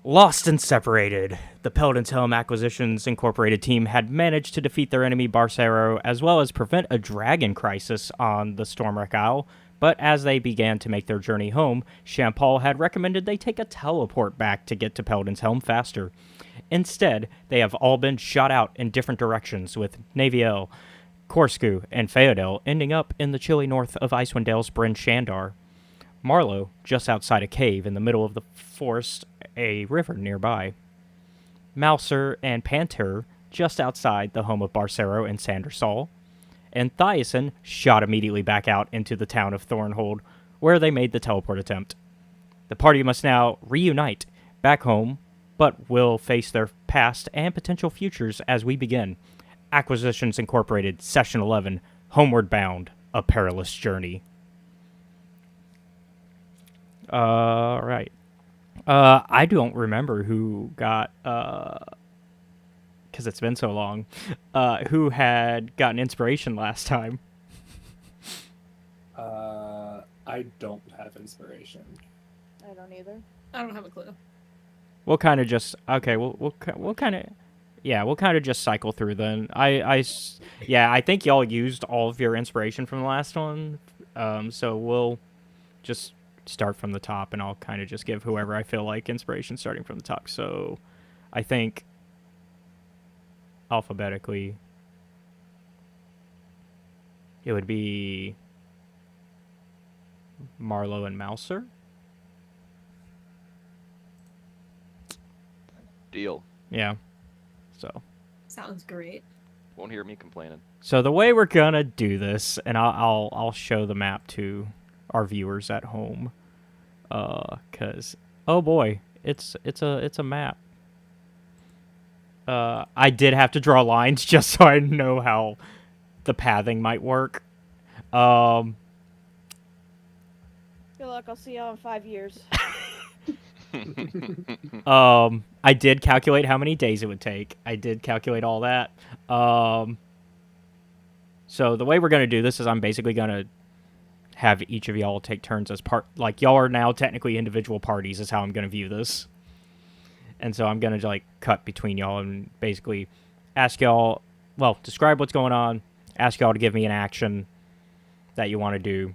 Lost and separated, the Peldan's Helm Acquisitions Incorporated team had managed to defeat their enemy Barcero as well as prevent a dragon crisis on the Stormwreck Isle, but as they began to make their journey home, Shampal had recommended they take a teleport back to get to Peldan's Helm faster. Instead, they have all been shot out in different directions, with Naevyel, Korzkuu, and Phoedele ending up in the chilly north of Icewind Dale's Bryn Shandar. Marlo, just outside a cave in the middle of the forest, a river nearby. Malcer and Panter, just outside the home of Barcero and Sandersal. And Thiasson shot immediately back out into the town of Thornhold, where they made the teleport attempt. The party must now reunite back home, but will face their past and potential futures as we begin. Acquisitions Incorporated, Session 11, Homeward Bound, A Perilous Journey. Right. I don't remember who got, because it's been so long, who had gotten inspiration last time. I don't have inspiration. I don't either. I don't have a clue. We'll kind of just, okay, we'll kind of, yeah, we'll kind of just cycle through then. I think y'all used all of your inspiration from the last one, so we'll just start from the top, and I'll kind of just give whoever I feel like inspiration starting from the top. So I think alphabetically it would be Marlo and Malcer. Deal. Yeah. So Sounds great. Won't hear me complaining. So the way we're gonna do this, and I'll show the map to our viewers at home, cause oh boy, it's a map. I did have to draw lines just so I know how the pathing might work. Good luck. I'll see y'all in 5 years. I did calculate how many days it would take. I did calculate all that. So the way we're going to do this is I'm basically going to have each of y'all take turns as like y'all are now technically individual parties is how I'm going to view this. And so I'm going to like cut between y'all and basically ask y'all, well, describe what's going on, ask y'all to give me an action that you want to do,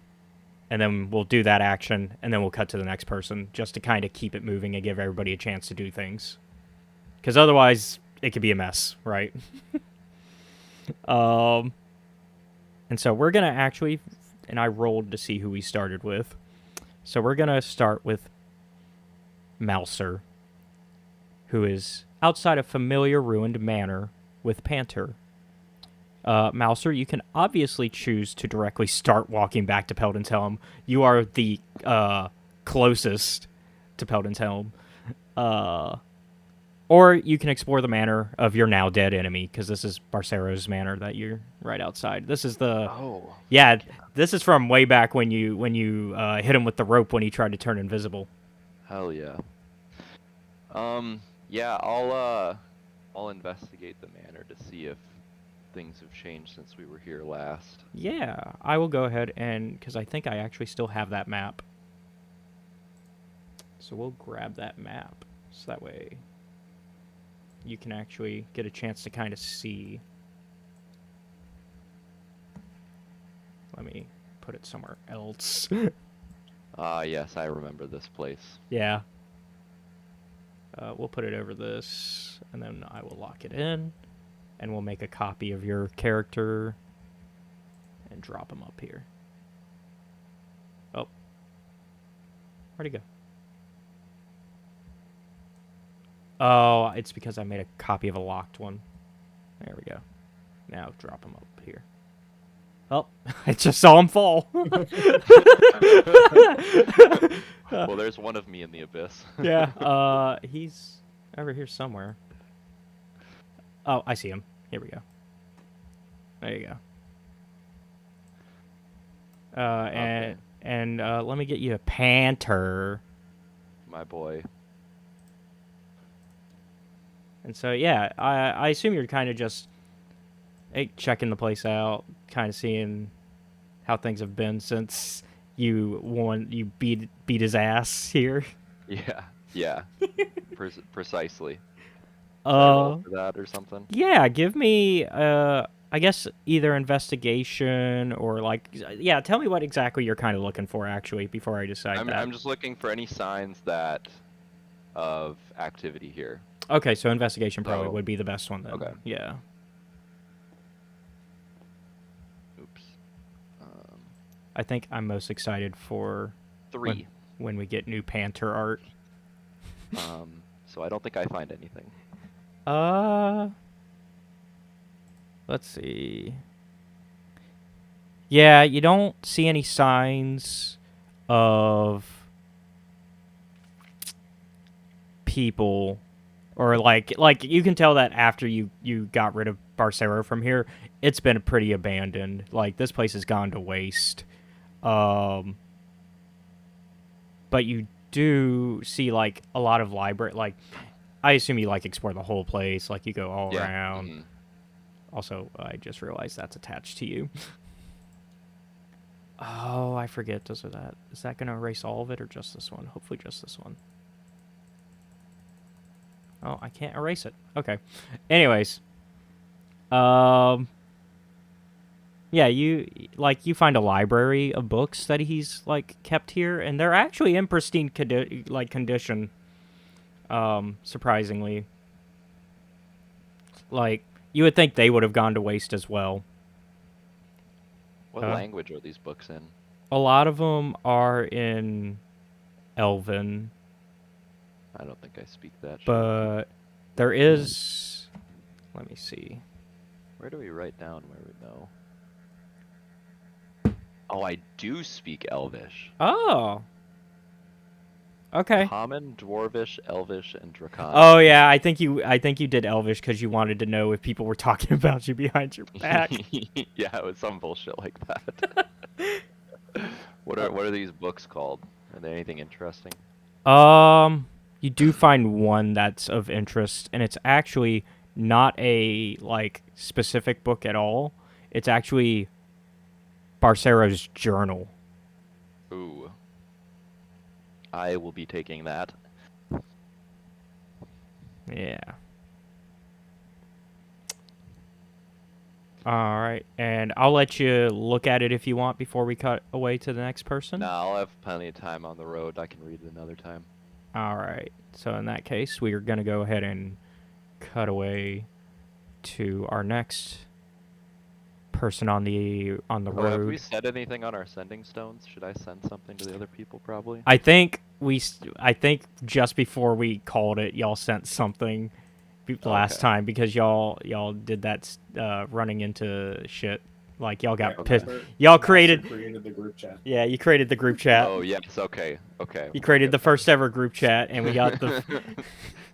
and then we'll do that action, and then we'll cut to the next person just to kind of keep it moving and give everybody a chance to do things. Because otherwise, it could be a mess, right? And so we're going to actually, and I rolled to see who we started with. So we're going to start with Malcer, who is outside a familiar ruined manor with Panter. Malcer, you can obviously choose to directly start walking back to Peldan's Helm. You are the closest to Peldan's Helm. Or you can explore the manor of your now dead enemy, because this is Barcero's manor that you're right outside. This is the... Oh. Yeah, this is from way back when you hit him with the rope when he tried to turn invisible. Hell yeah. Yeah, I'll investigate the manor to see if things have changed since we were here last. Yeah, I will go ahead and... because I think I actually still have that map. So we'll grab that map. So that way you can actually get a chance to kind of see. Let me put it somewhere else. Yes, I remember this place. Yeah. We'll put it over this, and then I will lock it in, and we'll make a copy of your character and drop him up here. Oh. Where'd he go? Oh, it's because I made a copy of a locked one. There we go. Now drop him up here. Oh, I just saw him fall. Well, there's one of me in the abyss. Yeah, he's over here somewhere. Oh, I see him. Here we go. There you go. Okay. And let me get you a Panter. My boy. And so, yeah, I assume you're kind of just checking the place out, kind of seeing how things have been since you beat his ass here. Yeah. Yeah. Precisely. Should I roll for that or something? Yeah, give me, I guess either investigation or like, yeah, tell me what exactly you're kind of looking for actually before I decide that. I'm just looking for any signs of activity here. Okay, so investigation probably So- would be the best one then. okay. Yeah. Oops. I think I'm most excited for 3. when we get new Panter art. So I don't think I find anything. Let's see. Yeah, you don't see any signs of people, or like you can tell that after you got rid of Barcero from here, it's been pretty abandoned. Like this place has gone to waste. But you do see like a lot of library. Like I assume you like explore the whole place. Like you go all Yeah. around. mhm. Also, I just realized that's attached to you. Oh, I forget. Is that going to erase all of it or just this one? Hopefully just this one. Oh, I can't erase it. Okay. Anyways. Yeah, you find a library of books that he's like kept here, and they're actually in pristine condition. Surprisingly. Like you would think they would have gone to waste as well. What language are these books in? A lot of them are in Elven, I don't think I speak that. shit. but there is. Let me see. Where do we write down where we know? Oh, I do speak Elvish. Oh. Okay. Common, Dwarvish, Elvish, and Draconic. Oh yeah, I think you did Elvish because you wanted to know if people were talking about you behind your back. Yeah, it was some bullshit like that. What are these books called? Are they anything interesting? You do find one that's of interest, and it's actually not a like specific book at all. It's actually Barcero's journal. Ooh. I will be taking that. Yeah. All right, and I'll let you look at it if you want before we cut away to the next person. Nah, I'll have plenty of time on the road. I can read it another time. All right. So in that case, we are going to go ahead and cut away to our next person on the Oh, have we road. said anything on our sending stones? Should I send something to the other people? Probably. I think just before we called it, y'all sent something last Okay. time because y'all did that running into shit. Like y'all got pissed. Remember, Y'all Malcer created. created the group chat. Yeah, you created the group chat. Oh yes. Okay. Okay. You created the first ever group chat, and we got the.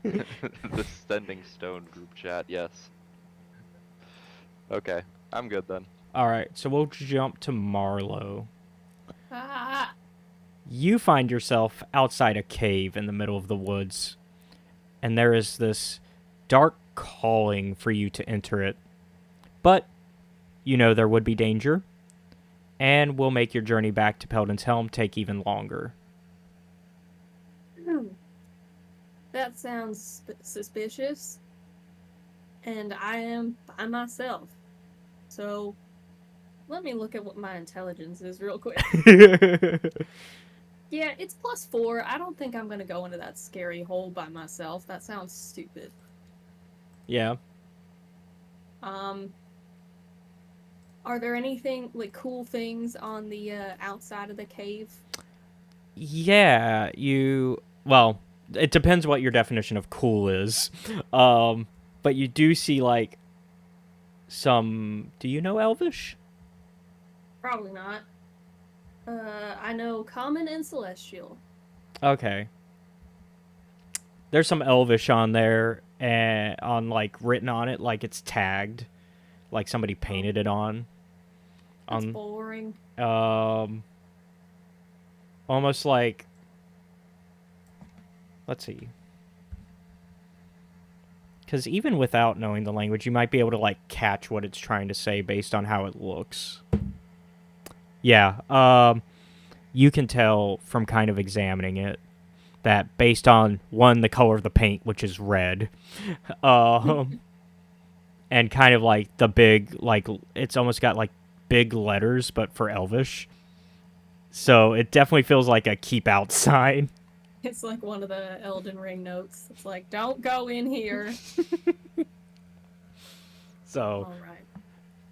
The sending stone group chat. Yes. Okay. I'm good then. All right, so we'll jump to Marlo. Ah, You find yourself outside a cave in the middle of the woods, and there is this dark calling for you to enter it. But you know there would be danger, and will make your journey back to Peldan's Helm take even longer. that sounds suspicious. And I am by myself. So, let me look at what my intelligence is real quick. Yeah, it's +4. I don't think I'm gonna go into that scary hole by myself. That sounds stupid. Yeah. Are there anything, like, cool things on the outside of the cave? Yeah, well, it depends what your definition of cool is. But you do see like do you know Elvish? Probably not. I know Common and Celestial. Okay. There's some Elvish on there and written on it like it's tagged, like somebody painted it on. That's boring. Almost like, let's see. Because even without knowing the language, you might be able to like catch what it's trying to say based on how it looks. Yeah, you can tell from kind of examining it that based on one, the color of the paint, which is red, and kind of like the big, like it's almost got like big letters, but for Elvish. So it definitely feels like a keep out sign. It's like one of the Elden Ring notes. It's like, don't go in here. So All right.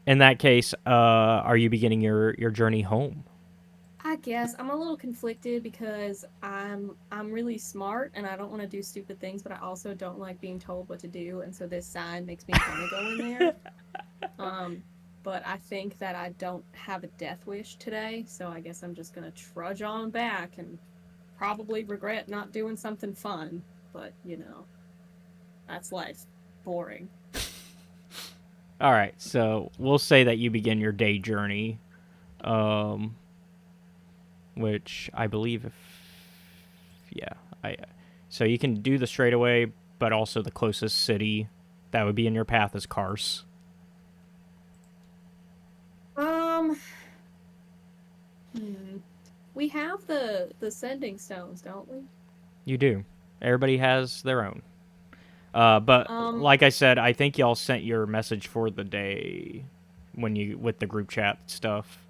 in that case, are you beginning your journey home? I guess I'm a little conflicted because I'm really smart and I don't want to do stupid things, but I also don't like being told what to do, and so this sign makes me want to go in there. But I think that I don't have a death wish today, so I guess I'm just gonna trudge on back and probably regret not doing something fun. But you know, that's life. Boring. All right, so we'll say that you begin your day journey, which I believe so you can do the straightaway, but also the closest city that would be in your path is Kars. We have the sending stones, don't we? You do. Everybody has their own. But like I said, I think y'all sent your message for the day with the group chat stuff.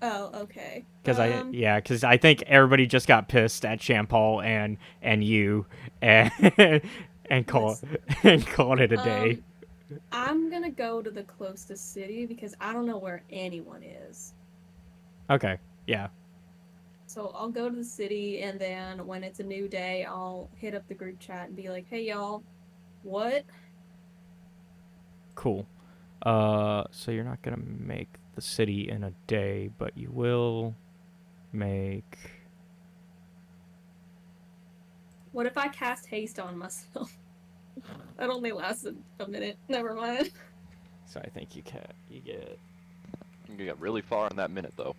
Oh, okay. Because I think everybody just got pissed at Shampal and you and and called it a day. I'm gonna go to the closest city because I don't know where anyone is. Okay. Yeah. So I'll go to the city, and then when it's a new day, I'll hit up the group chat and be like, "Hey, y'all, what?" Cool. So you're not gonna make the city in a day, but you will make. What if I cast haste on myself? That only lasted a minute. Never mind. So I think you get. You got really far in that minute, though.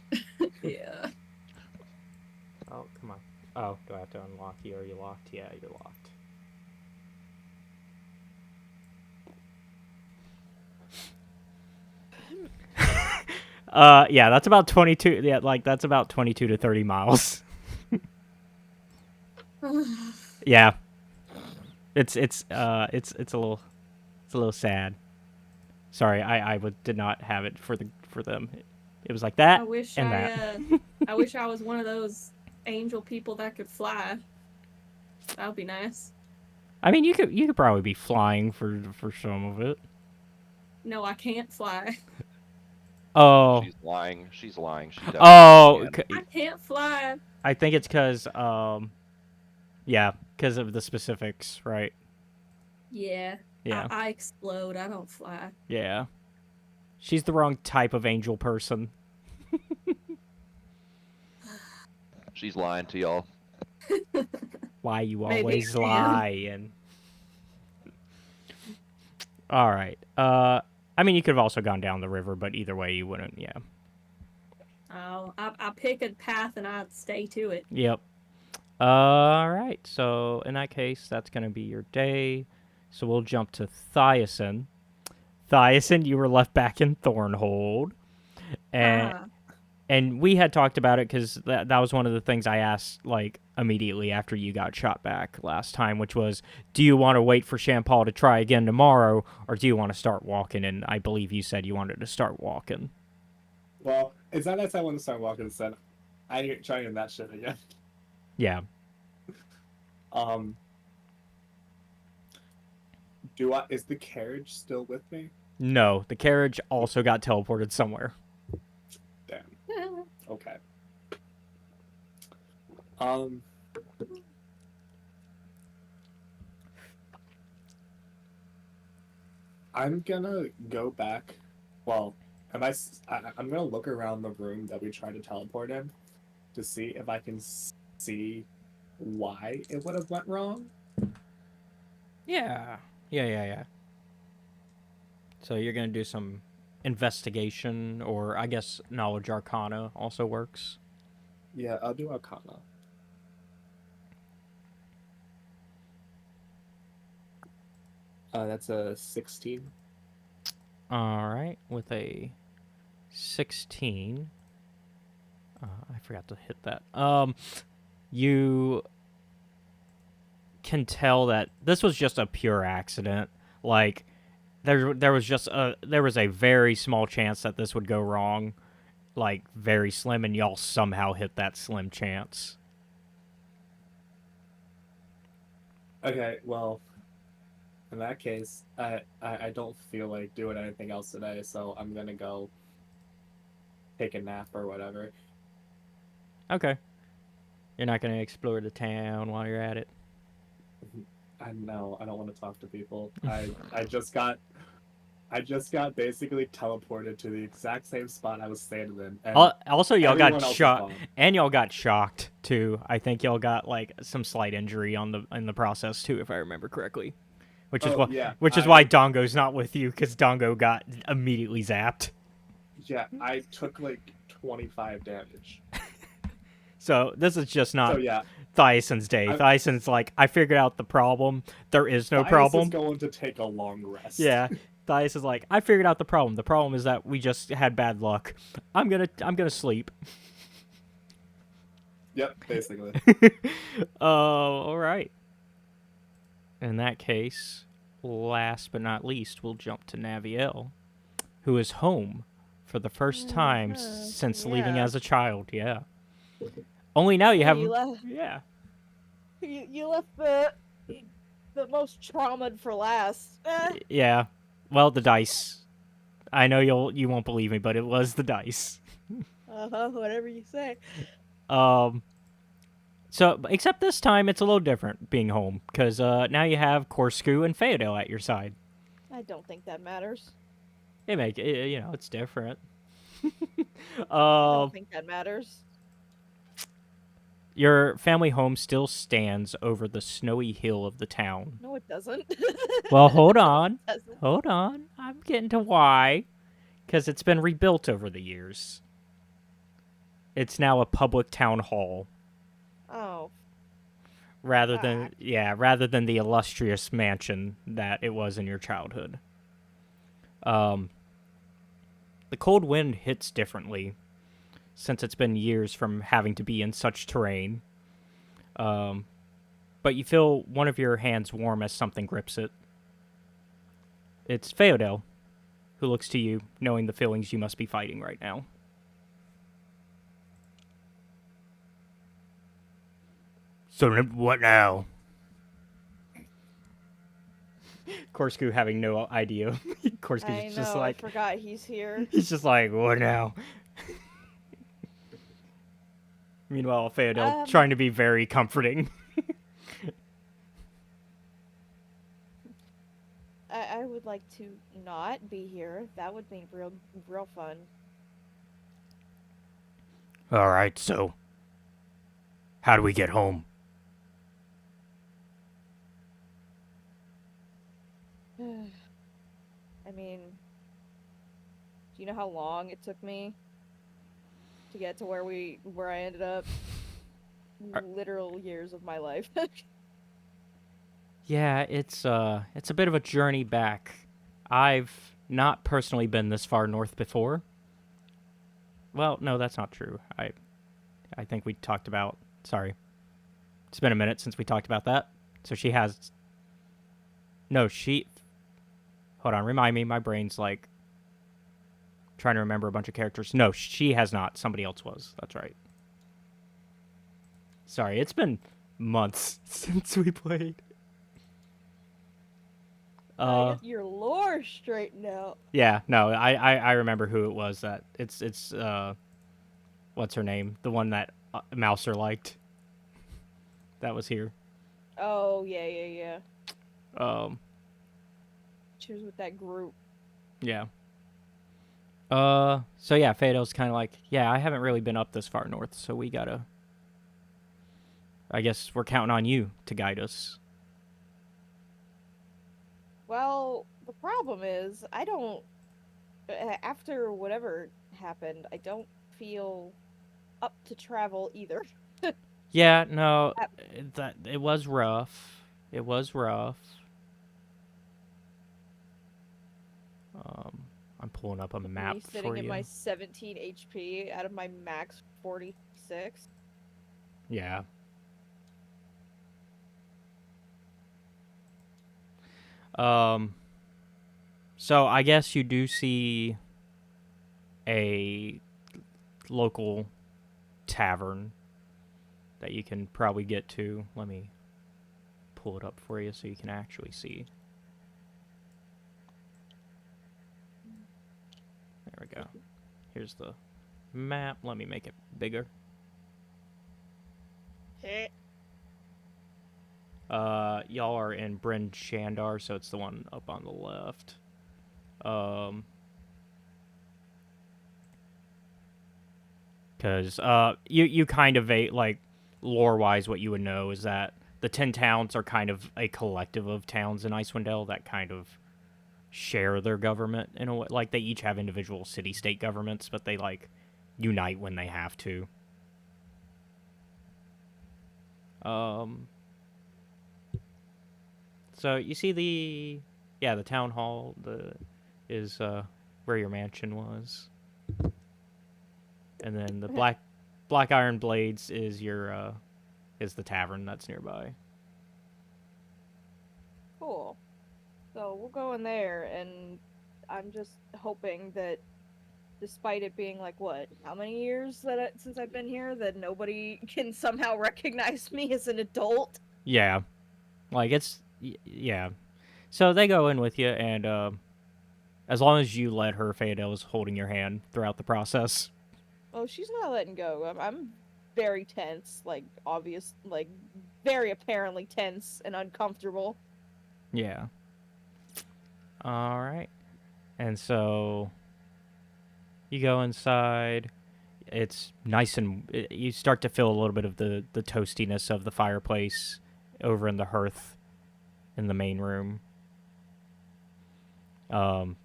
Yeah. Oh, come on. Oh, do I have to unlock you? Are you locked? Yeah, you're locked. Yeah, that's about 22. Yeah, like that's about 22 to 30 miles. Yeah. It's a little sad. Sorry, I did not have it for them. It was like that I wish and that. I wish I was one of those angel people that could fly. That would be nice. I mean, you could probably be flying for some of it. No, I can't fly. Oh. She's lying. She's lying. She definitely Oh, can. I can't fly. I think it's because yeah, because of the specifics, right? Yeah. Yeah. I explode. I don't fly. Yeah. She's the wrong type of angel person. She's lying to y'all. Why you Maybe always I am. lying? All right. I mean, you could have also gone down the river, but either way, you wouldn't. Yeah. Oh, I pick a path and I stay to it. Yep. All right. So in that case, that's gonna be your day. So we'll jump to Thiasson. Thiasson, you were left back in Thornhold, and we had talked about it because that was one of the things I asked like immediately after you got shot back last time, which was, do you want to wait for Shampal to try again tomorrow, or do you want to start walking? And I believe you said you wanted to start walking. Well, it's not that I want to start walking. It's that I ain't trying that shit again. Yeah. Is the carriage still with me? No, the carriage also got teleported somewhere. Damn. Okay. I'm gonna go back. Well, I'm gonna look around the room that we tried to teleport in to see if I can see why it would have went wrong. Yeah. Yeah. So you're going to do some investigation, or I guess knowledge arcana also works. Yeah, I'll do Arcana. That's a 16. All right, with a 16. I forgot to hit that. you can tell that this was just a pure accident. Like, there was a very small chance that this would go wrong, like very slim, and y'all somehow hit that slim chance. Okay, well, in that case, I don't feel like doing anything else today, so I'm gonna go take a nap or whatever. Okay. You're not gonna explore the town while you're at it. I know, I don't want to talk to people. I just got basically teleported to the exact same spot I was standing in. And Also, y'all everyone got else is shot, gone. and y'all got shocked too. I think y'all got like some slight injury in the process too, if I remember correctly. Which is Oh, why yeah, why Dongo's not with you, because Dongo got immediately zapped. Yeah, I took like 25 damage. So this is just not So yeah, Thiasson's day. Thiasson's like, I figured out the problem. There is no Thias problem. is going to take a long rest. Yeah. Thias is like, I figured out the problem. The problem is that we just had bad luck. I'm gonna sleep. Yep, basically. All right. In that case, last but not least, we'll jump to Naevyel, who is home for the first time since leaving yeah. as a child. Yeah. Only now you Yeah, have. you left- Yeah. You left the most traumatized for last. Yeah. Well, the dice. I know you won't believe me, but it was the dice. Whatever you say. So, except this time, it's a little different being home, because now you have Korzkuu and Phoedele at your side. I don't think that matters. It's different. I don't think that matters. Your family home still stands over the snowy hill of the town. No, it doesn't. Well, hold on. It doesn't. Hold on. I'm getting to why. Because it's been rebuilt over the years. It's now a public town hall. Oh. Rather than the illustrious mansion that it was in your childhood. The cold wind hits differently, since it's been years from having to be in such terrain. But you feel one of your hands warm as something grips it. It's Phoedele, who looks to you, knowing the feelings you must be fighting right now. So what now? Korzkuu having no idea. Korzkuu's just like, I forgot he's here. he's just like, what now? Meanwhile, Phoedele trying to be very comforting. I would like to not be here. That would be real fun. All right, so how do we get home? I mean, do you know how long it took me to get to where I ended up? Literal years of my life. Yeah, it's a bit of a journey back. I've not personally been this far north before. Well, no, that's not true. I think we talked about. Sorry, it's been a minute since we talked about that. So she has. No, she. Hold on, remind me. My brain's like trying to remember a bunch of characters. No, she has not. Somebody else was. That's right. Sorry, it's been months since we played. Get your lore straightened out. Yeah, no, I remember who it was. That it's what's her name? The one that Malcer liked. That was here. Oh yeah. She was with that group. Yeah. So yeah, Phoedele's kind of like, yeah, I haven't really been up this far north, so we gotta. I guess we're counting on you to guide us. Well, the problem is, I don't. After whatever happened, I don't feel up to travel either. Yeah, no, that it was rough. It was rough. I'm pulling up a map Me for sitting you. in my 17 HP out of my max 46. Yeah. So I guess you do see a local tavern that you can probably get to. Let me pull it up for you so you can actually see. There we go. Here's the map. Let me make it bigger. Y'all are in Bryn Shandar, so it's the one up on the left. Because you kind of like lore wise, what you would know is that the 10 towns are kind of a collective of towns in Icewind Dale that kind of share their government in a way. Like they each have individual city-state governments, but they like unite when they have to. So you see the town hall is where your mansion was, and then the Okay. Black Iron Blades is is the tavern that's nearby. Cool. So we'll go in there, and I'm just hoping that, despite it being like what, how many years since I've been here, that nobody can somehow recognize me as an adult. Yeah, like yeah. So they go in with you, and as long as you let her, Phoedele is holding your hand throughout the process. Oh, she's not letting go. I'm very tense, like very apparently tense and uncomfortable. Yeah. All right. And so you go inside. It's nice and you start to feel a little bit of the toastiness of the fireplace over in the hearth in the main room. Kind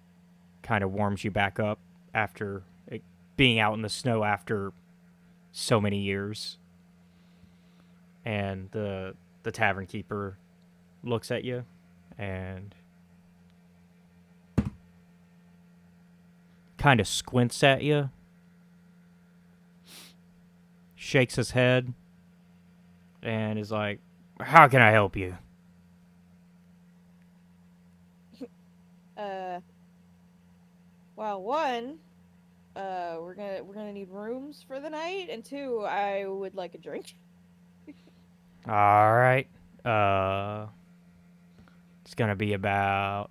of warms you back up after being out in the snow after so many years. And the tavern keeper looks at you and kind of squints at you, shakes his head, and is like, "How can I help you?" Well, one, we're gonna need rooms for the night, and two, I would like a drink. All right. It's gonna be about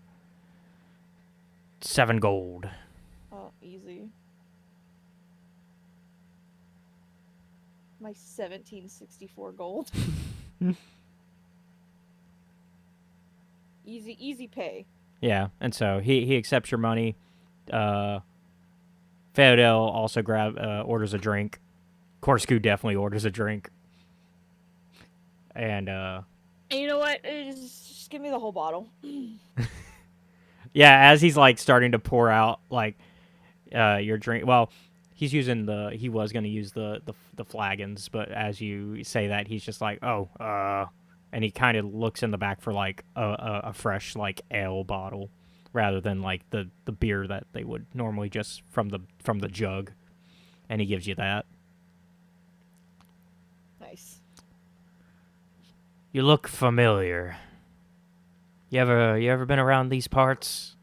7 gold. Oh, easy. My 1764 gold. Easy pay. Yeah, and so he accepts your money. Phoedele also orders a drink. Korzkuu definitely orders a drink. And And you know what? Just give me the whole bottle. yeah, as he's like starting to pour out like your drink. Well, he was gonna use the flagons, but as you say that, he's just like, and he kind of looks in the back for like a fresh like ale bottle, rather than like the beer that they would normally just from the jug, and he gives you that. Nice. You look familiar. You ever been around these parts?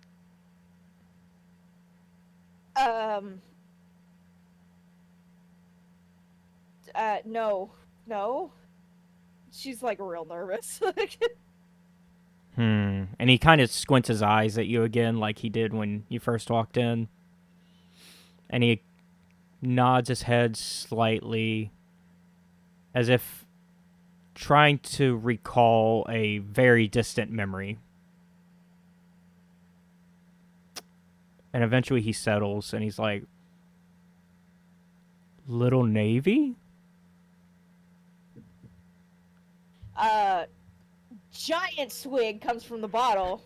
No. She's like real nervous. And he kind of squints his eyes at you again, like he did when you first walked in. And he nods his head slightly, as if trying to recall a very distant memory. And eventually he settles, and he's like, "Little Navy?" Giant swig comes from the bottle.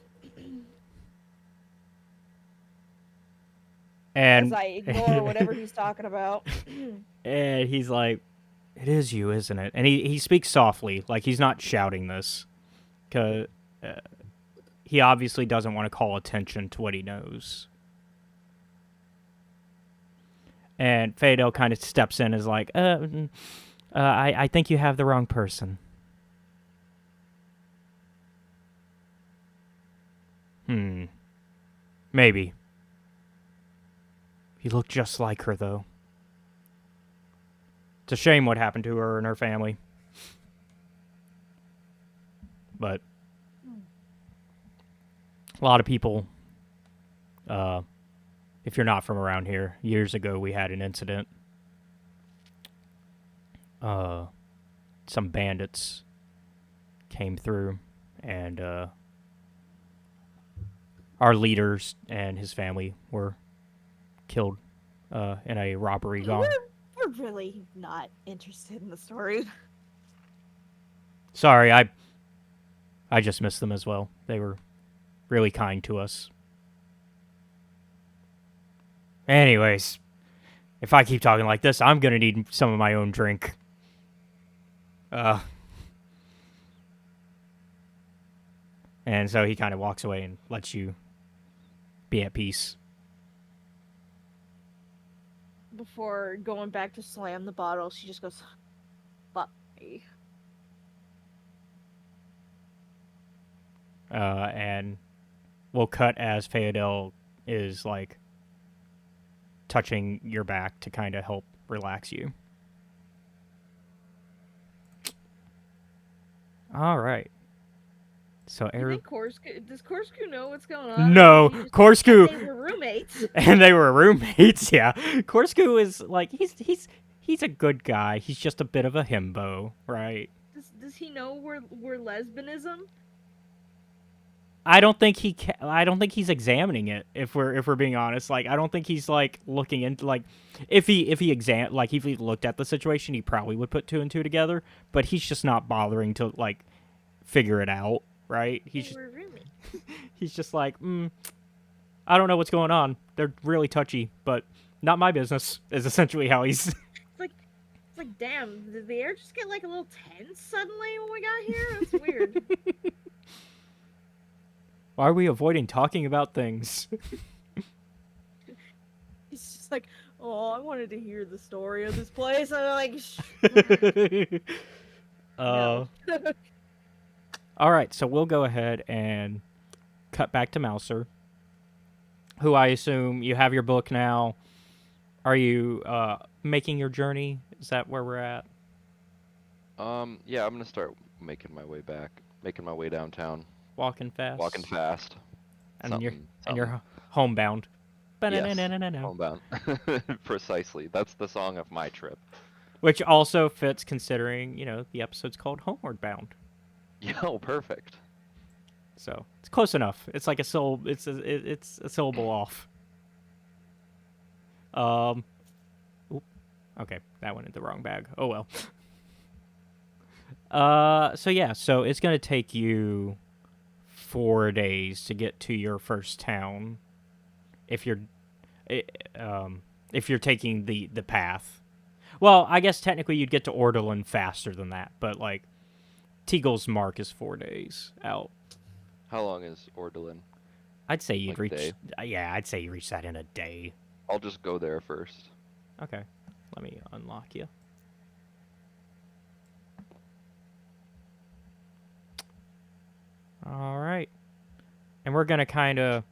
And as I ignore whatever he's talking about. and he's like, "It is you, isn't it?" And he speaks softly, like he's not shouting this, because he obviously doesn't want to call attention to what he knows. And Phoedele kind of steps in, is like, I think you have the wrong person." Maybe. He looked just like her, though. It's a shame what happened to her and her family. But a lot of people, if you're not from around here, years ago we had an incident. Some bandits came through, and our leaders and his family were killed in a robbery gone. We're really not interested in the story. Sorry, I just missed them as well. They were really kind to us. Anyways, if I keep talking like this, I'm gonna need some of my own drink. And so he kind of walks away and lets you be at peace. Before going back to slam the bottle, she just goes, "Fuck me." And we'll cut as Phoedele is like touching your back to kind of help relax you. All right. So You think does Korzkuu know what's going on? No, Korzkuu. They were roommates. And they were roommates. Yeah, Korzkuu is like he's a good guy. He's just a bit of a himbo, right? Does he know we're lesbianism? I don't think he's examining it. If we're being honest, like I don't think he's like looking into like if he looked at the situation, he probably would put two and two together. But he's just not bothering to like figure it out, right? He's just like, I don't know what's going on. They're really touchy, but not my business. Is essentially how he's. It's like, damn, did the air just get like a little tense suddenly when we got here? That's weird. Why are we avoiding talking about things? It's just like, oh, I wanted to hear the story of this place. I'm like, no. All right, so we'll go ahead and cut back to Malcer, who I assume you have your book now. Are you making your journey? Is that where we're at? Yeah, I'm gonna start making my way downtown. Walking fast. And you're homebound. Yes, homebound. Precisely. That's the song of my trip. Which also fits considering, the episode's called Homeward Bound. Yo, perfect. So it's close enough. It's like it's a syllable off. Okay, that went in the wrong bag. Oh well. So it's gonna take you 4 days to get to your first town, if you're taking the path. Well, I guess technically you'd get to Ordolan faster than that, but like Teagle's mark is 4 days out. How long is Ordolan? I'd say you'd reach. Day? Yeah, I'd say you reach that in a day. I'll just go there first. Okay, let me unlock you. All right, and we're gonna kind of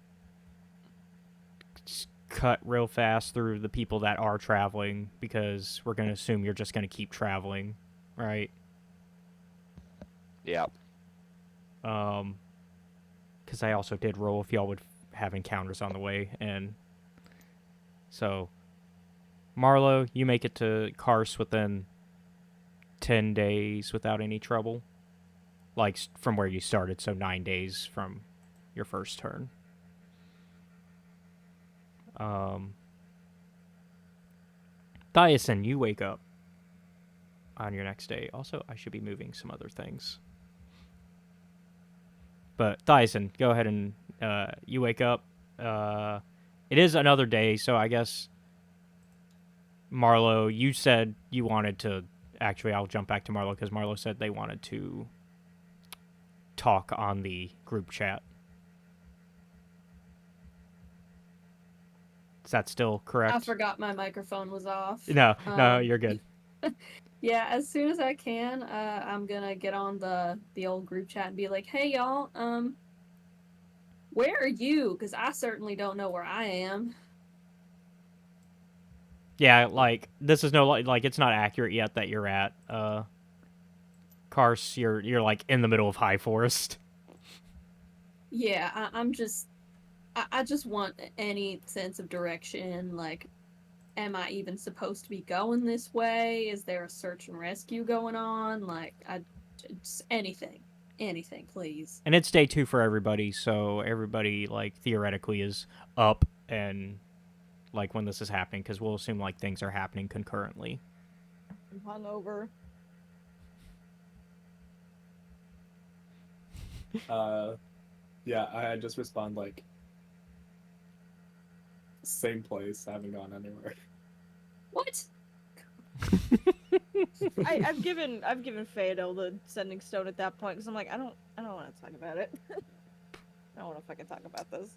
cut real fast through the people that are traveling because we're gonna assume you're just gonna keep traveling, right? Yeah. Because I also did roll if y'all would have encounters on the way, and so Marlo, you make it to Kars within 10 days without any trouble, like from where you started, so 9 days from your first turn. Thiasson, you wake up on your next day. Also, I should be moving some other things. But Thiasson, go ahead and you wake up. It is another day, so I guess Marlo, you said you wanted to. Actually, I'll jump back to Marlo because Marlo said they wanted to talk on the group chat. Is that still correct? I forgot my microphone was off. No, you're good. Yeah, as soon as I can, I'm gonna get on the old group chat and be like, "Hey y'all, Where are you? Because I certainly don't know where I am. Yeah, like this is no like it's not accurate yet that you're at Kars. You're like in the middle of High Forest. Yeah, I'm just... I just want any sense of direction. Like, am I even supposed to be going this way? Is there a search and rescue going on? Like, just anything, please. And it's day 2 for everybody, so everybody like theoretically is up and like when this is happening, because we'll assume like things are happening concurrently. I'm hungover. Yeah, I just respond like, same place, haven't gone anywhere. What? I've given Phoedele the sending stone at that point because I'm like, I don't want to talk about it. I don't want to fucking talk about this.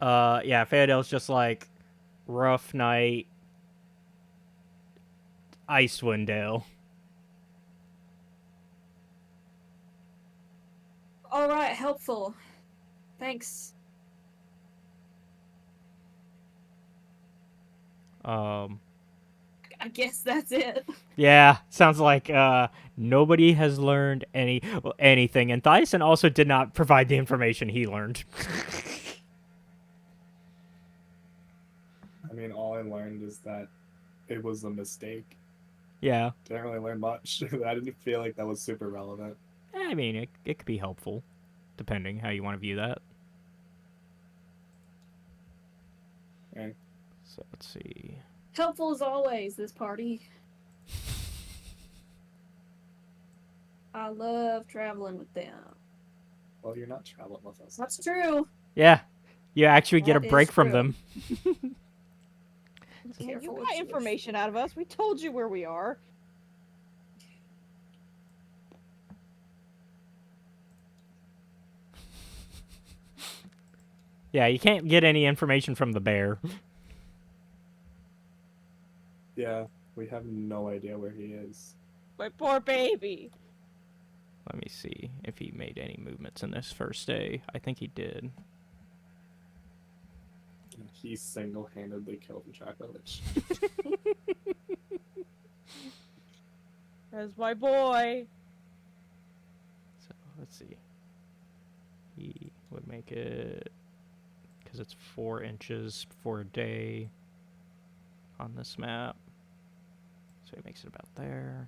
Yeah, Phoedele's just like rough night, Icewind Dale. All right, helpful. Thanks. I guess that's it. Yeah, sounds like nobody has learned anything, and Thiasson also did not provide the information he learned. I mean, all I learned is that it was a mistake. Yeah, Didn't really learn much. I didn't feel like that was super relevant. I mean it could be helpful, depending how you want to view that. Okay. So let's see. Helpful as always, this party. I love traveling with them. Well, you're not traveling with us. That's true. Yeah, you actually get a That is break from true. them. Yeah, Careful you what got you wish information for. out of us. We told you where we are. Yeah, you can't get any information from the bear. Yeah, we have no idea where he is. My poor baby. Let me see if he made any movements in this first day. I think he did. He single-handedly killed the Dracolich. That's my boy. So let's see. He would make it because it's 4 inches for a day on this map. So he makes it about there.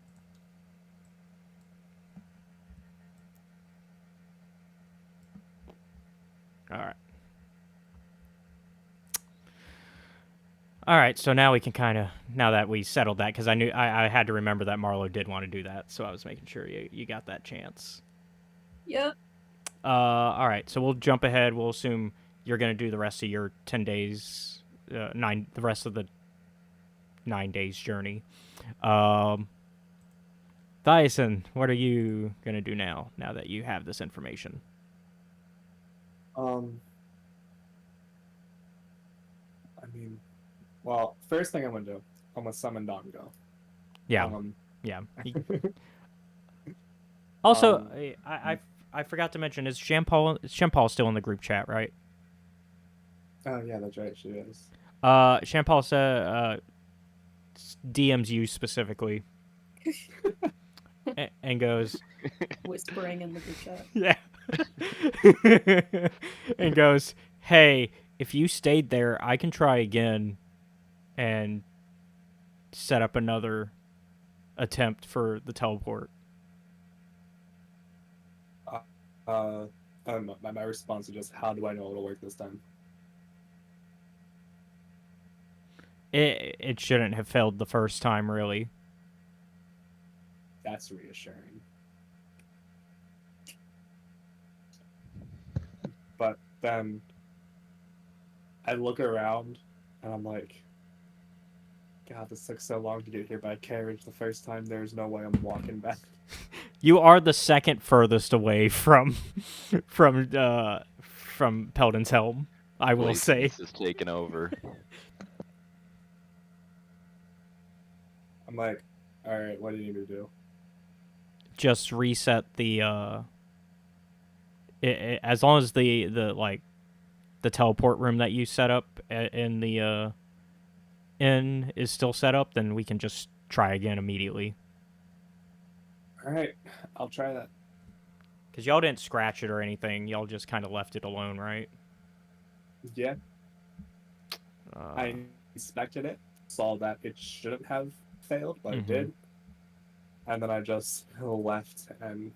All right. All right, so now we can kind of, now that we settled that, because I had to remember that Marlo did want to do that, so I was making sure you got that chance. Yep. All right, so we'll jump ahead. We'll assume you're going to do the rest of your 10 days, the rest of the 9 days journey. Thiasson, what are you going to do now that you have this information? I mean, well, first thing I'm gonna do, I'm gonna summon Dongo. Yeah, yeah. Also, I forgot to mention, is Shampal still in the group chat, right? Oh yeah, that's right, she is. Shampal said DMs you specifically and goes, Whispering in the group chat. yeah, and goes, hey, if you stayed there, I can try again and set up another attempt for the teleport. My response is just, how do I know it'll work this time? It shouldn't have failed the first time, really. That's reassuring. But then I look around and I'm like, God, this took so long to get here by carriage the first time. There's no way I'm walking back. You are the second furthest away from Peldan's Helm, I will say. Laziness is taken over. I'm like, all right, what do you need me to do? Just reset the as long as the like the teleport room that you set up in the inn is still set up, then we can just try again immediately. All right, I'll try that. Because y'all didn't scratch it or anything. Y'all just kind of left it alone, right? Yeah, I inspected it, saw that it shouldn't have failed, but it Mhm. did, and then I just left and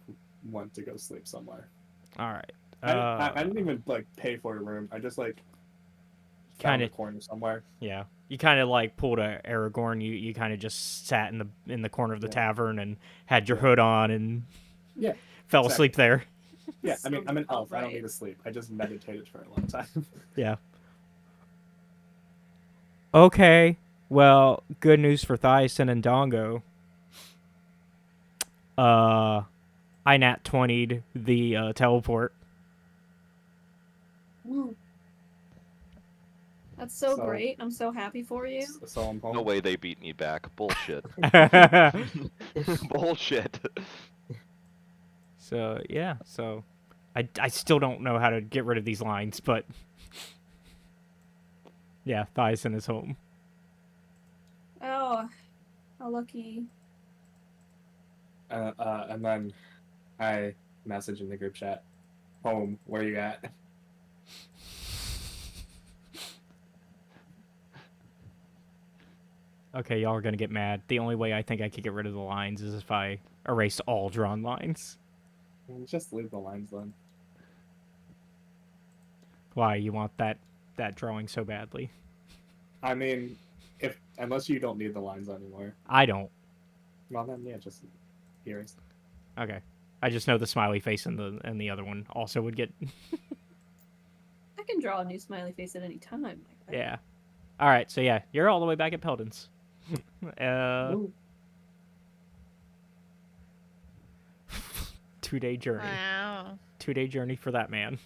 went to go sleep somewhere. All right. I didn't even like pay for a room. I just like found a Kinda- corner somewhere. Yeah. You kind of like pulled a Aragorn. You kind of just sat in the corner of the Yeah. tavern and had your Yeah. hood on and Yeah, fell exactly. asleep there. Yeah, I mean, I'm an Sounds elf. I don't right. need to sleep. I just meditated for a long time. Yeah. Okay. Well, good news for Thiasson and Dongo. I nat 20'd the teleport. Woo. That's so So- great. I'm so happy for you. So I'm home. No way they beat me back. Bullshit. Bullshit. So yeah, so I still don't know how to get rid of these lines, but yeah, Thiasson is home. Oh, how lucky. And then I message in the group chat, home, where you at? Okay, y'all are gonna get mad. The only way I think I could get rid of the lines is if I erased all drawn lines. Just leave the lines then. Why you want that drawing so badly? I mean, unless you don't need the lines anymore. I don't. Well then, yeah, just erase. Okay. I just know the smiley face and the other one also would get. I can draw a new smiley face at any time. Like that. Yeah. All right. So yeah, you're all the way back at Peldan's. Ooh. 2-day journey. Wow. 2-day journey for that man.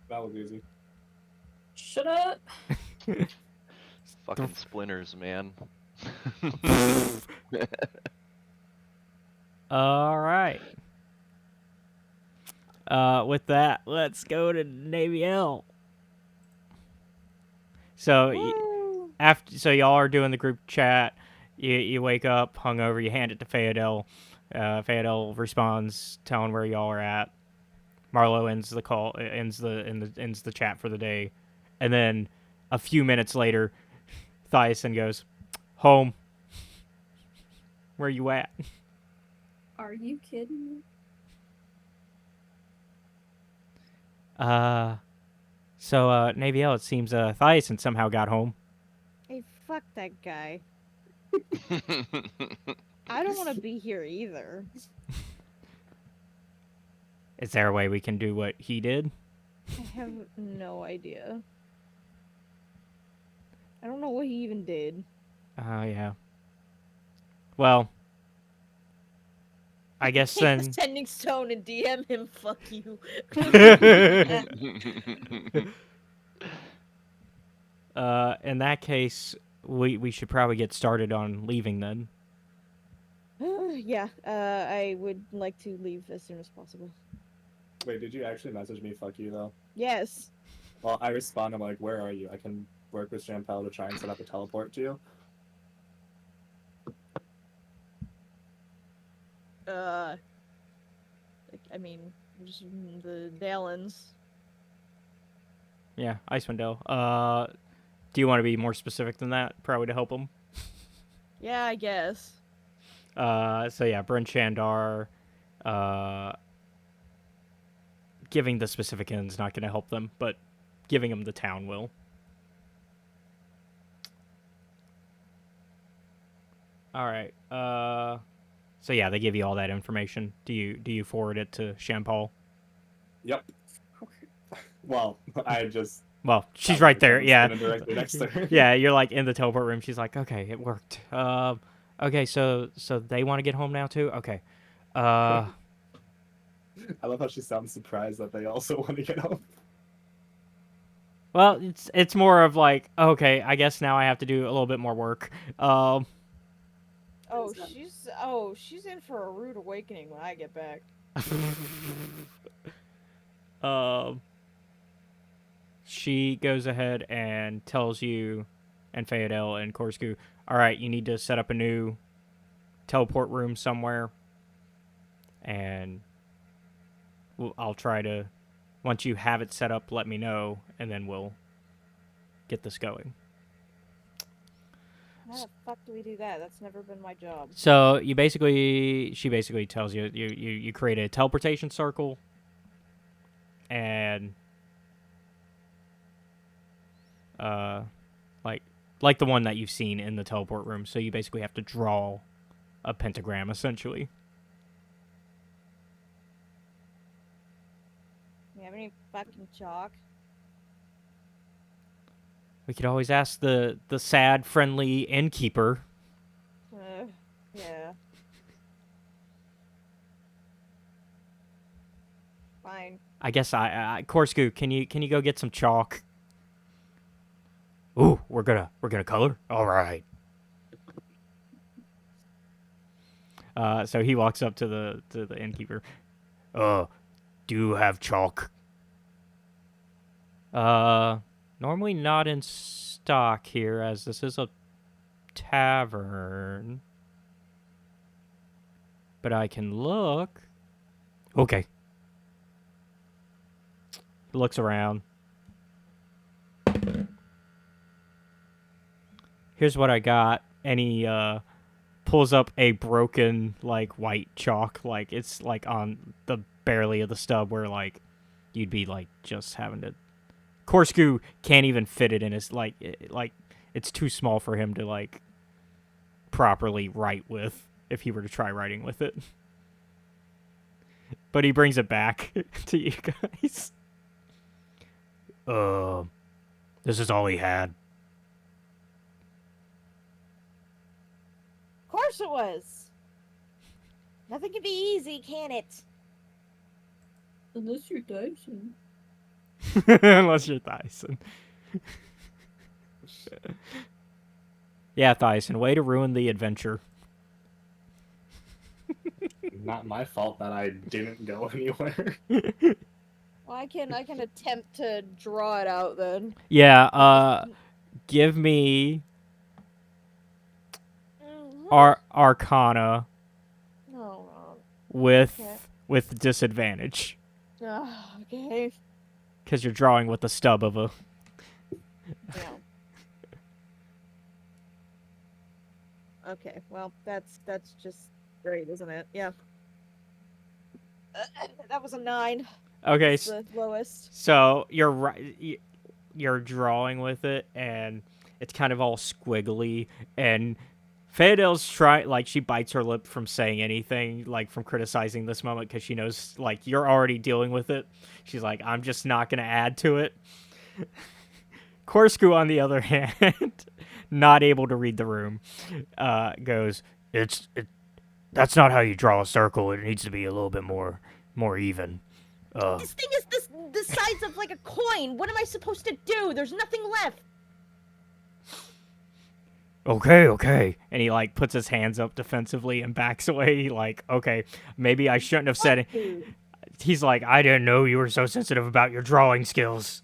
That was easy. Shut up. Fucking splinters, man. All right. With that, let's go to Naevyel. So Woo. so y'all are doing the group chat. You wake up hungover. You hand it to Phoedele. Phoedele responds, telling where y'all are at. Marlo ends the call, ends the chat for the day, and then a few minutes later, Thiasson goes, "Home. Where you at?" Are you kidding me? So Naevyel, it seems Thiasson somehow got home. Hey, fuck that guy. I don't want to be here either. Is there a way we can do what he did? I have no idea. I don't know what he even did. Yeah. Well, I guess Take the then. sending stone and DM him. Fuck you. In that case, we should probably get started on leaving then. Yeah. I would like to leave as soon as possible. Wait, did you actually message me? Fuck you though. Yes. Well, I respond. I'm like, where are you? I can work with Shampal to try and set up a teleport to you. I mean, just the Dalens. Yeah, Icewind Dale. Do you want to be more specific than that? Probably to help him. Yeah, I guess. So yeah, Bryn, Shandar. Giving the specific ends not going to help them, but giving them the town will. All right. So yeah, they give you all that information. Do you forward it to Shampal? Yep. Well, I just. Well, she's right there. Yeah. Directly next to her. Yeah, you're like in the teleport room. She's like, okay, it worked. Okay, so they want to get home now too. Okay. I love how she sounds surprised that they also want to get home. Well, it's more of like, okay, I guess now I have to do a little bit more work. Oh, she's in for a rude awakening when I get back. she goes ahead and tells you and Phoedele and Korzkuu, all right, you need to set up a new teleport room somewhere, and I'll try to, once you have it set up, let me know, and then we'll get this going. How the fuck do we do that? That's never been my job. So she basically tells you, you create a teleportation circle, and like the one that you've seen in the teleport room. So you basically have to draw a pentagram, essentially. You have any fucking chalk? We could always ask the sad, friendly innkeeper. Yeah. Fine. I guess Korzkuu, can you go get some chalk? Ooh, we're gonna color. All right. So he walks up to the innkeeper. Do you have chalk? Normally not in stock here, as this is a tavern. But I can look. Okay. He looks around. Here's what I got. And he pulls up a broken, like, white chalk. Like, it's, like, on the barely of the stub where, like, you'd be, like, just having to... Korzkuu can't even fit it in his, like, it's too small for him to, like, properly write with if he were to try writing with it. But he brings it back to you guys. This is all he had. Of course it was. Nothing can be easy, can it? Unless you're Dyson. Unless you're Thiasson. Yeah, Thiasson, way to ruin the adventure. Not my fault that I didn't go anywhere. Well, I can attempt to draw it out then. Yeah, give me Arcana No. with Okay. disadvantage. Okay. Because you're drawing with the stub of a... Yeah. Okay, well, that's just great, isn't it? Yeah. That was a 9. Okay, It's the lowest. so you're drawing with it, and it's kind of all squiggly, and Phoedele's she bites her lip from saying anything, like, from criticizing this moment, because she knows, like, you're already dealing with it. She's like, I'm just not going to add to it. Korzkuu, on the other hand, not able to read the room, goes, that's not how you draw a circle. It needs to be a little bit more even. This thing is the size of, like, a coin. What am I supposed to do? There's nothing left. Okay. And he, like, puts his hands up defensively and backs away. Like, okay, maybe I shouldn't have said it. He's like, I didn't know you were so sensitive about your drawing skills.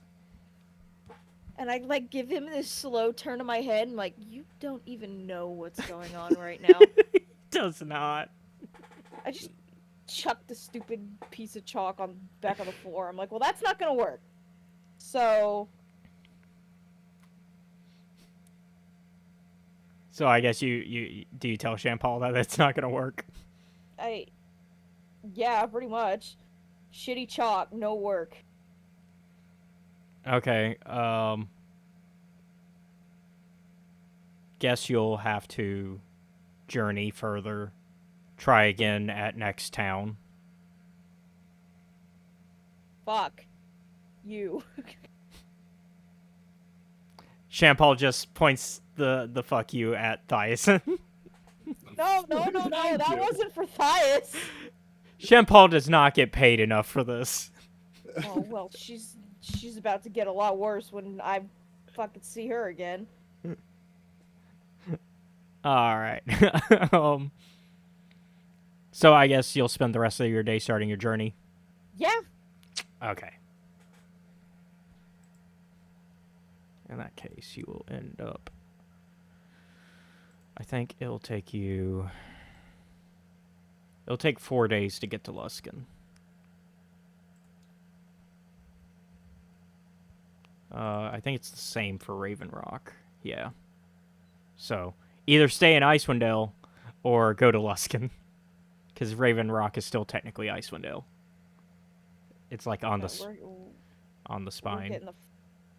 And I, like, give him this slow turn of my head. I'm like, you don't even know what's going on right now. He does not. I just chucked the stupid piece of chalk on the back of the floor. I'm like, well, that's not gonna work. So I guess you tell Shampal that it's not gonna work? Yeah, pretty much. Shitty chalk, no work. Okay, guess you'll have to journey further. Try again at next town. Fuck. You. Shampal just points the fuck you at Thiasson. No, that wasn't for Thias. Shampal does not get paid enough for this. Oh, well, she's about to get a lot worse when I fucking see her again. Alright. So I guess you'll spend the rest of your day starting your journey? Yeah. Okay. In that case, you will end up... I think it'll take you... It'll take 4 days to get to Luskan. I think it's the same for Raven Rock. Yeah. So, either stay in Icewind Dale or go to Luskan. Because Raven Rock is still technically Icewind Dale. It's like on the We're spine. getting the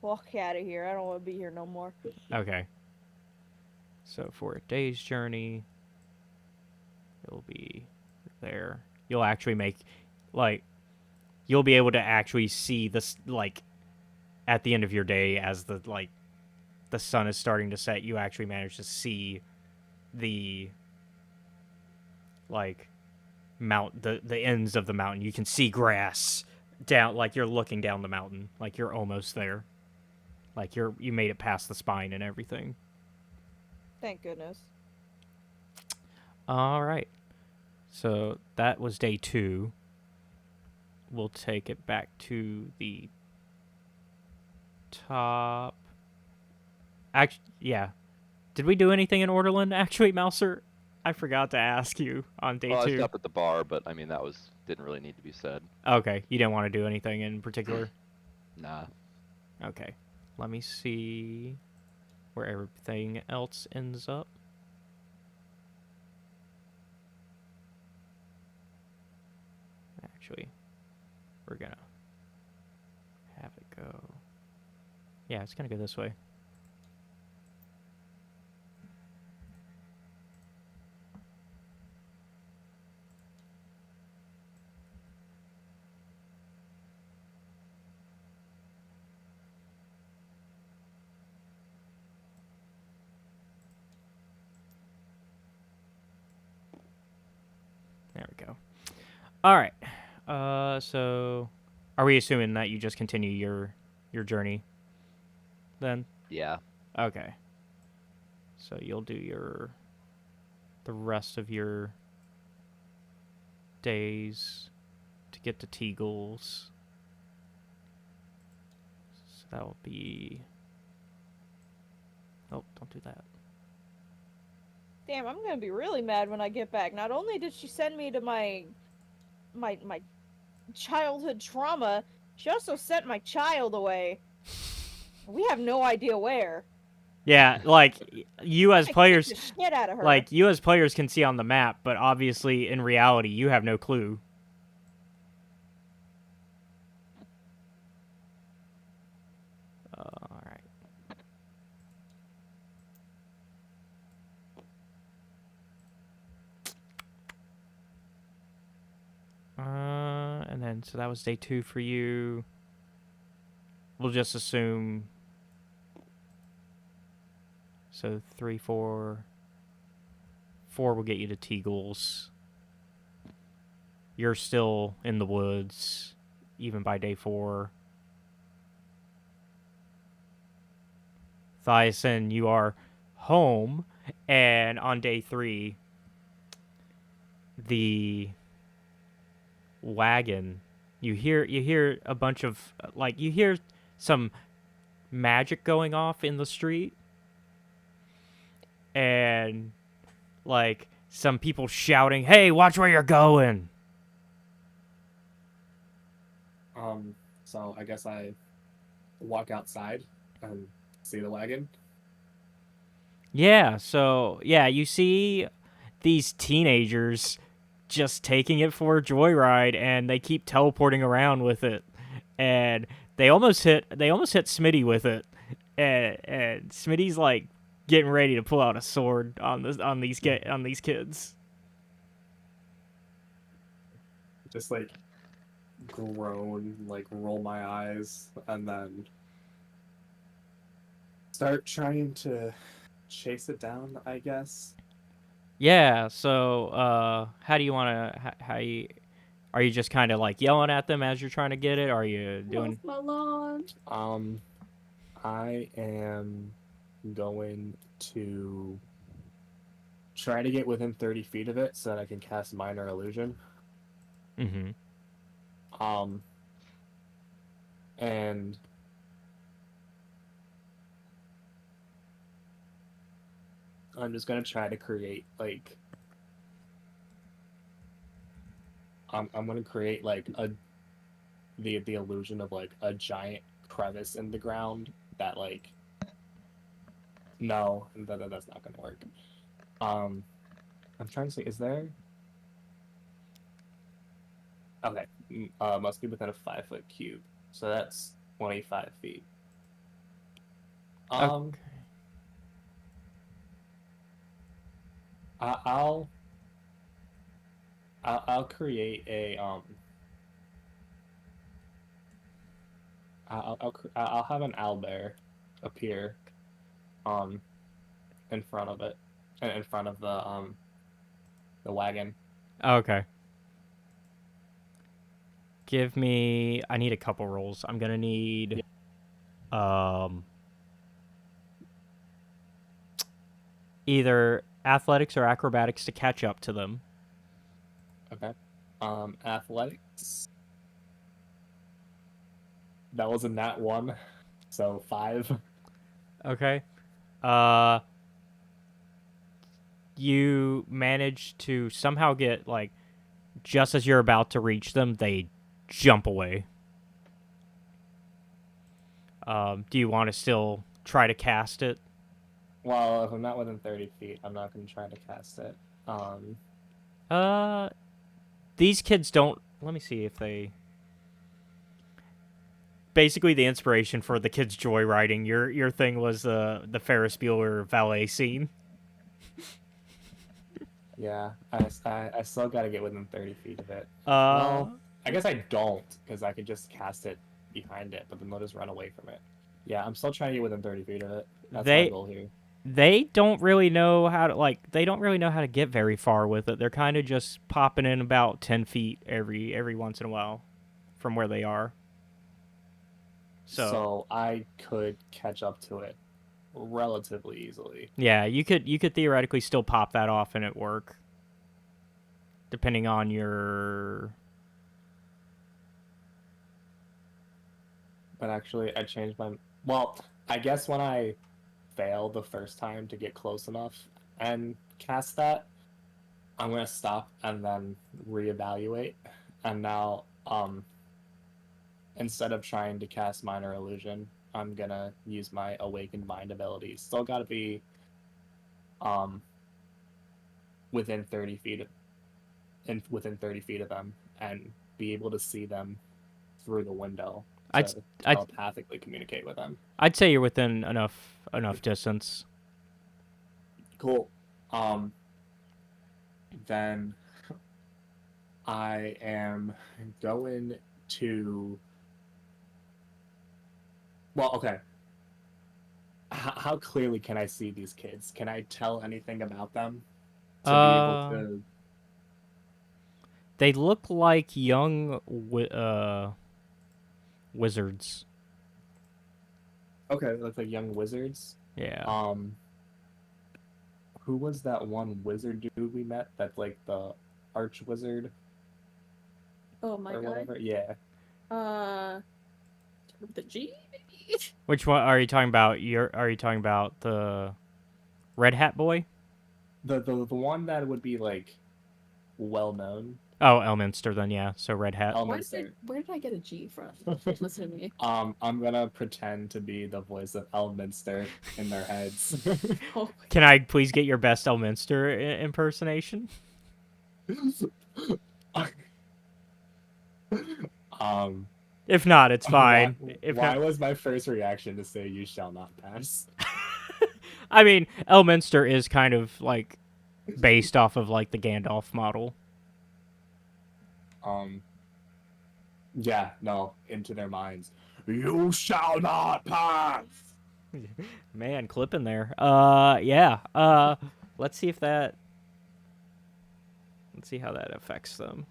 fuck out of here. I don't want to be here no more. Okay. So for a day's journey, you'll be there. You'll actually make, like, you'll be able to actually see this, like, at the end of your day as the, like, the sun is starting to set, you actually manage to see the, like, the ends of the mountain. You can see grass down, like you're looking down the mountain, like you're almost there. Like you made it past the spine and everything. Thank goodness. All right. So that was day 2. We'll take it back to the top. Actually, yeah. Did we do anything in Orderland? Actually, Malcer, I forgot to ask you on day Well, I 2. stopped at the bar, but I mean that didn't really need to be said. Okay, you didn't want to do anything in particular? Nah. Okay. Let me see where everything else ends up. Actually, we're gonna have it go. Yeah, it's gonna go this way. There we go. All right. So are we assuming that you just continue your journey then? Yeah. Okay. So you'll do the rest of your days to get to Teagles. So that will be... Oh, don't do that. Damn, I'm gonna be really mad when I get back. Not only did she send me to my childhood trauma, she also sent my child away. We have no idea where. Yeah, like you as I kicked players, the shit out of her. like you as players can see on the map, but obviously in reality you have no clue. All right. And then so that was day 2 for you. We'll just assume. So 3, 4. 4 will get you to Teagles. You're still in the woods, even by day 4. Thiasson, you are home, and on day 3, the wagon, you hear a bunch of, like, you hear some magic going off in the street, and like some people shouting, "Hey, watch where you're going!" So I guess I walk outside and see the wagon. Yeah, so yeah, you see these teenagers just taking it for a joyride, and they keep teleporting around with it, and they almost hit Smitty with it, and Smitty's like getting ready to pull out a sword on these kids. Just like groan, like roll my eyes, and then start trying to chase it down, I guess. Yeah, so how do you want to are you just kind of like yelling at them as you're trying to get it? Are you doing Lost my launch. I am going to try to get within 30 feet of it so that I can cast Minor Illusion. Mhm. And I'm just gonna try to create like I'm gonna create like the illusion of like a giant crevice in the ground that like no that's not gonna work. I'm trying to say, is there? Okay, must be within a 5-foot cube, so that's 25 feet. Okay. I- I'll I'll create a I'll have an owlbear appear in front of it, in front of the wagon. Okay. Give me. I need a couple rolls. I'm gonna need. Either athletics or acrobatics to catch up to them. Okay. Athletics. That was a nat 1, so 5. Okay. You manage to somehow get, like, just as you're about to reach them, they jump away. Do you want to still try to cast it? Well, if I'm not within 30 feet, I'm not going to try to cast it. These kids don't. Let me see if they. Basically, the inspiration for the kids joyriding. Your thing was the Ferris Bueller valet scene. Yeah, I still got to get within 30 feet of it. Well, I guess I don't, because I could just cast it behind it, but then they'll just run away from it. Yeah, I'm still trying to get within 30 feet of it. That's my goal here. They don't really know how to They don't really know how to get very far with it. They're kind of just popping in about 10 feet every once in a while, from where they are. So I could catch up to it relatively easily. Yeah, you could theoretically still pop that off and it work, depending on your. But actually, I changed my. Well, I guess when I failed the first time to get close enough and cast that, I'm gonna stop and then reevaluate. And now, instead of trying to cast Minor Illusion, I'm gonna use my Awakened Mind ability. Still gotta be, within 30 feet, within 30 feet of them, and be able to see them through the window to telepathically communicate with them. I'd say you're within enough distance. Cool. Then I am going to. Well, okay. How clearly can I see these kids? Can I tell anything about them to be able to? They look like young wizards. Okay, they look like young wizards. Yeah. Who was that one wizard dude we met? That's like the arch wizard. Oh my god. Whatever. Yeah. The G. Which one are you talking about? Are you talking about the Red Hat boy? The one that would be like well known. Oh, Elminster then, yeah. So Red Hat. Where did I get a G from? Listen to me. I'm gonna pretend to be the voice of Elminster in their heads. Oh. Can I please get your best Elminster impersonation? If not, it's fine. Why was my first reaction to say "you shall not pass"? I mean, Elminster is kind of like based off of like the Gandalf model. Yeah, no, into their minds. You shall not pass. Man, clip in there. Yeah. Let's see how that affects them.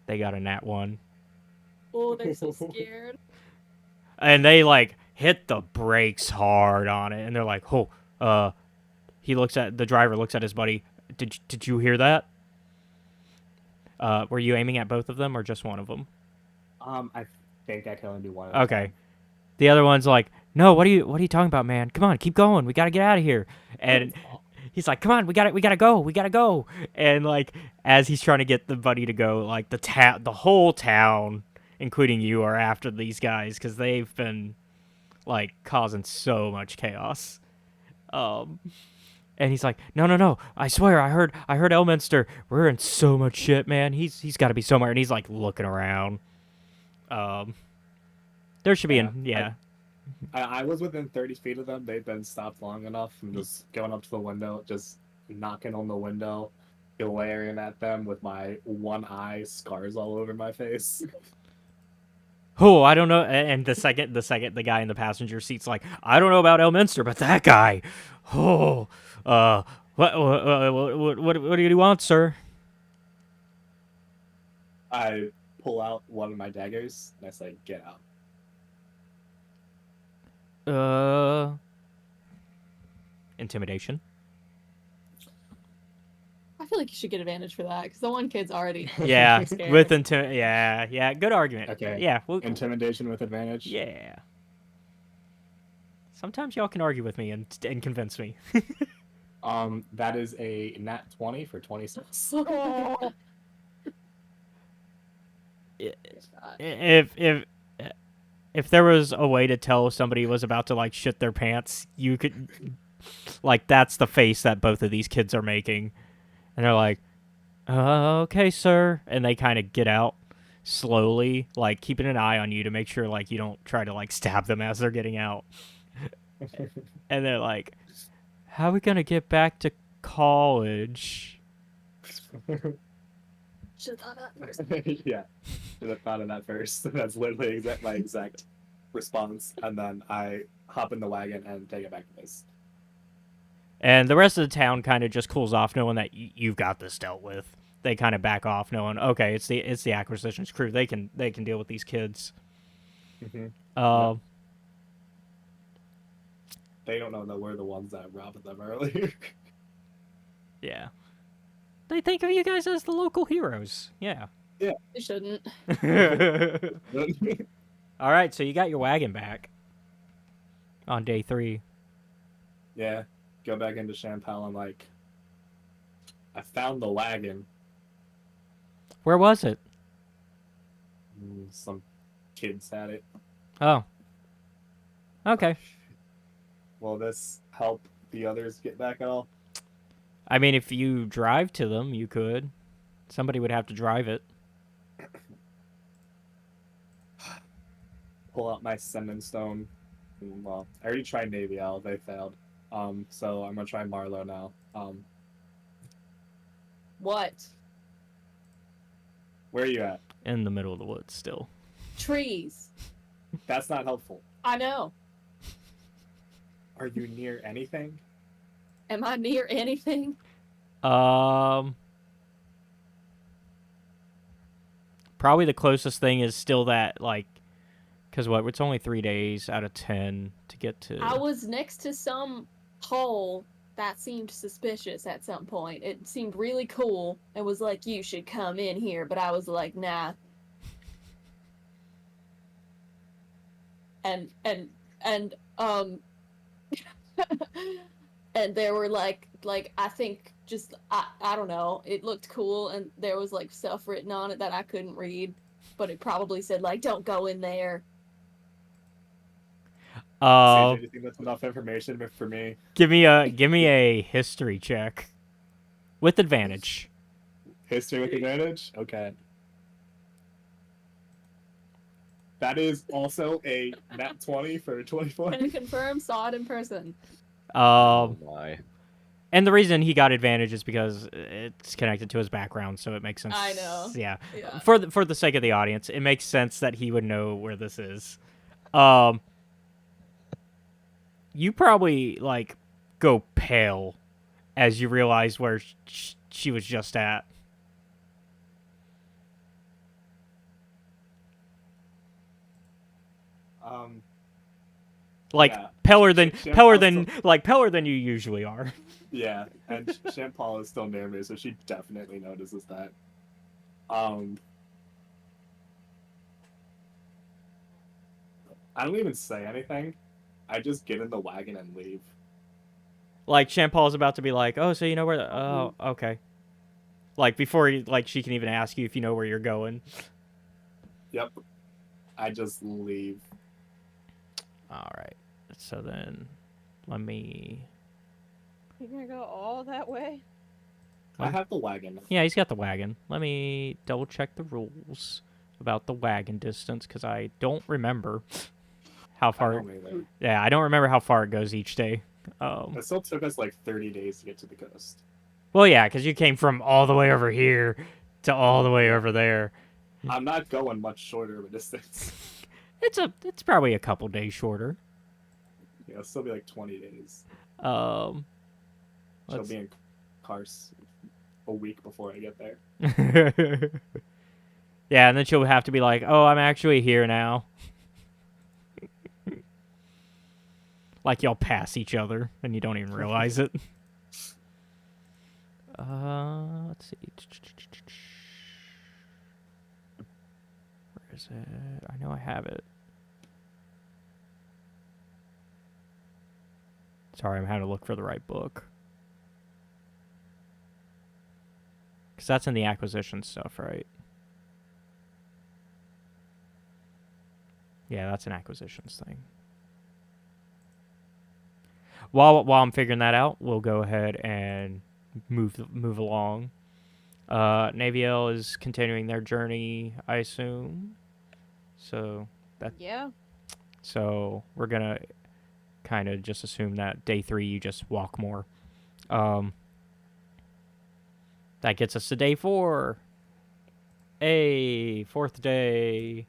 They got a nat 1. Oh, they're so scared. And they like hit the brakes hard on it, and they're like, "Oh, the driver looks at his buddy. Did you hear that? Were you aiming at both of them or just one of them?" I think I can only do one. Okay. the other one's like, no, what are you talking about, man? Come on, keep going. We gotta get out of here. And he's like, come on, we gotta go. And like, as he's trying to get the buddy to go, like the whole town, including you, are after these guys because they've been like causing so much chaos. And he's like, no, I swear, I heard Elminster. We're in so much shit, man. He's got to be somewhere. And he's like looking around. There should be Yeah, I was within 30 feet of them. They've been stopped long enough. I'm just going up to the window, just knocking on the window, glaring at them with my one eye, scars all over my face. Oh, I don't know. And the second the guy in the passenger seat's like, I don't know about Elminster, but that guy. Oh, what do you want, sir? I pull out one of my daggers and I say, "Get out." Intimidation. I feel like you should get advantage for that because the one kid's already Yeah, scared. with yeah, good argument. Okay. Yeah, Intimidation with advantage. yeah. Sometimes y'all can argue with me and convince me. That is a nat 20 for 26. If there was a way to tell somebody was about to like shit their pants, you could like that's the face that both of these kids are making. And they're like, okay, sir. And they kind of get out slowly, like keeping an eye on you to make sure like you don't try to like stab them as they're getting out. And they're like, how are we going to get back to college? Should have thought that first. Yeah, should have thought of that first. That's literally my exact response. And then I hop in the wagon and take it back to base. And the rest of the town kind of just cools off, knowing that you've got this dealt with. They kind of back off, knowing, okay, it's the acquisitions crew. They can deal with these kids. Mm-hmm. They don't know that we're the ones that robbed them earlier. Yeah. They think of you guys as the local heroes. Yeah. They shouldn't. All right, so you got your wagon back on day 3. Yeah, go back into Shampal. I'm like, I found the wagon. Where was it? Some kids had it. Oh. Okay. Will this help the others get back at all? I mean, if you drive to them, you could. Somebody would have to drive it. Pull out my Sending Stone. Well, I already tried Naevyel. They failed. So I'm gonna try Marlo now. What? Where are you at? In the middle of the woods still. Trees. That's not helpful. I know. Are you near anything? Am I near anything? Probably the closest thing is still that, like, because it's only 3 days out of 10 to get to. I was next to some hole that seemed suspicious at some point. It seemed really cool and was like, you should come in here, but I was like, nah. And and there were like I think just I don't know, it looked cool and there was like stuff written on it that I couldn't read, but it probably said like don't go in there. Do you think that's enough information for me? Give me a history check with advantage. History with advantage? Okay. That is also a nat 20 for 24. Can confirm, saw it in person. Oh my. And the reason he got advantage is because it's connected to his background, so it makes sense. I know. Yeah. Yeah. For the sake of the audience, it makes sense that he would know where this is. You probably like go pale as you realize where she was just at. Like Yeah. paler than Shampal paler than you usually are. Yeah, and Shampal is still near me, so she definitely notices that. I don't even say anything. I just get in the wagon and leave. Like Shampal's about to be like, "Oh, so you know where? Oh, okay." Like before, she can even ask you if you know where you're going. Yep. I just leave. All right. So then, let me. You're gonna go all that way? I have the wagon. Yeah, he's got the wagon. Let me double check the rules about the wagon distance because I don't remember how I far. don't either. Yeah, I don't remember how far it goes each day. It still took us like 30 days to get to the coast. Well, yeah, because you came from all the way over here to all the way Yeah. over there. I'm not going much shorter of a distance. It's probably a couple days shorter. Yeah, it'll still be like 20 days. Um, She'll let's- be in Kars a week before I get there. Yeah, and then she'll have to be like, "Oh, I'm actually here now." Like y'all pass each other and you don't even realize it. Let's see. Where is it? I know I have it. Sorry, I'm having to look for the right book. Because that's in the acquisition stuff, right? Yeah, that's an acquisitions thing. While I'm figuring that out, we'll go ahead and move along. Naevyel is continuing their journey, I assume. So Yeah. So we're gonna kind of just assume that day 3 you just walk more. That gets us to day 4. Hey, 4th day.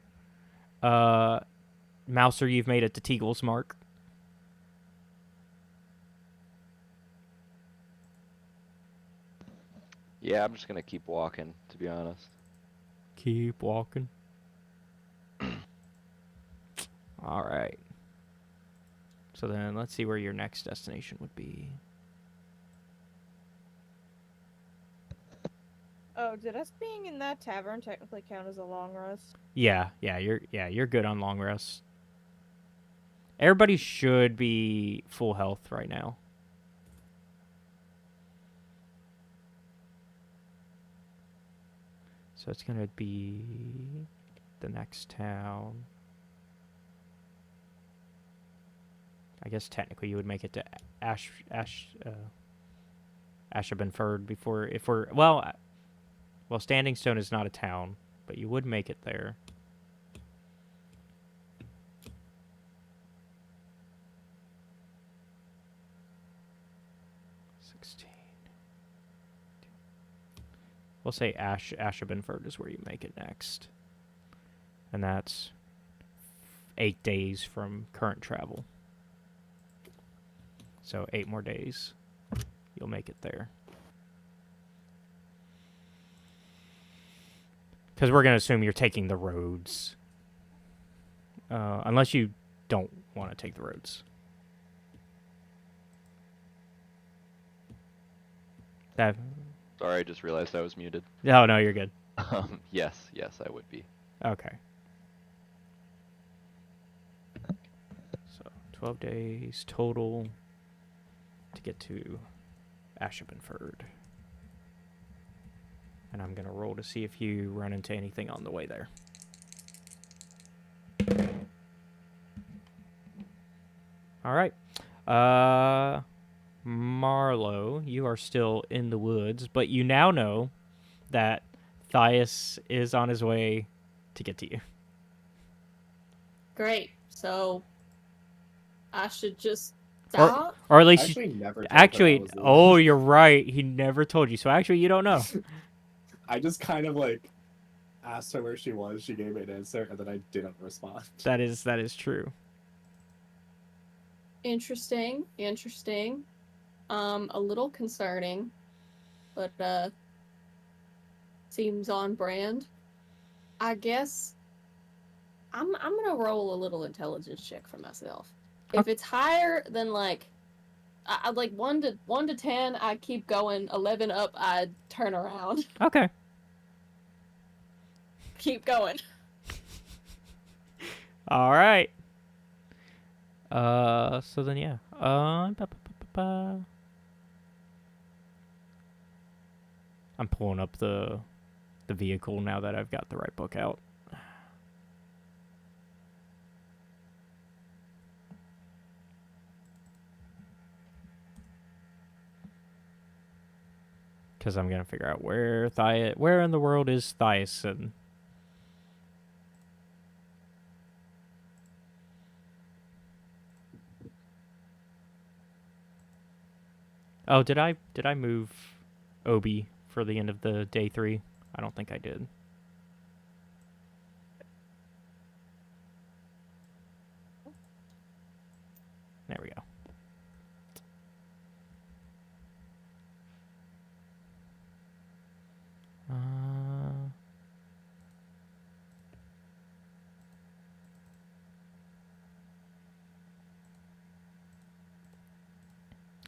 Malcer, you've made it to Teagle's Mark. Yeah, I'm just gonna keep walking, to be honest. Keep walking. All right. So then let's see where your next destination would be. Oh, did us being in that tavern technically count as a long rest? Yeah, you're good on long rest. Everybody should be full health right now. So it's gonna be the next town. I guess technically you would make it to Ashabenford before if we're well, Standing Stone is not a town, but you would make it there. We'll say Ashabenford is where you make it next. And that's 8 days from current travel. So 8 more days. You'll make it there. Because we're going to assume you're taking the roads. Unless you don't want to take the roads. That... Sorry, I just realized I was muted. No, you're good. Yes, I would be. Okay. So 12 days total to get to Ashabenford. And I'm going to roll to see if you run into anything on the way there. All right. Marlo, you are still in the woods, but you now know that Thias is on his way to get to you. Great. So I should just stop. Or at I least actually never told her actually, I was oh, leaving. you're right. He never told you. So actually, you don't know. I just kind of like asked her where she was. She gave me an answer, and then I didn't respond. That is true. Interesting. A little concerning, but seems on brand. I guess I'm gonna roll a little intelligence check for myself. If it's higher than like I like 1 to 10, I keep going. 11 up, I turn around. Okay. Keep going. All right. So then, yeah. I'm pulling up the vehicle now that I've got the right book out. Because I'm gonna figure out where in the world is Thiasson. Oh, did I move Obi for the end of the day 3? I don't think I did. There we go.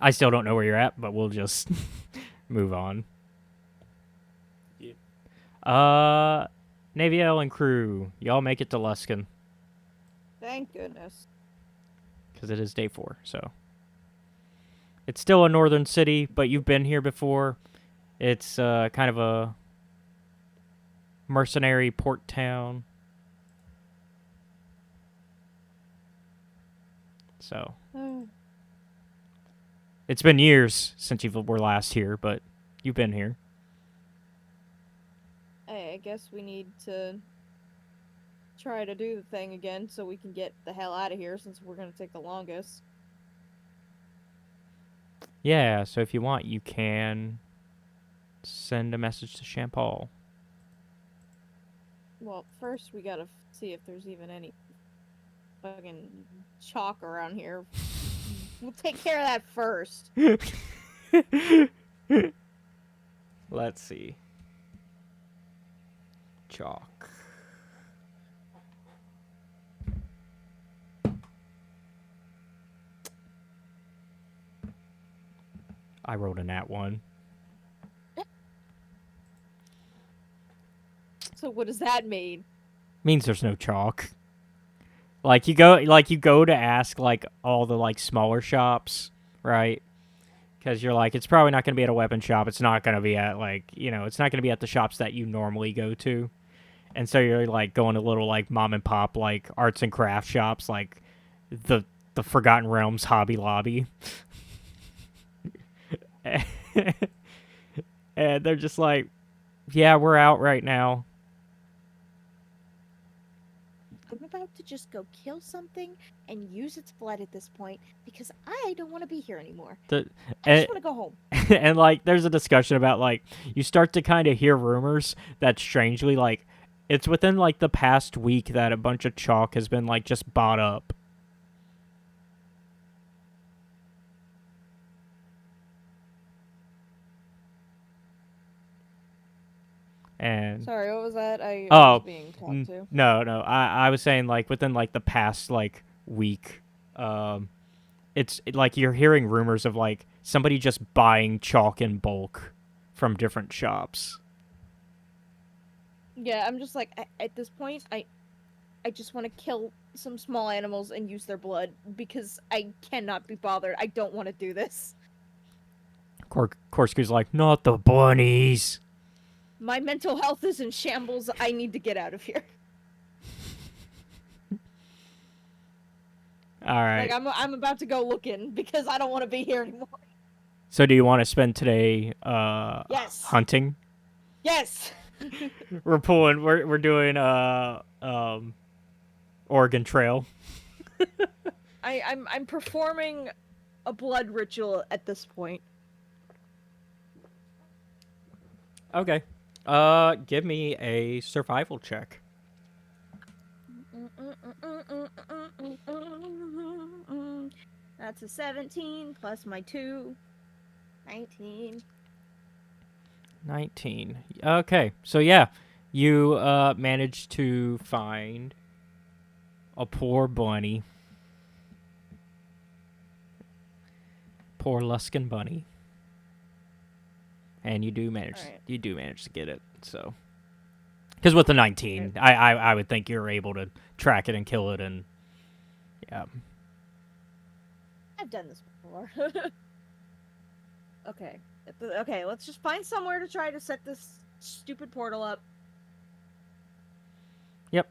I still don't know where you're at, but we'll just move on. Yep. Naevyel and crew, y'all make it to Luskan. Thank goodness. Because it is day 4, so. It's still a northern city, but you've been here before. It's kind of a mercenary port town. So. It's been years since you were last here, but you've been here. I guess we need to try to do the thing again so we can get the hell out of here since we're going to take the longest. Yeah, so if you want, you can send a message to Shampal. Well, first we gotta see if there's even any fucking chalk around here. We'll take care of that first. Let's see. Chalk. I rolled a nat 1. So what does that mean? Means there's no chalk. Like you go to ask like all the like smaller shops, right? Because you're like, it's probably not going to be at a weapon shop. It's not going to be at like, it's not going to be at the shops that you normally go to. And so you're like going to little like mom and pop like arts and craft shops, like the Forgotten Realms Hobby Lobby. And they're just like, yeah, we're out right now. I'm about to just go kill something and use its blood at this point because I don't want to be here anymore. I just want to go home. And like there's a discussion about like you start to kind of hear rumors that strangely like it's within like the past week that a bunch of chalk has been like just bought up. And Sorry, what was that? I Oh, was being talked to. no. I was saying like within like the past like week, it's like you're hearing rumors of like somebody just buying chalk in bulk from different shops. Yeah, I'm just like, at this point, I just want to kill some small animals and use their blood because I cannot be bothered. I don't want to do this. Korzkuu's like, not the bunnies. My mental health is in shambles. I need to get out of here. All right. Like I'm about to go looking because I don't want to be here anymore. So do you want to spend today Yes. hunting? Yes. We're doing Oregon Trail. I'm performing a blood ritual at this point. Okay. Give me a survival check. That's a 17 plus my 2. 19. 19. Okay. So yeah, you managed to find a poor bunny. Poor Luskan bunny. And you do manage to get it. So because with the 19, I would think you're able to track it and kill it, and yeah. done this before. Okay. Okay, let's just find somewhere to try to set this stupid portal up. Yep.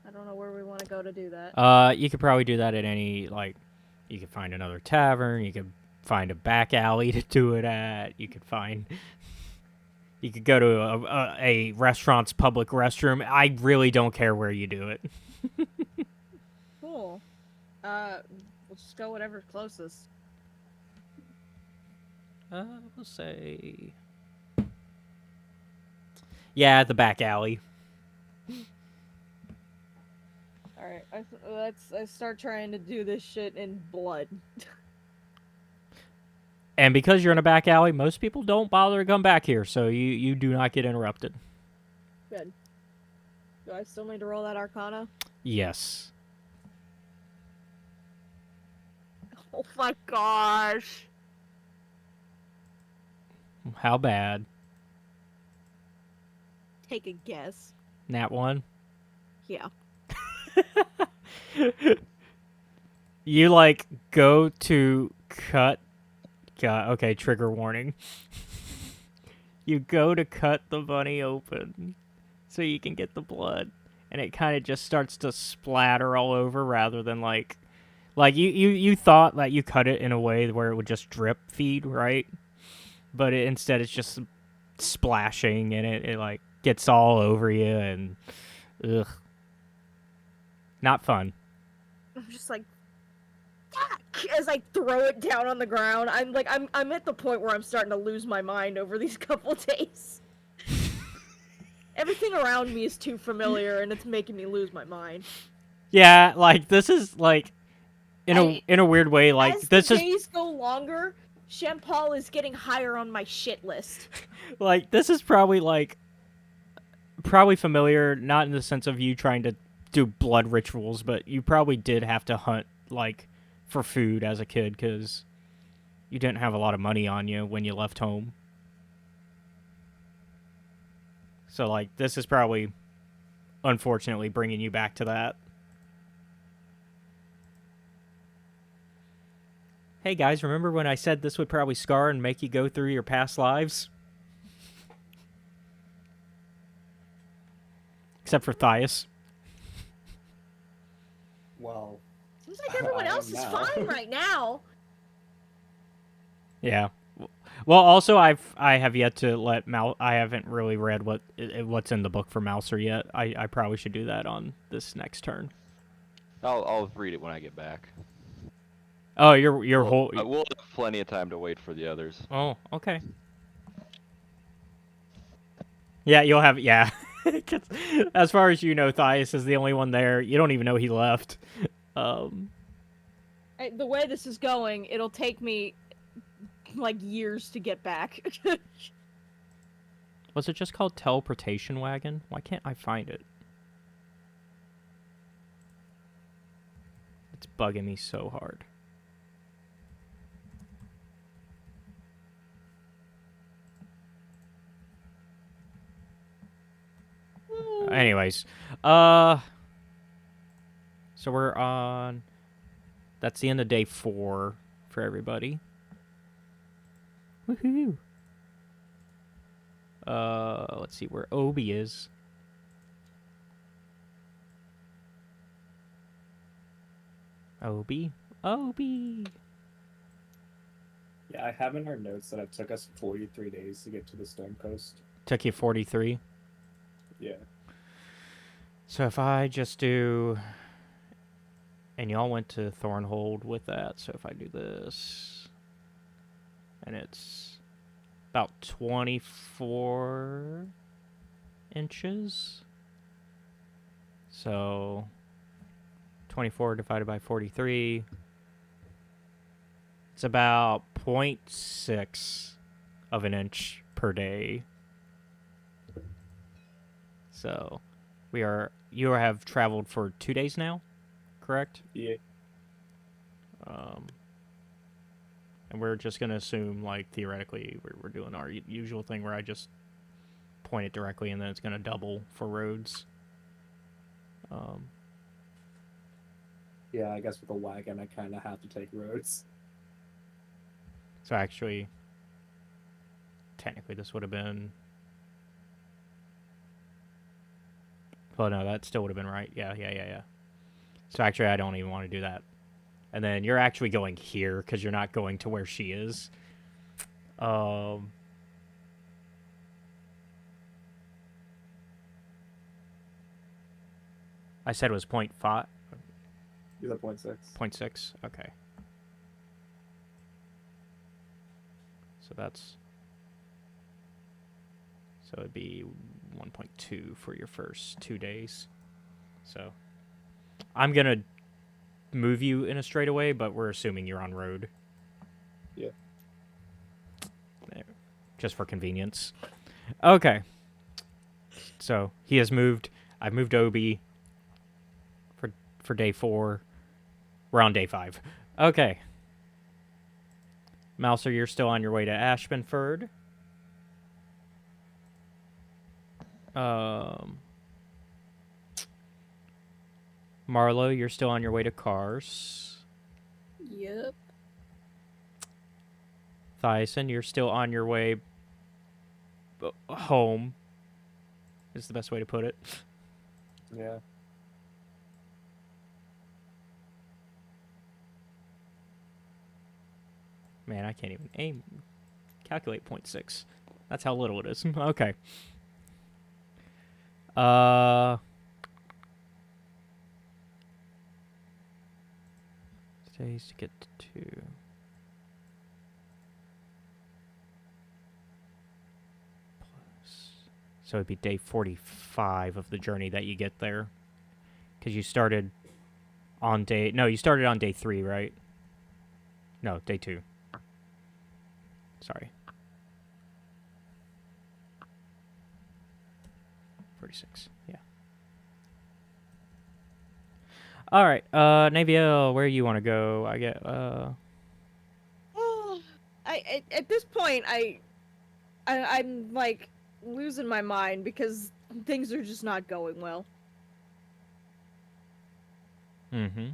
I don't know where we want to go to do that. You could probably do that at any, like, you could find another tavern, you could find a back alley to do it at, you could go to a restaurant's public restroom. I really don't care where you do it. Cool. We'll just go whatever's closest. We'll say... Yeah, the back alley. Alright, let's start trying to do this shit in blood. And because you're in a back alley, most people don't bother to come back here, so you do not get interrupted. Good. Do I still need to roll that Arcana? Yes. Oh my gosh. How bad? Take a guess. Nat 1? Yeah. You, like, go to cut... God, okay, trigger warning. You go to cut the bunny open so you can get the blood, and it kind of just starts to splatter all over rather than, like you thought that you cut it in a way where it would just drip feed, right? But instead it's just splashing, and it like, gets all over you, and ugh. Not fun. I'm just like, as I throw it down on the ground. I'm at the point where I'm starting to lose my mind over these couple days. Everything around me is too familiar, and it's making me lose my mind. Yeah, like, this is, like, in a weird way, like, as this the is... days go longer, Shampal is getting higher on my shit list. Like, this is probably, like, probably familiar, not in the sense of you trying to do blood rituals, but you probably did have to hunt, like, for food as a kid, because you didn't have a lot of money on you when you left home. So, like, this is probably, unfortunately, bringing you back to that. Hey, guys, remember when I said this would probably scar and make you go through your past lives? Except for Thias. Well, Seems like everyone else is now. fine right now. Yeah. Well, also I have yet to let I haven't really read what's in the book for Malcer yet. I probably should do that on this next turn. I'll read it when I get back. Oh, your whole. We'll have plenty of time to wait for the others. Oh, okay. Yeah, you'll have. Yeah. As far as you know, Thias is the only one there. You don't even know he left. The way this is going, it'll take me like years to get back. Was it just called Teleportation Wagon? Why can't I find it? It's bugging me so hard. Anyways, so we're on. That's the end of day 4 for everybody. Woohoo! Let's see where Obi is. Obi. yeah, I have in our notes that it took us 43 days to get to the Storm Coast. Took you 43. Yeah. So if I just do, and y'all went to Thornhold with that, so if I do this, and it's about 24 inches, so 24 divided by 43, it's about 0.6 of an inch per day. So you have traveled for 2 days now, correct? Yeah. And we're just going to assume, like, theoretically, we're doing our usual thing where I just point it directly and then it's going to double for roads. Yeah, I guess with a wagon, I kind of have to take roads. So actually, technically, this would have been. Well, no, that still would have been right. Yeah. So actually, I don't even want to do that. And then you're actually going here because you're not going to where she is. I said it was 0.5. You're the 0.6. 0.6. Okay. So that's. So it'd be 1.2 for your first 2 days. So I'm gonna move you in a straightaway, but we're assuming you're on road. Yeah. There. Just for convenience. Okay. So he has moved. I've moved Obi for day 4. We're on day 5. Okay. Malcer, you're still on your way to Ashmanford. Marlo, you're still on your way to Kars. Yep. Thiasson, you're still on your way home. Is the best way to put it. Yeah. Man, I can't even calculate 0.6. That's how little it is. Okay. Days to get to. So it'd be day 45 of the journey that you get there. Because you started on day... No, you started on day 3, right? No, day 2. Sorry. 46, yeah. Alright, Naevyel, where you want to go? I get, At this point, I'm like losing my mind because things are just not going well. Mm-hmm.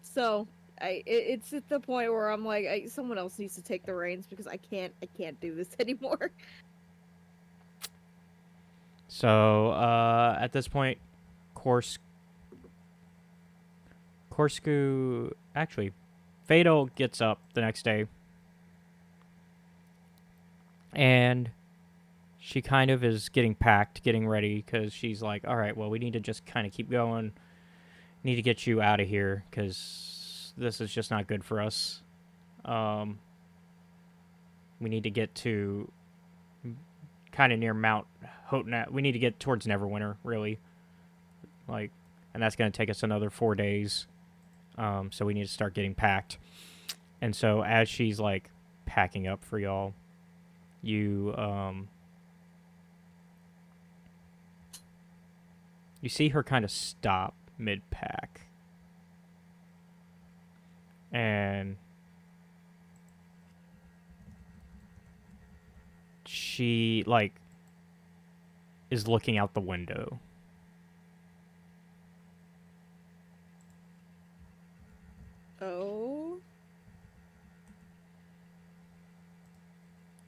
So it's at the point where I'm like, someone else needs to take the reins because I can't do this anymore. So, at this point, Korzkuu, actually, Phoedele gets up the next day, and she kind of is getting packed, getting ready, because she's like, all right, well, we need to just kind of keep going. Need to get you out of here, because this is just not good for us. We need to get to kind of near Mount Hotnat. We need to get towards Neverwinter, really. Like, and that's going to take us another 4 days. So we need to start getting packed. And so as she's, like, packing up for y'all, you see her kind of stop mid-pack. And she, like, is looking out the window. Oh.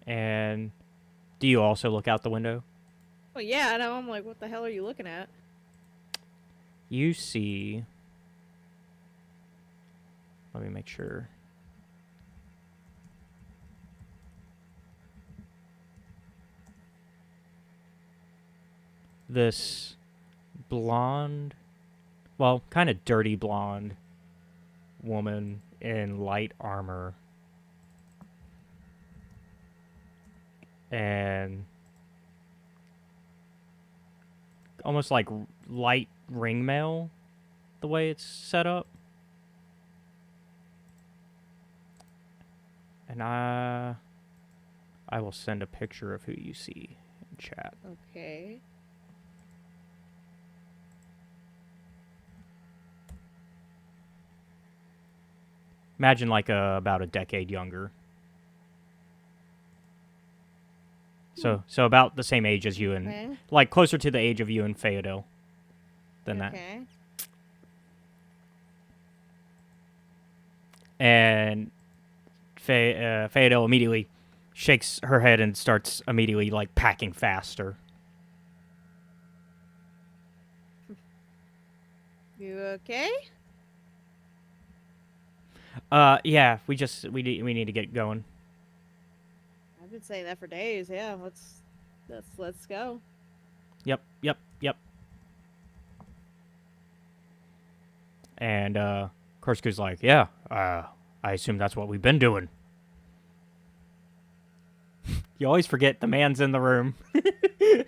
And do you also look out the window? Well, yeah, now I'm like, what the hell are you looking at? You see... Let me make sure. This blonde, well, kind of dirty blonde woman in light armor. And almost like light ringmail, the way it's set up. And I will send a picture of who you see in chat. Okay. Imagine like about a decade younger. So about the same age as you and Okay. like closer to the age of you and Phoedele than that. Okay. And Phoedele immediately shakes her head and starts immediately, like, packing faster. You okay? Yeah, we need to get going. I've been saying that for days. Yeah, let's go. Yep. And Korzkuu's like, yeah, I assume that's what we've been doing. You always forget the man's in the room. I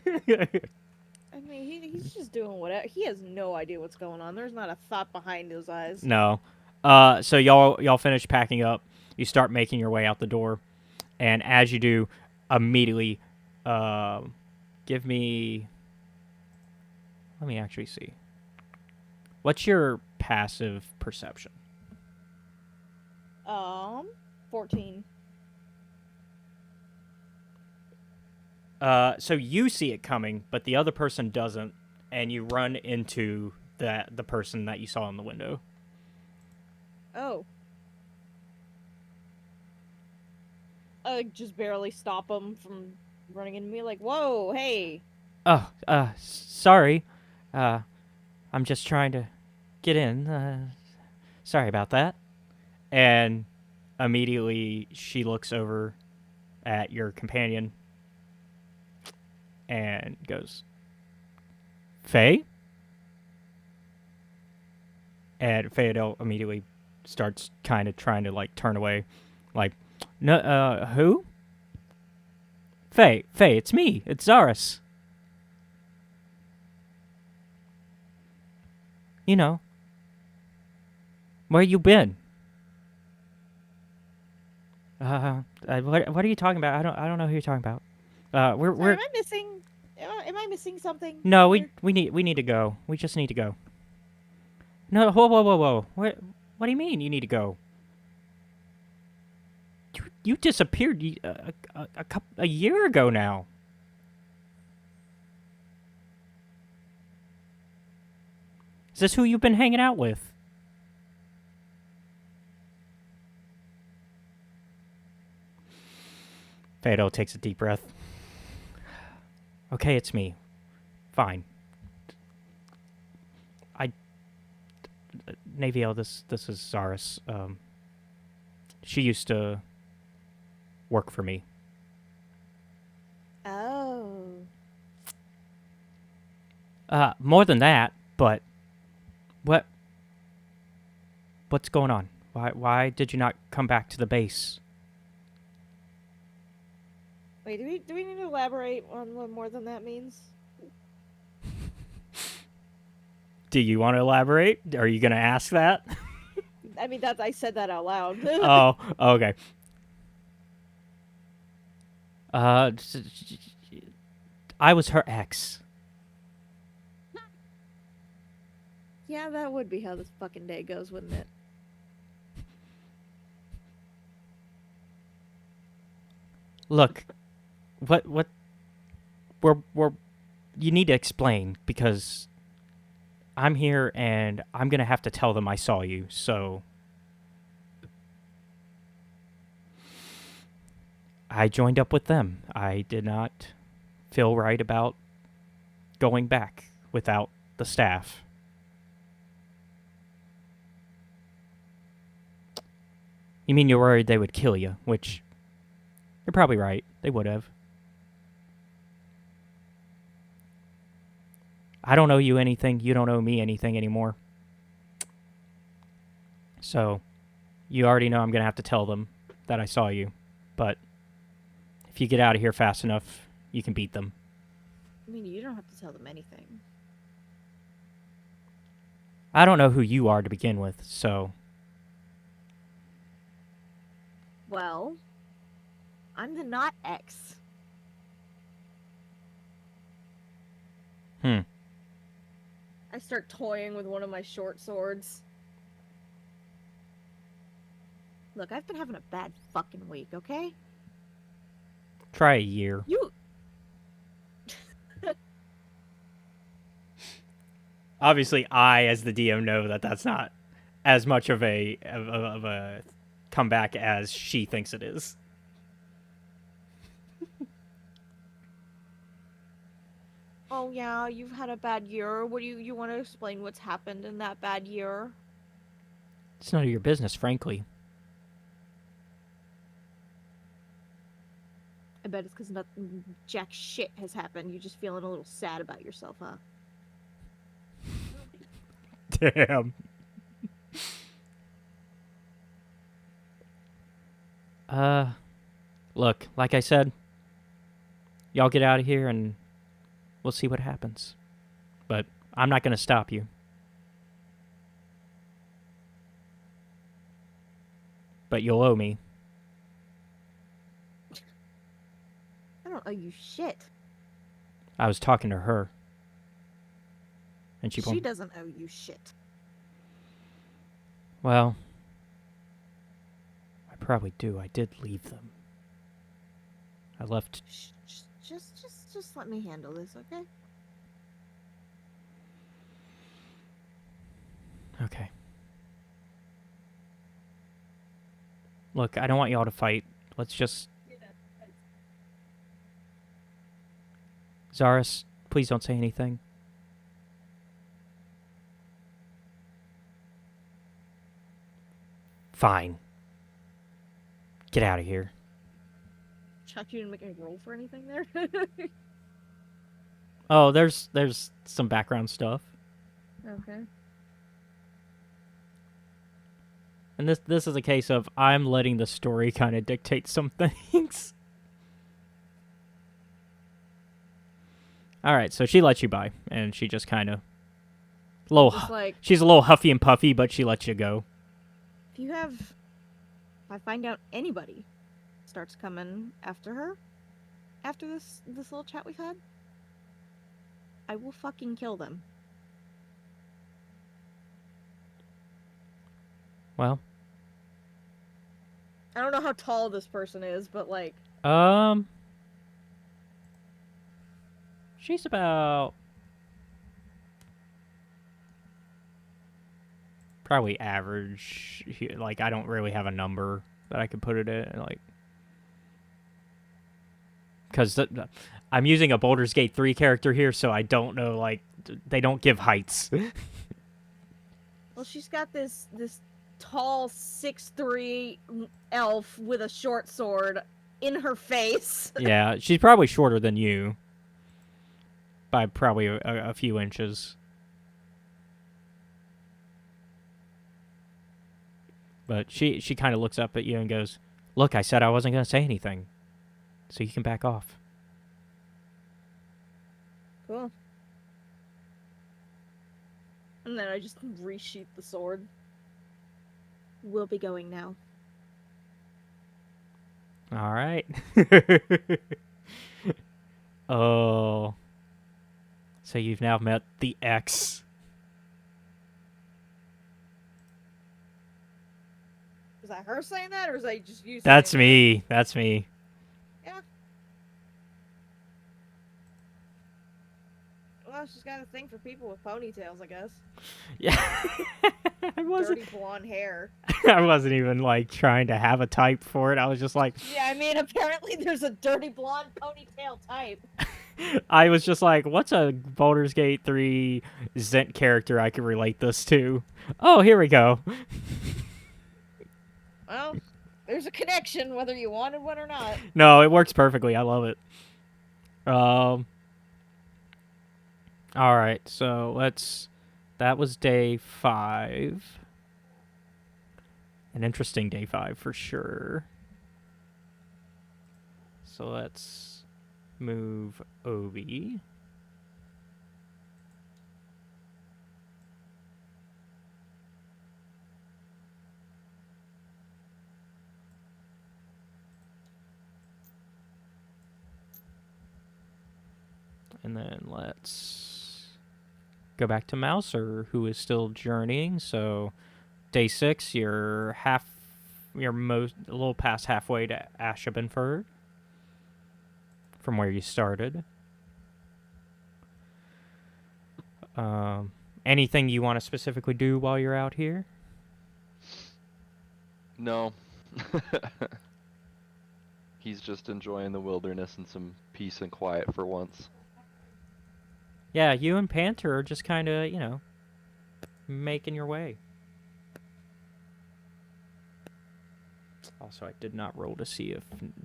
mean, he's just doing whatever. He has no idea what's going on. There's not a thought behind his eyes. No. So y'all finish packing up. You start making your way out the door, and as you do, immediately, give me. Let me actually see. What's your passive perception? 14. So you see it coming, but the other person doesn't, and you run into the person that you saw in the window. Oh. Just barely stop him from running into me. Like, whoa, hey. Oh, sorry. I'm just trying to get in. Sorry about that. And immediately she looks over at your companion and goes, Faye? And Phoedele immediately starts kind of trying to, like, turn away. Like, no, who? Faye, it's me. It's Zaris. You know. Where you been? What are you talking about? I don't know who you're talking about. Sorry, am I missing? Am I missing something? No, here? we need to go. We just need to go. No, whoa. What do you mean you need to go? You disappeared a year ago now. Is this who you've been hanging out with? Phoedele takes a deep breath. Okay, it's me. Fine. Naevyel, this is Zaris. She used to work for me. Oh. More than that, but what's going on? Why did you not come back to the base? Wait, do we need to elaborate on what more than that means? Do you want to elaborate? Are you going to ask that? I mean, I said that out loud. Oh, okay. I was her ex. Yeah, that would be how this fucking day goes, wouldn't it? Look, what we're you need to explain, because I'm here and I'm going to have to tell them I saw you, so I joined up with them. I did not feel right about going back without the staff. You mean you're worried they would kill you, which you're probably right. They would have. I don't owe you anything. You don't owe me anything anymore. So, you already know I'm going to have to tell them that I saw you. But if you get out of here fast enough, you can beat them. I mean, you don't have to tell them anything. I don't know who you are to begin with, so... Well, I'm the not ex. I start toying with one of my short swords. Look, I've been having a bad fucking week, okay? Try a year. You... Obviously, I, as the DM, know that that's not as much of a come back as she thinks it is. Oh yeah, you've had a bad year. What do you want to explain what's happened in that bad year? It's none of your business, frankly. I bet it's because nothing jack shit has happened. You're just feeling a little sad about yourself, huh? Damn. Look, like I said, y'all get out of here and we'll see what happens. But I'm not going to stop you. But you'll owe me. I don't owe you shit. I was talking to her. And she doesn't owe you shit. Well, I probably do. I did leave them. I left. Just let me handle this, okay? Okay. Look, I don't want y'all to fight. Let's just... Zaris, please don't say anything. Fine. Get out of here. Chuck, you didn't make any roll for anything there? Oh, there's some background stuff. Okay. And this is a case of I'm letting the story kind of dictate some things. All right, so she lets you by, and she just kind of she's a little huffy and puffy, but she lets you go. If I find out anybody starts coming after her, after this little chat we've had, I will fucking kill them. Well, I don't know how tall this person is, but like... She's about... probably average. Like, I don't really have a number that I could put it at, like... Because I'm using a Baldur's Gate 3 character here, so I don't know, like, they don't give heights. Well, she's got this tall 6'3" elf with a short sword in her face. Yeah, she's probably shorter than you. By probably a few inches. But she kind of looks up at you and goes, "Look, I said I wasn't going to say anything. So you can back off." Cool. And then I just resheath the sword. We'll be going now. All right. Oh. So you've now met the ex. Is that her saying that, or is that just you saying That's that? me. That's me. Yeah. Well, she's got a thing for people with ponytails, I guess. Yeah. Dirty blonde hair. I wasn't even, like, trying to have a type for it. I was just like... Yeah, I mean, apparently there's a dirty blonde ponytail type. I was just like, what's a Baldur's Gate 3 Zent character I could relate this to? Oh, here we go. Well, there's a connection, whether you wanted one or not. No, it works perfectly. I love it. Alright, so let's... That was day 5. An interesting day 5 for sure. So let's move Obi. And then let's go back to Malcer, who is still journeying. So day 6, you're a little past halfway to Ashabenford from where you started. Anything you want to specifically do while you're out here? No. He's just enjoying the wilderness and some peace and quiet for once. Yeah, you and Panter are just kind of, making your way. Also, I did not roll to see if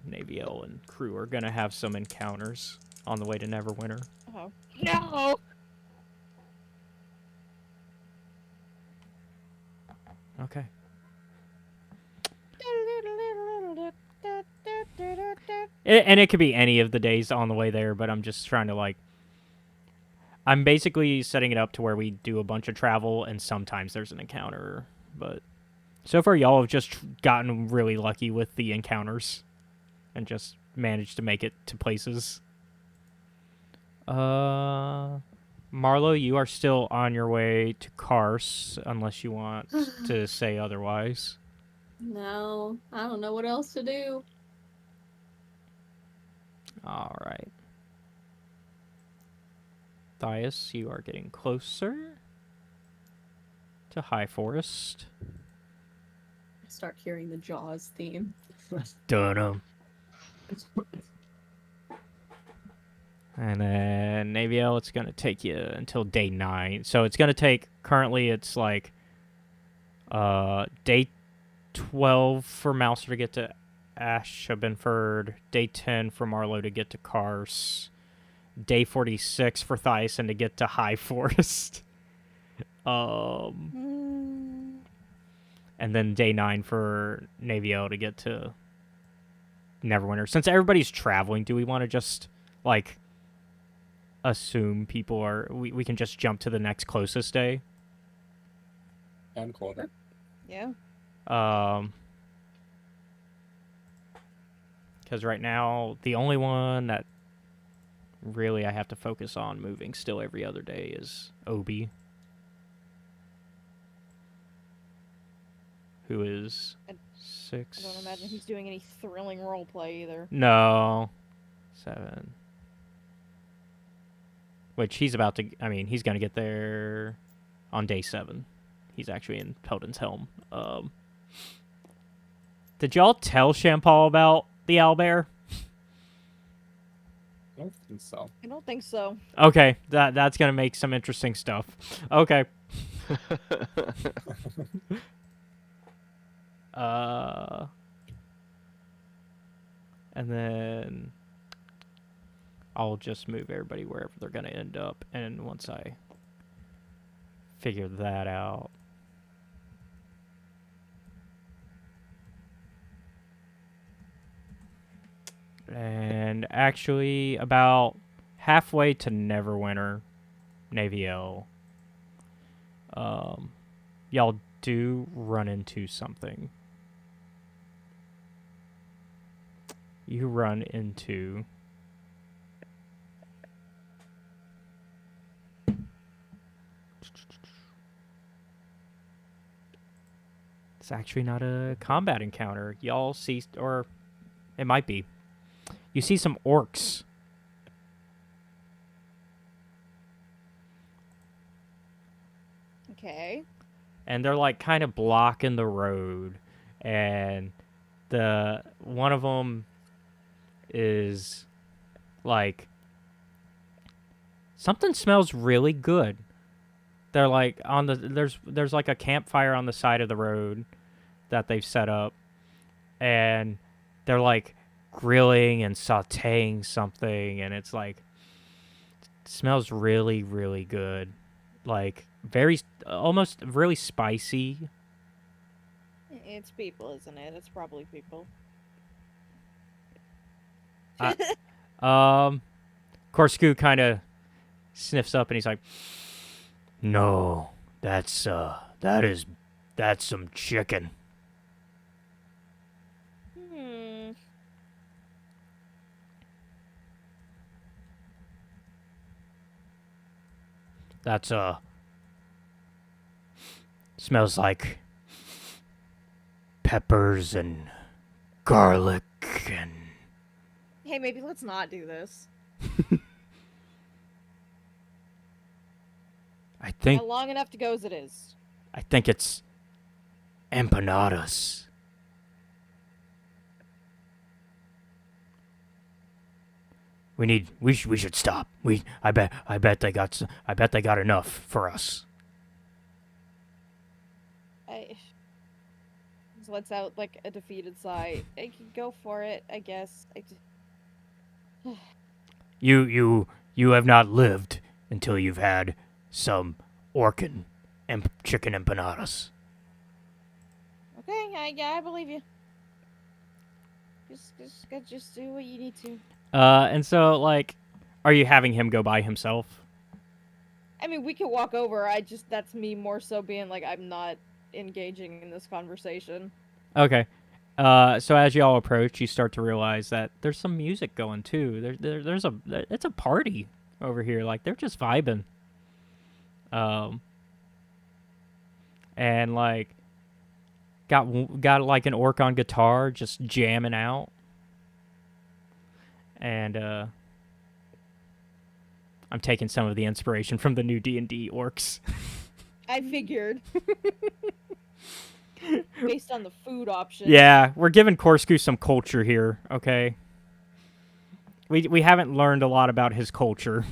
Naevyel and crew are going to have some encounters on the way to Neverwinter. Oh no! Okay. And it could be any of the days on the way there, but I'm just trying to, I'm basically setting it up to where we do a bunch of travel, and sometimes there's an encounter, but so far y'all have just gotten really lucky with the encounters and just managed to make it to places. Marlo, you are still on your way to Kars, unless you want to say otherwise. No, I don't know what else to do. All right. Thias, you are getting closer to High Forest. I start hearing the Jaws theme. Dun-dum. And then Naevyel, it's going to take you until day 9. So it's going to take, currently it's day 12 for Malcer to get to Ashabenford, day 10 for Marlo to get to Kars, day 46 for Thiasson to get to High Forest. And then day 9 for Naevyel to get to Neverwinter. Since everybody's traveling, do we want to just, assume people are... We can just jump to the next closest day? And quarter. Yeah. Because right now, the only one that really I have to focus on moving still every other day is Obi. Who is I 6... I don't imagine he's doing any thrilling roleplay either. No. 7. Which he's about to... I mean, he's going to get there on day 7. He's actually in Peldan's Helm. Did y'all tell Shampal about the owlbear? I don't think so. I don't think so. Okay, that's going to make some interesting stuff. Okay. And then I'll just move everybody wherever they're going to end up. And once I figure that out... And actually, about halfway to Neverwinter, Naevyel, y'all do run into something. You run into... It's actually not a combat encounter. Y'all see... Or it might be. You see some orcs. Okay. And they're kind of blocking the road, and the one of them is something smells really good. They're on the there's a campfire on the side of the road that they've set up, and they're grilling and sautéing something, and it's it smells really, really good. Very, almost really spicy. It's people, isn't it? It's probably people. Korzkuu kind of sniffs up and he's like, "No, that's some chicken." That's smells like peppers and garlic and... Hey, maybe let's not do this. I think Not long enough to go as it is. it's empanadas. We should stop. I bet they got enough for us. Just lets out like a defeated sigh. I can go for it, I guess. You have not lived until you've had some orkin and chicken empanadas. Okay, yeah, I believe you. Just do what you need to. And so, like, are you having him go by himself? I mean, we can walk over. That's me more so being like, I'm not engaging in this conversation. Okay. So as y'all approach, you start to realize that there's some music going too. It's a party over here. Like, they're just vibing. And like, got like an orc on guitar just jamming out. And I'm taking some of the inspiration from the new D&D orcs. I figured. Based on the food option. Yeah, we're giving Korzkuu some culture here, okay? We haven't learned a lot about his culture.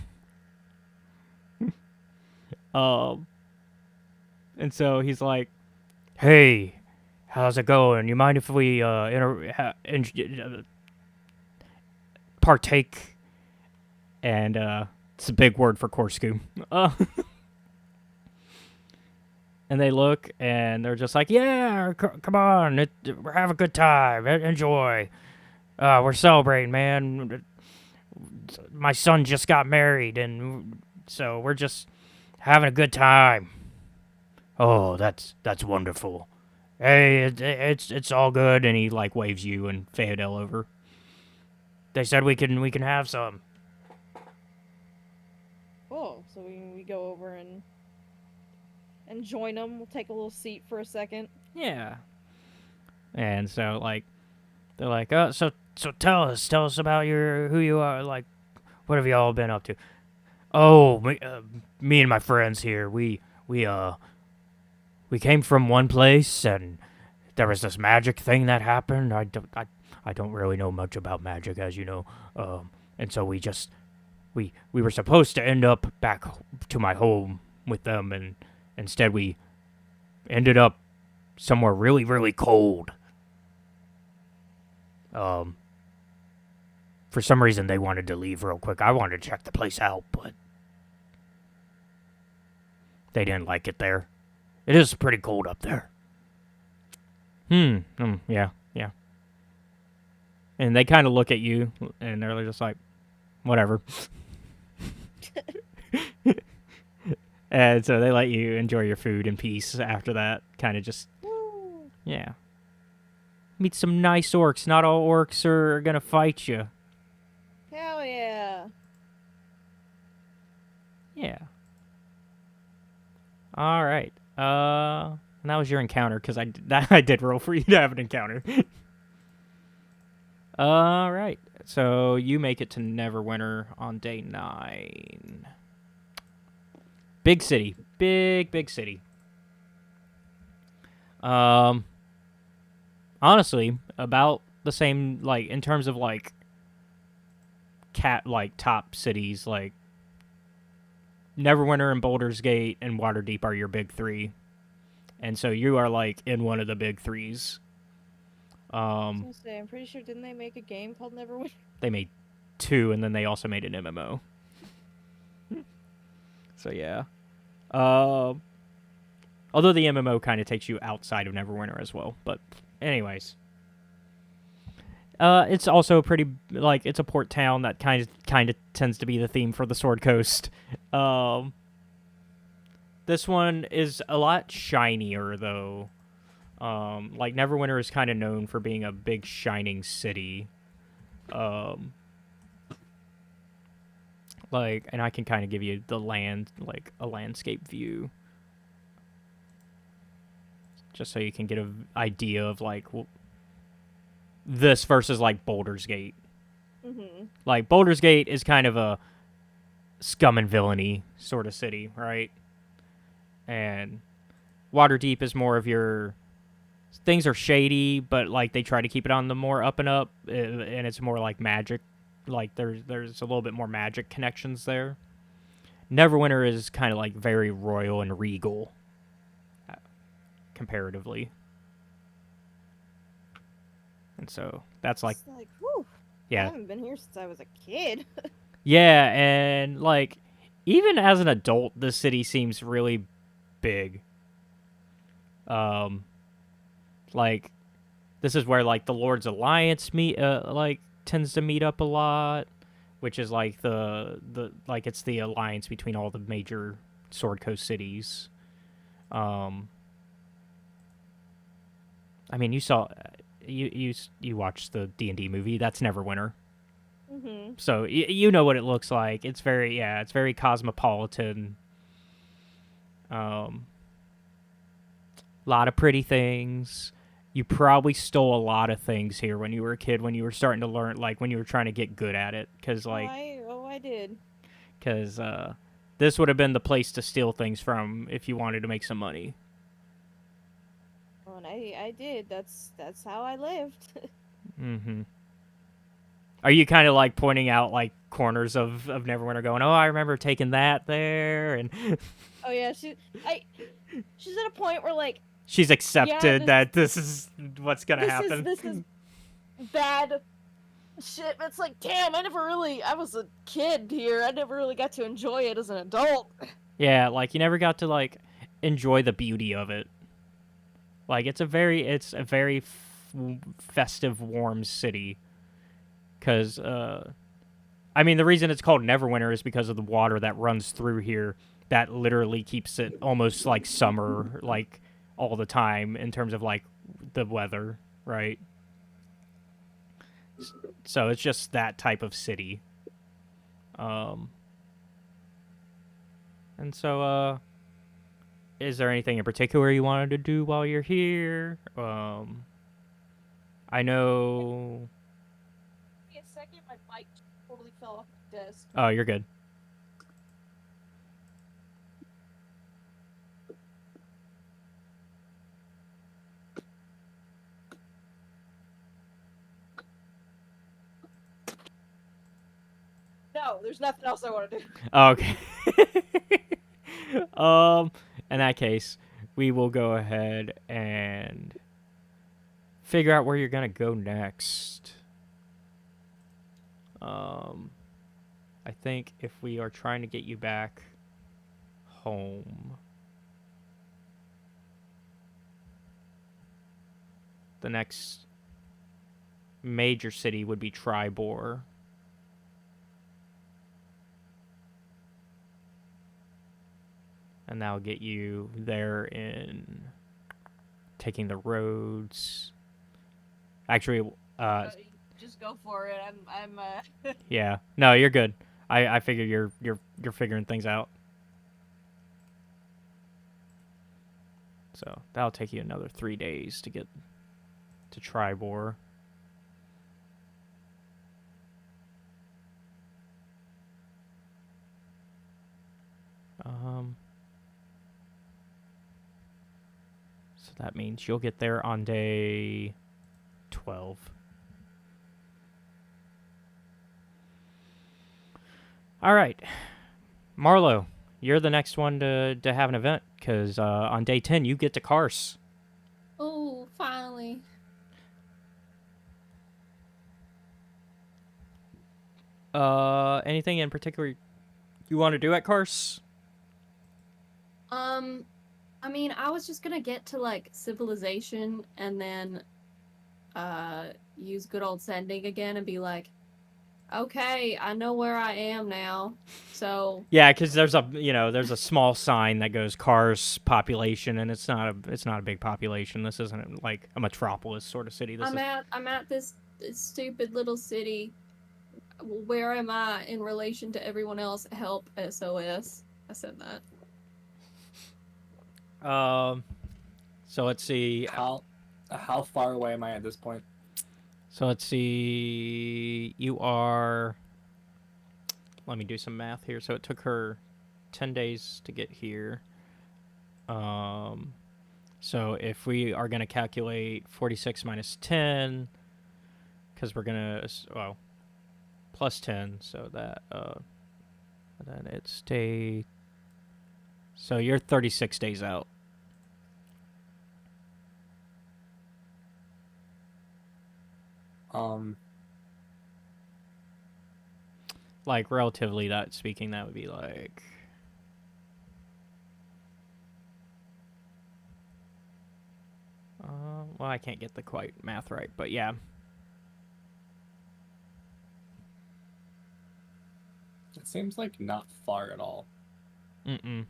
And so he's like, "Hey, how's it going? You mind if we partake?" And it's a big word for Korzkuu. And they look, and they're just like, "Yeah, come on, we're having a good time. Enjoy. We're celebrating, man. My son just got married, and so we're just having a good time." "Oh, that's wonderful. Hey, it's all good." And he like waves you and Phoedele over. "They said we can have some." Oh, so we go over and join them. We'll take a little seat for a second. Yeah. And so like, they're like, "Oh, so tell us about who you are. Like, what have you all been up to?" "Oh, me and my friends here. We came from one place, and there was this magic thing that happened. I don't really know much about magic, as you know. And so we were supposed to end up back to my home with them, and instead we ended up somewhere really, really cold. For some reason they wanted to leave real quick. I wanted to check the place out, but they didn't like it there. It is pretty cold up there." Yeah. And they kind of look at you, and they're just like, "Whatever." And so they let you enjoy your food in peace after that. Kind of just, yeah. Meet some nice orcs. Not all orcs are gonna fight you. Hell yeah. Yeah. All right. And that was your encounter, because I did roll for you to have an encounter. All right. So you make it to Neverwinter on day 9. Big city. Big city. Honestly, about the same, like, in terms of, like, top cities, like, Neverwinter and Baldur's Gate and Waterdeep are your big 3. And so you are, like, in one of the big 3s. I was gonna say, I'm pretty sure, didn't they make a game called Neverwinter? They made 2, and then they also made an MMO. So, yeah. Although the MMO kind of takes you outside of Neverwinter as well. But, anyways. It's also pretty, like, it's a port town that kind of tends to be the theme for the Sword Coast. This one is a lot shinier, though. Like, Neverwinter is kind of known for being a big, shining city. Like, and I can kind of give you the land, like, a landscape view. Just so you can get an idea of, like, this versus, like, Baldur's Gate. Mm-hmm. Like, Baldur's Gate is kind of a scum and villainy sort of city, right? And Waterdeep is more of your... Things are shady, but, like, they try to keep it on the more up and up, and it's more, like, magic like there's a little bit more magic connections there. Neverwinter is kind of like very royal and regal, comparatively. And so that's like, It's like, whew. I yeah, haven't been here since I was a kid. yeah, and like even as an adult, the city seems really big. Like this is where like the Lord's Alliance tends to meet up a lot, which is like it's the alliance between all the major Sword Coast cities. I mean, you saw you watched the D&D movie. That's Neverwinter. Mm-hmm. So you know what it looks like. It's very cosmopolitan. Lot of pretty things. You probably stole a lot of things here when you were a kid, when you were starting to learn, like when you were trying to get good at it, because I did. this would have been the place to steal things from if you wanted to make some money. Oh, and I did. That's how I lived. Mm-hmm. Are you kind of like pointing out like corners of Neverwinter, going, "Oh, I remember taking that there," and Oh yeah, she's at a point where like she's accepted that this is what's gonna happen. This is bad shit. But it's like, damn, I was a kid here. I never really got to enjoy it as an adult. Yeah, like you never got to like enjoy the beauty of it. Like it's a very festive, warm city. Because I mean, the reason it's called Neverwinter is because of the water that runs through here. That literally keeps it almost like summer, like all the time in terms of like the weather, right? So it's just that type of city. And so, is there anything in particular you wanted to do while you're here? I know. Give me a second, my bike totally fell off the desk. Oh, you're good. No, there's nothing else I want to do. Okay. In that case, we will go ahead and figure out where you're gonna go next. I think if we are trying to get you back home, the next major city would be Tribor. And that'll get you there in taking the roads. Actually, just go for it. I'm yeah. No, you're good. I figure you're figuring things out. So that'll take you another 3 days to get to Tribor. So that means you'll get there on day 12. All right. Marlo, you're the next one to have an event, because on day 10 you get to Kars. Oh, finally. Anything in particular you want to do at Kars? I mean, I was just gonna get to like civilization and then use good old sending again and be like, okay, I know where I am now. So Yeah, because there's a small sign that goes Kars population, and it's not a big population. This isn't like a metropolis sort of city. I'm at this stupid little city. Where am I in relation to everyone else? Help, SOS. I said that. So let's see. How far away am I at this point? So let's see. You are. Let me do some math here. So it took her 10 days to get here. So if we are going to calculate 46 minus 10, because we're going to, plus 10, so that, then it's day... So you're 36 days out. Like, relatively that speaking, that would be like... well, I can't get the quite math right, but yeah. It seems like not far at all. Mm-mm.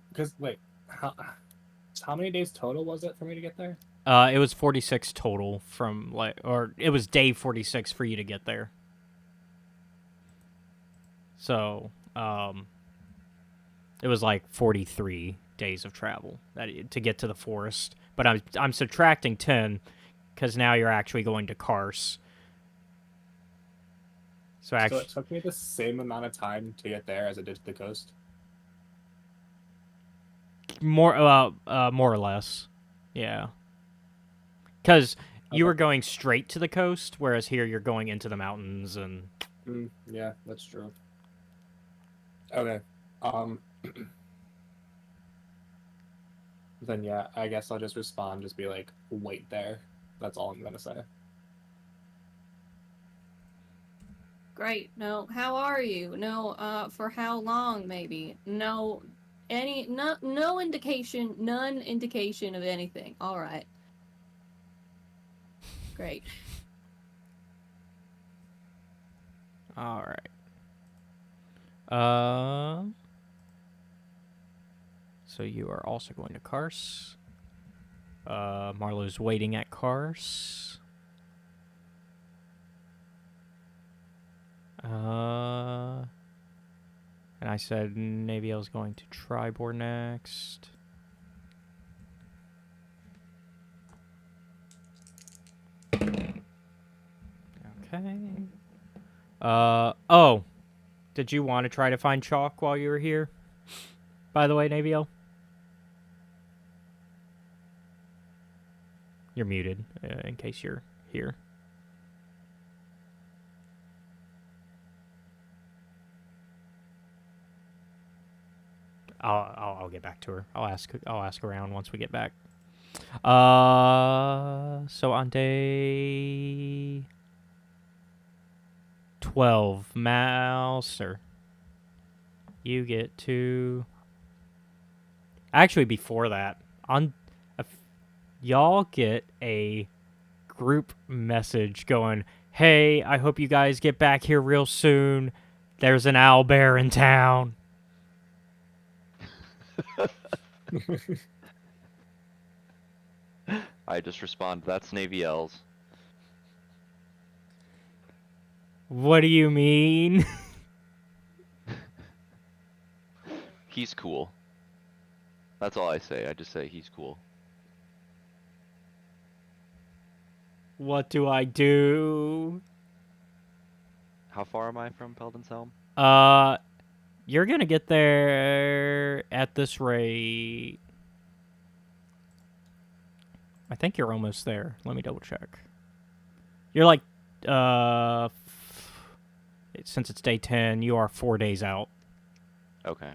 Because, wait, how many days total was it for me to get there? It was 46 total from, like, or it was day 46 for you to get there. So, it was like 43 days of travel to get to the forest. But I'm subtracting 10 because now you're actually going to Kars. So actually, it took me the same amount of time to get there as it did to the coast. more or less, yeah. Because you were going straight to the coast, whereas here you're going into the mountains and. Yeah, that's true. Okay. Then yeah, I guess I'll just respond, just be like, wait there. That's all I'm gonna say. Great. No, how are you? No, for how long, maybe? No, no indication, none indication of anything. All right. Great. All right. So you are also going to Kars. Marlo's waiting at Kars. And I said Naevyel's going to Tribor next. Okay. Oh. Did you want to try to find chalk while you were here? By the way, Naevyel? You're muted, in case you're here. I'll get back to her. I'll ask around once we get back. So on day 12, Malcer, you get to. Actually, before that, y'all get a group message going, "Hey, I hope you guys get back here real soon. There's an owlbear in town." I just respond, that's Naevyel's. What do you mean? He's cool. That's all I say. I just say he's cool. What do I do? How far am I from Peldan's Helm? You're gonna get there at this rate. I think you're almost there. Let me double check. You're like, since it's day 10, you are 4 days out. Okay.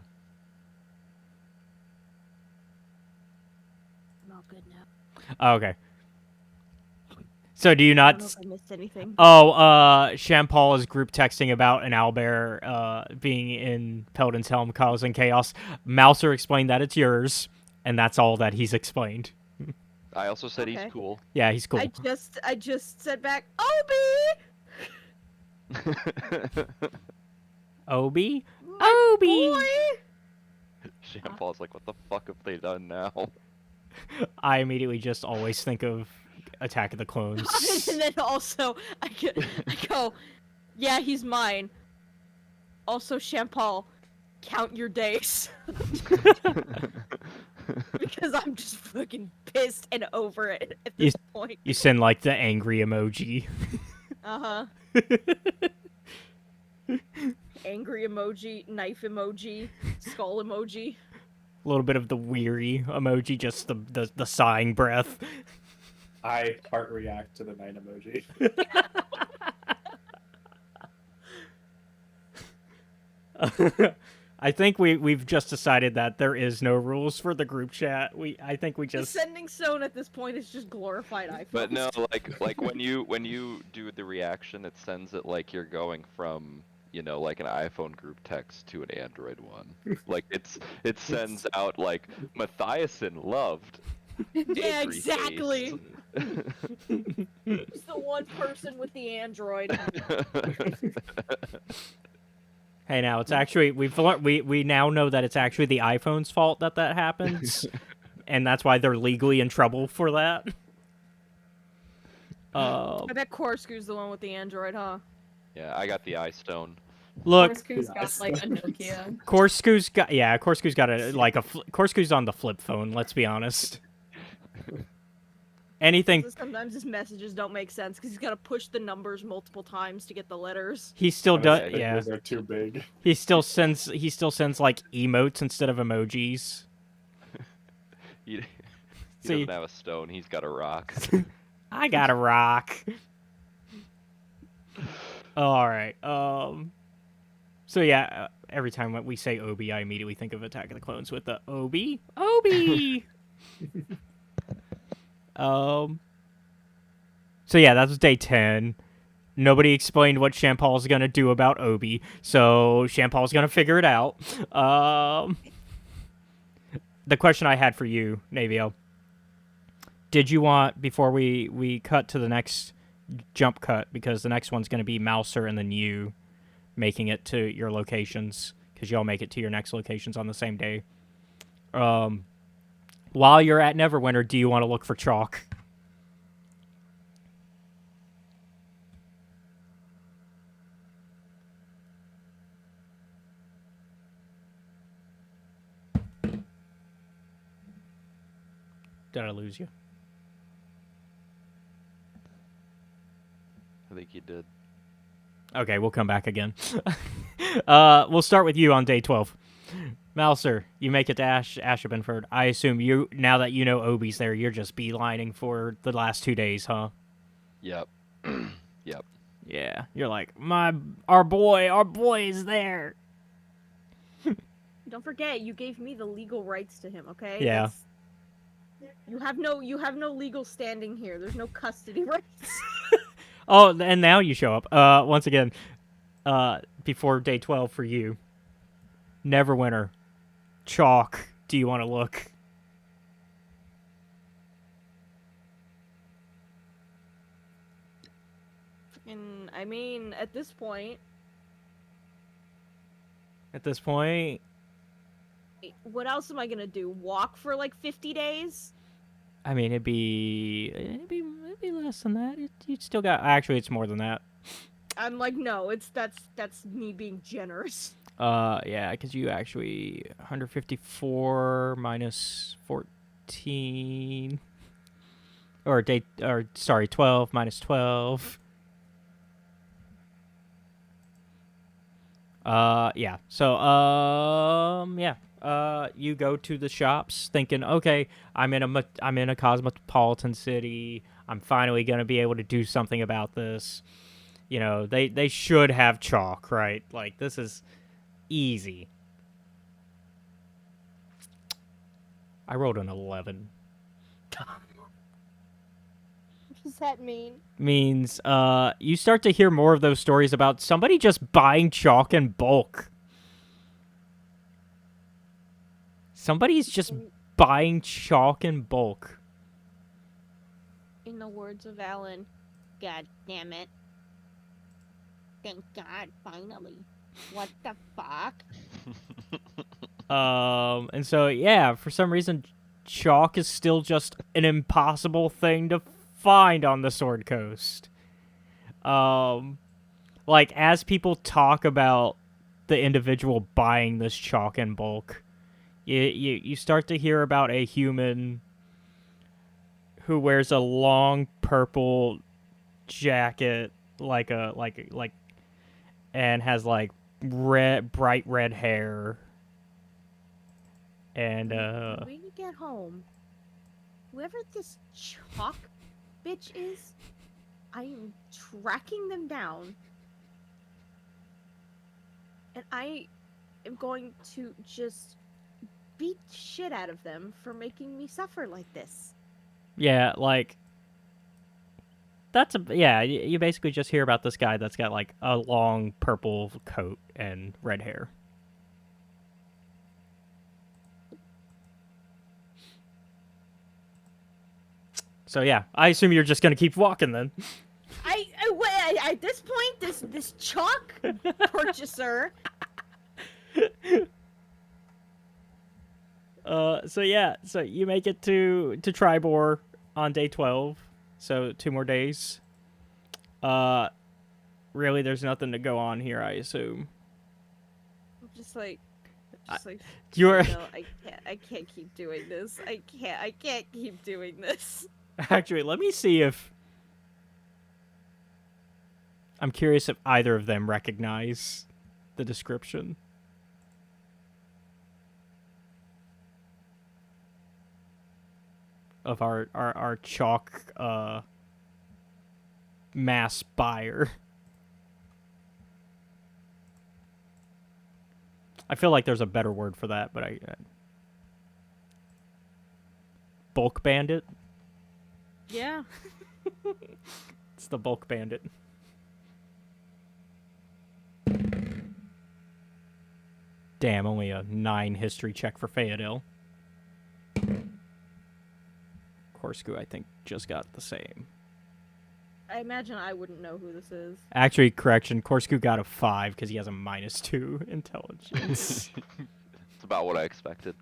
I'm all good now. Oh, okay. So do you I not? don't know if I missed anything. Oh, Shampal is group texting about an owlbear being in Peldan's Helm causing chaos. Malcer explained that it's yours, and that's all that he's explained. I also said Okay. he's cool. Yeah, he's cool. I just said back, Obi! My boy! Shampal's like, what the fuck have they done now? I immediately just always think of Attack of the Clones. And then also, I go, yeah, he's mine. Also, Shampal, count your days. Because I'm just fucking pissed and over it at this point. You send, like, the angry emoji. Uh-huh. Angry emoji, knife emoji, skull emoji. A little bit of the weary emoji, just the sighing breath. I heart react to the night emoji. I think we've just decided that there is no rules for the group chat. I think we The just sending stone at this point is just glorified iPhones. But no, like when you do the reaction, it sends it like you're going from like an iPhone group text to an Android one. Like it sends out like Thiasson loved. Yeah, angry exactly. face. Just the one person with the Android. Hey, now it's actually we now know that it's actually the iPhone's fault that happens, and that's why they're legally in trouble for that. I bet Korzkуу's the one with the Android, huh? Yeah, I got the iStone. Look, Korzkуу's got like a Nokia. Korzkuu's got Korzkуу's on the flip phone. Let's be honest. Anything. Sometimes his messages don't make sense because he's got to push the numbers multiple times to get the letters. He still And his does. Yeah. fingers are too big. He still sends like emotes instead of emojis. He See- doesn't have a stone. He's got a rock. I got a rock. All right. So yeah, every time we say Obi, I immediately think of Attack of the Clones with the Obi. So yeah, that was day 10. Nobody explained what Shampal's gonna do about Obi, so Shampal's gonna figure it out. The question I had for you, Naevyel, did you want, before we cut to the next jump cut, because the next one's gonna be Malcer and then you making it to your locations, because y'all make it to your next locations on the same day. While you're at Neverwinter, do you want to look for chalk? Did I lose you? I think you did. Okay, we'll come back again. We'll start with you on day 12. Malcer, you make it to Ashabinford. I assume you, now that you know Obi's there, you're just beelining for the last 2 days, huh? Yep. Yep. Yeah, you're like, our boy is there. Don't forget, you gave me the legal rights to him. Okay. Yeah. You have no legal standing here. There's no custody rights. Oh, and now you show up. Once again, before day 12 for you. Neverwinter. Chalk. Do you want to look? And I mean, at this point, what else am I gonna do? Walk for like 50 days? I mean, it'd be less than that. You'd still got. Actually, it's more than that. I'm like, no, that's me being generous. Yeah, because you actually 154 minus 14, or 12 minus 12. Yeah. So, you go to the shops thinking, okay, I'm in a cosmopolitan city. I'm finally gonna be able to do something about this. You know, they should have chalk, right? Like, this is easy. I rolled an 11. What does that mean? Means, you start to hear more of those stories about somebody just buying chalk in bulk. Somebody's just buying chalk in bulk. In the words of Alan, God damn it. Thank God, finally. What the fuck? And so, yeah, for some reason, chalk is still just an impossible thing to find on the Sword Coast. Like, as people talk about the individual buying this chalk in bulk, you start to hear about a human who wears a long purple jacket, and has like bright red hair. And When we get home, whoever this chalk bitch is, I am tracking them down. And I am going to just beat shit out of them for making me suffer like this. Yeah, like that's you basically just hear about this guy that's got like a long purple coat and red hair. So yeah, I assume you're just gonna keep walking then. At this point, this chalk purchaser. So you make it to Tribor on day 12. So 2 more days. Really, there's nothing to go on here, I assume. Just like You're no, I can't keep doing this. I can't keep doing this. actually. Let me see if I'm curious if either of them recognize the description. Of our chalk mass buyer. I feel like there's a better word for that, but bulk bandit. Yeah. It's the bulk bandit. Damn, only a 9 history check for Phoedele. Korzkuu, I think, just got the same. I imagine I wouldn't know who this is. Actually, correction, Korzkuu got a 5 because he has a -2 intelligence. It's about what I expected.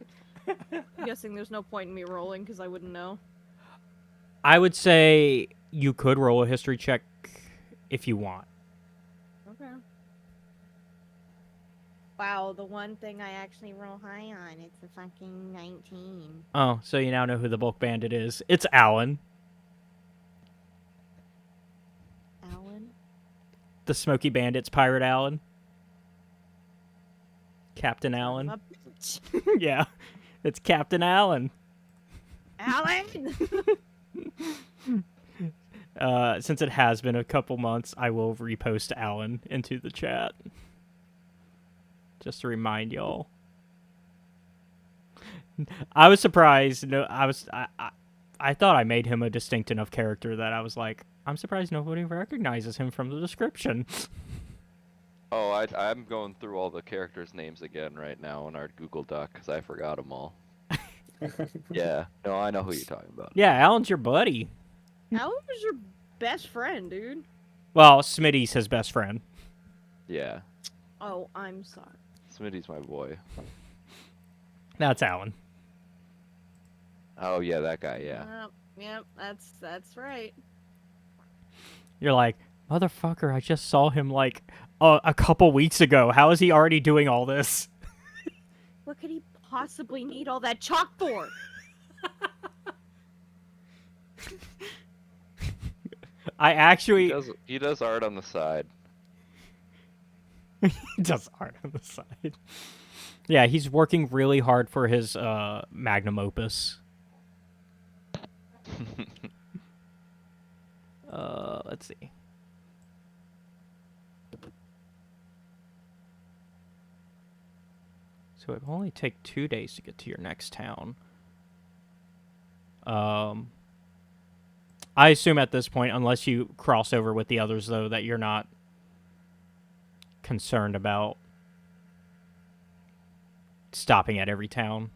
I'm guessing there's no point in me rolling because I wouldn't know. I would say you could roll a history check if you want. Okay. Wow, the one thing I actually roll high on, it's a fucking 19. Oh, so you now know who the bulk bandit is. It's Alan, Alan? the Smoky Bandits pirate Alan. Captain Alan. Son of a bitch. Yeah, it's Captain Alan. Alan! Since it has been a couple months, I will repost Alan into the chat. Just to remind y'all. I was surprised. No, I thought I made him a distinct enough character that I was like, I'm surprised nobody recognizes him from the description. Oh, I'm going through all the characters' names again right now in our Google Doc because I forgot them all. Yeah, no, I know who you're talking about. Yeah, Alan's your buddy. Alan was your best friend, dude. Well, Smitty's his best friend. Yeah, Oh, I'm sorry. Smitty's my boy. That's Alan. Oh yeah, that guy. Yeah. Yep, that's right. You're like, motherfucker, I just saw him like a couple weeks ago. How is he already doing all this? What could he possibly need all that chalk for? I actually He does art on the side. he does art on the side. Yeah, he's working really hard for his magnum opus. Let's see. So it will only take 2 days to get to your next town. I assume at this point, unless you cross over with the others, though, that you're not concerned about stopping at every town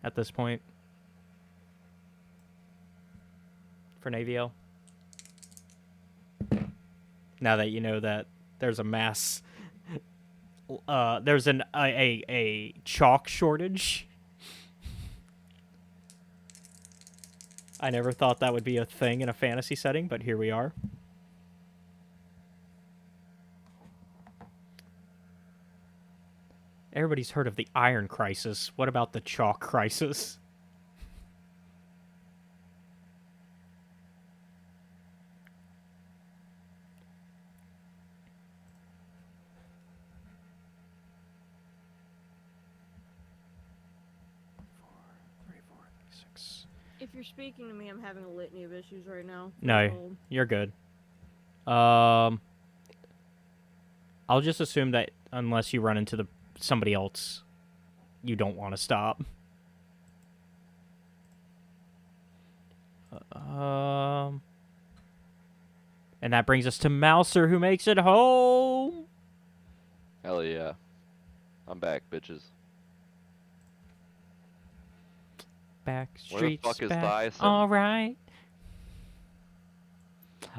at this point. For Naevyel. Now that you know that there's a mass, there's a chalk shortage. I never thought that would be a thing in a fantasy setting, but here we are. Everybody's heard of the iron crisis. What about the chalk crisis? If you're speaking to me, I'm having a litany of issues right now. No, you're good. I'll just assume that unless you run into somebody else you don't want to stop. And that brings us to Malcer, who makes it home. Hell yeah. I'm back, bitches. Back Where the streets fuck is back. Thiasson? All right.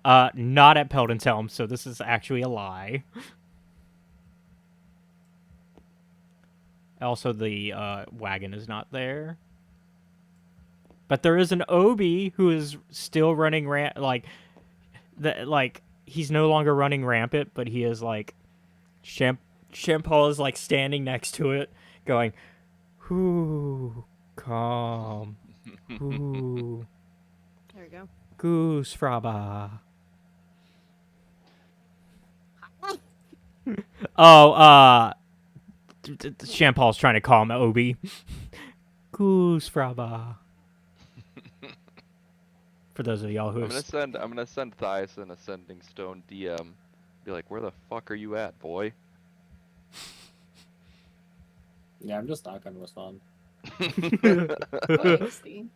Not at Peldan's Helm, so this is actually a lie. Also, the wagon is not there. But there is an Obi who is still running he's no longer running rampant, but he is like Shampal is like standing next to it, going, "Whoo, calm, whoo, There we go. goose fraba." Oh, Shampal's trying to calm Obi. Goose fraba. For those of y'all who I'm gonna send Thiasson a sending stone DM. Be like, where the fuck are you at, boy? Yeah, I'm just not gonna respond. Angsty.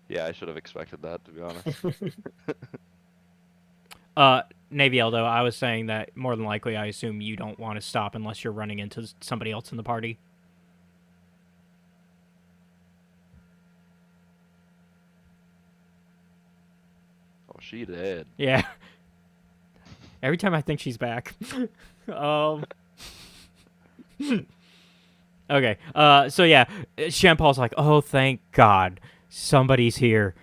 Yeah, I should have expected that, to be honest. Naevyel, though, I was saying that more than likely, I assume you don't want to stop unless you're running into somebody else in the party. Oh, she did. Yeah. Every time I think she's back. Okay. So yeah, Shampal's like, oh, thank God, somebody's here.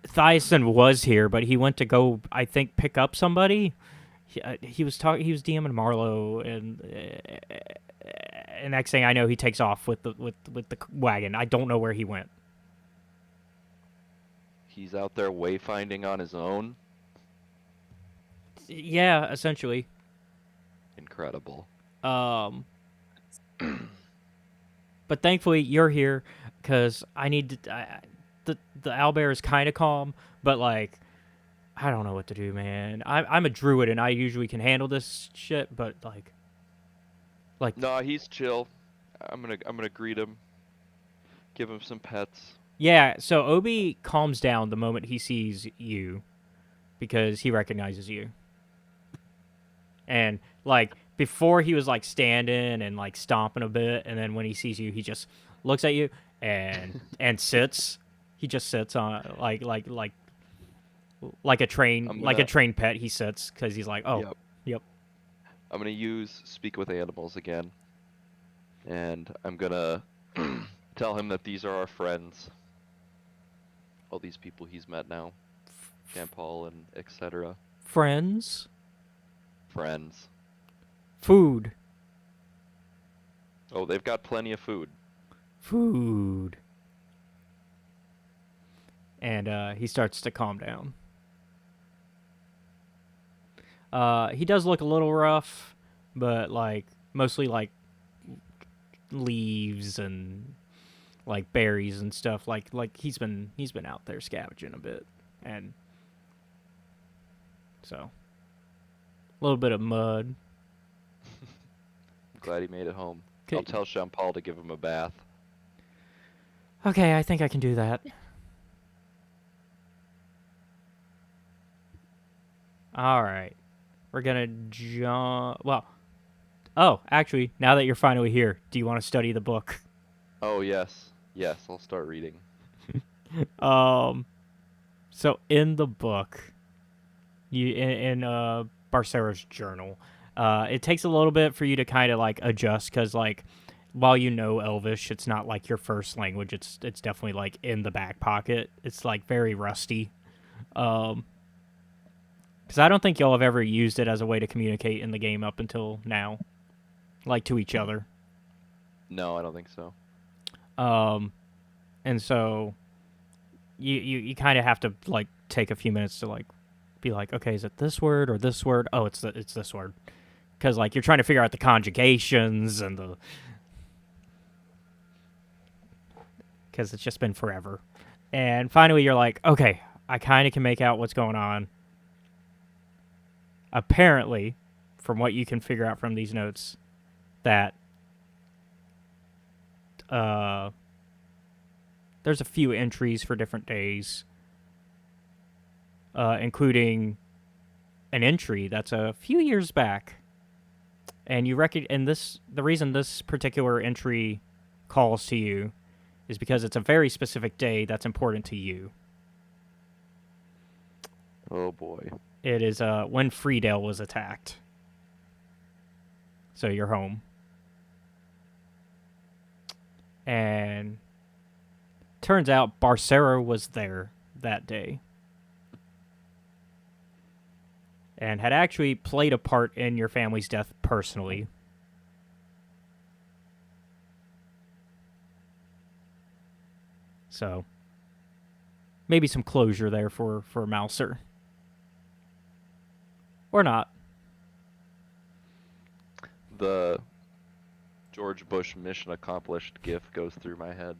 Thiasson was here, but he went to go, I think, pick up somebody. He was DMing Marlo, and next thing I know, he takes off with the wagon. I don't know where he went. He's out there wayfinding on his own. Yeah, essentially. Incredible. But thankfully you're here, because I need to. The owlbear is kind of calm, but like, I don't know what to do, man. I'm a druid and I usually can handle this shit, but like. No, he's chill. I'm gonna greet him. Give him some pets. Yeah, so Obi calms down the moment he sees you, because he recognizes you. And like before he was like standing and like stomping a bit, and then when he sees you, he just looks at you and sits. He just sits on like a trained pet. He sits because he's like, oh, yep. I'm gonna use speak with animals again, and I'm gonna tell him that these are our friends. All these people he's met now, Shampal and etc. Friends. Food. Oh, they've got plenty of food. And he starts to calm down. He does look a little rough, but like mostly like leaves and like berries and stuff. Like he's been out there scavenging a bit, and so a little bit of mud. I'm glad he made it home. Okay. I'll tell Shampal to give him a bath. Okay, I think I can do that. All right. We're going to jump... Well, oh, actually, now that you're finally here, do you want to study the book? Oh, yes. Yes, I'll start reading. So in the book, in Barcero's journal, it takes a little bit for you to kind of like adjust, because like while you know Elvish, it's not like your first language. It's definitely like in the back pocket. It's like very rusty. Because I don't think y'all have ever used it as a way to communicate in the game up until now, like to each other. No, I don't think so. And so you kind of have to like take a few minutes to like be like, okay, is it this word or this word? Oh, it's this word, because like you're trying to figure out the conjugations and because it's just been forever. And finally, you're like, okay, I kind of can make out what's going on. Apparently, from what you can figure out from these notes, that there's a few entries for different days, including an entry that's a few years back. And the reason this particular entry calls to you is because it's a very specific day that's important to you. Oh boy. It is when Phoedele was attacked. So you're home. And turns out Barcero was there that day. And had actually played a part in your family's death personally. So, maybe some closure there for Malcer. Or not. The George Bush mission accomplished gif goes through my head.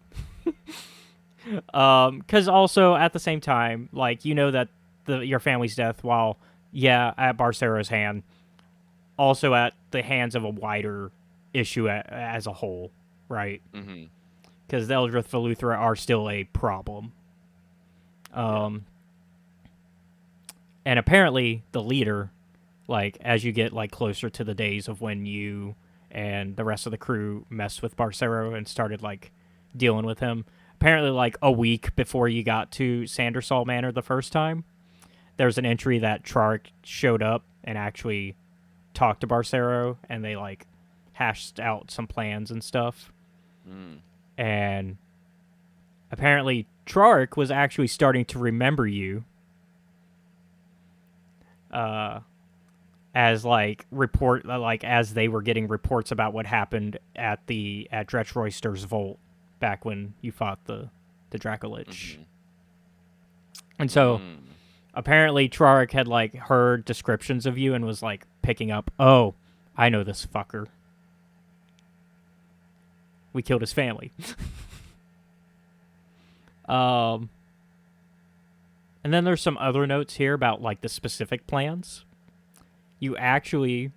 Because also, at the same time, like, you know that your family's death, while, yeah, at Barcero's hand, also at the hands of a wider issue as a whole, right? Mm-hmm. Because the Eldrith Veluthra are still a problem. And apparently, the leader, like, as you get, like, closer to the days of when you and the rest of the crew messed with Barcero and started, like, dealing with him, apparently, like, a week before you got to Sandersal Manor the first time, there's an entry that Trark showed up and actually talked to Barcero, and they, like, hashed out some plans and stuff. And apparently Trark was actually starting to remember you as, like, as they were getting reports about what happened at Dretchroyster's Vault back when you fought the Dracolich. Mm-hmm. And so apparently Trark had, like, heard descriptions of you and was, like, picking up, oh, I know this fucker. We killed his family. And then there's some other notes here about, like, the specific plans. You already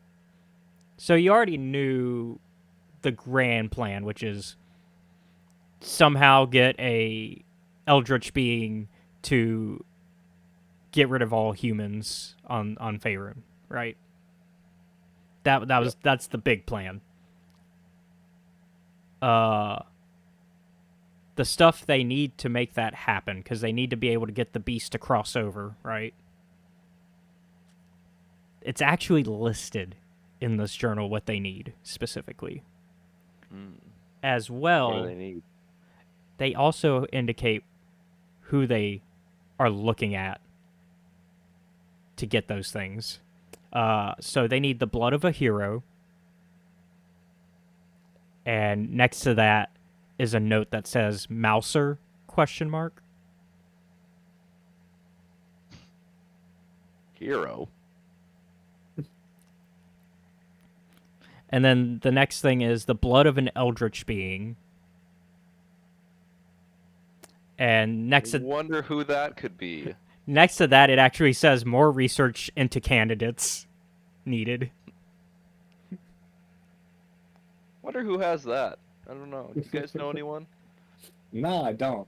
knew the grand plan, which is somehow get a eldritch being to get rid of all humans on Faerun, right? That's the big plan. The stuff they need to make that happen, because they need to be able to get the beast to cross over, right? It's actually listed in this journal what they need specifically. As well, What do they need? they also indicate who they are looking at to get those things. So they need the blood of a hero. And next to that is a note that says Malcer ? Hero. And then the next thing is the blood of an eldritch being. And I wonder who that could be. next to that, it actually says more research into candidates needed. Wonder who has that. I don't know. Do you guys know anyone? No, I don't.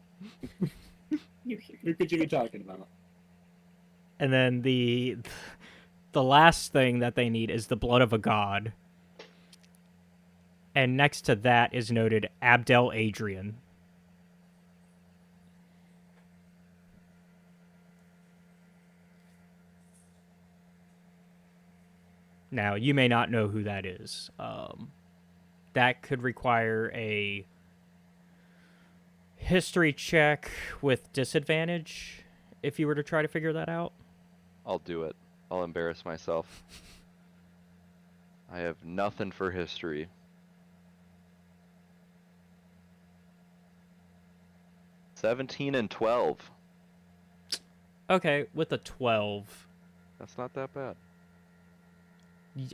Who could you be talking about? And then the last thing that they need is the blood of a god. And next to that is noted Abdel Adrian. Now, you may not know who that is. That could require a history check with disadvantage if you were to try to figure that out. I'll do it. I'll embarrass myself. I have nothing for history. $17 and $12. Okay, with a 12. That's not that bad.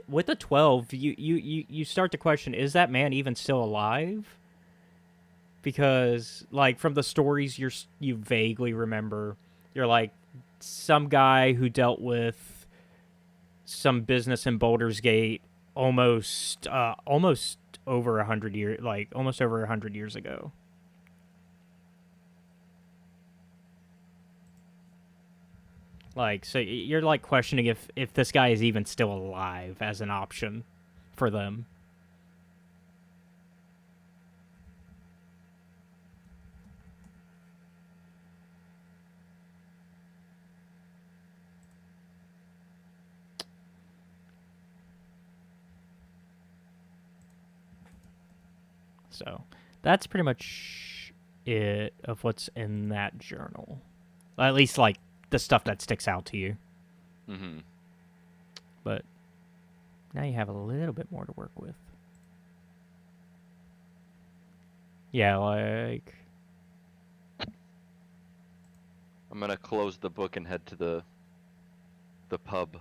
With a 12, you start to question, is that man even still alive? Because, like, from the stories you vaguely remember, you're like, some guy who dealt with some business in Baldur's Gate almost over 100 years, like almost over 100 years ago. Like, so you're like questioning if this guy is even still alive as an option for them. So that's pretty much it of what's in that journal. At least, like, the stuff that sticks out to you. Mm-hmm. But now you have a little bit more to work with. Yeah, like... I'm gonna close the book and head to the pub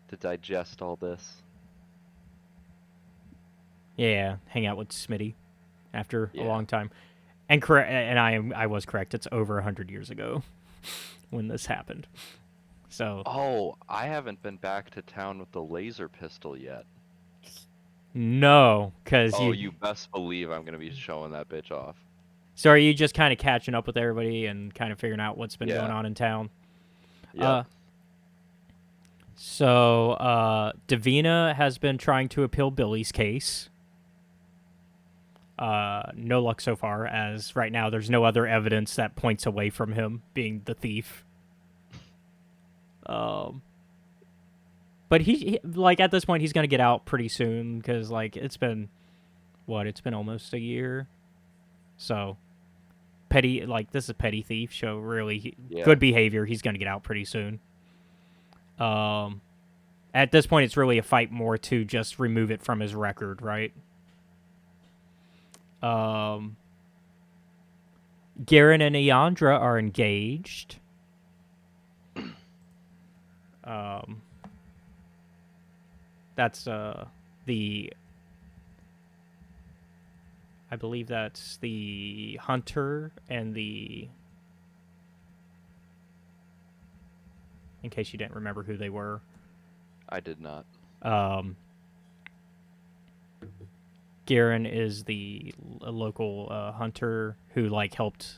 to digest all this. Yeah, hang out with Smitty after a Yeah. long time. And I was correct. It's over 100 years ago when this happened. So Oh, I haven't been back to town with the laser pistol yet. no, because Oh, you best believe I'm gonna be showing that bitch off. So are you just kind of catching up with everybody and kind of figuring out what's been Yeah. going on in town? Yeah. So Davina has been trying to appeal Billy's case. No luck so far, as right now there's no other evidence that points away from him being the thief. But he like at this point he's gonna get out pretty soon because like it's been almost a year. So petty, like this is petty thief, so really good behavior. He's gonna get out pretty soon. At this point it's really a fight more to just remove it from his record, right? Garen and Iandra are engaged. That's I believe that's the hunter and the... In case you didn't remember who they were. I did not. Garen is the local hunter who like helped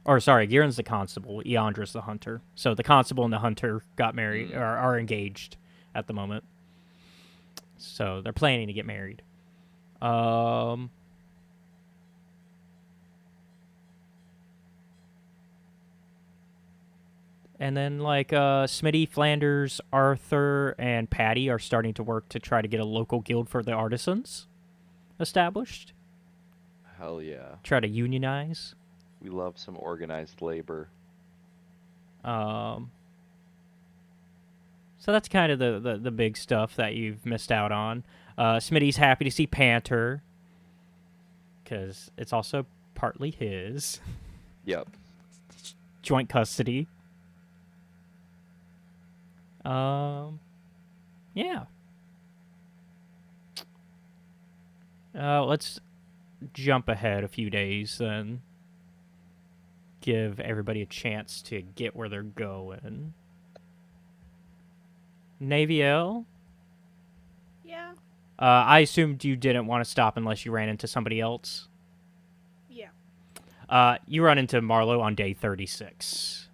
or sorry, Garen's the constable, Iandra's the hunter. So the constable and the hunter got married or are engaged at the moment. So they're planning to get married. And then, like, Smitty, Flanders, Arthur, and Patty are starting to work to try to get a local guild for the artisans established. Hell yeah. Try to unionize. We love some organized labor. So that's kind of the big stuff that you've missed out on. Smitty's happy to see Panter, because it's also partly his. Yep. Joint custody. Yeah. Let's jump ahead a few days then. Give everybody a chance to get where they're going. Naevyel? Yeah. I assumed you didn't want to stop unless you ran into somebody else. Yeah. You run into Marlo on day 36.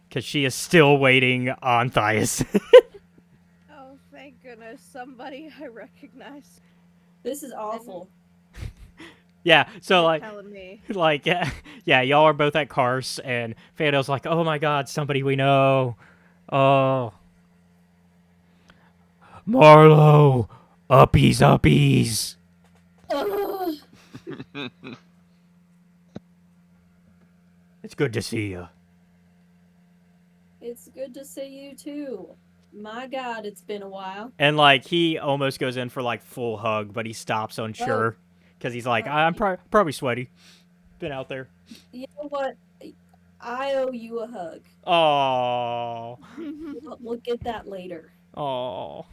Because she is still waiting on Thiasson. Oh, thank goodness. Somebody I recognize. This is awful. Yeah, so You're telling me. like, yeah, y'all are both at Kars, and Phoedele's like, oh my god, somebody we know. Oh. Marlo! Uppies! It's good to see you. It's good to see you too. My god, it's been a while. And, like, he almost goes in for, like, full hug, but he stops unsure. Because he's like, I'm probably sweaty. Been out there. You know what? I owe you a hug. Oh. We'll get that later. Oh.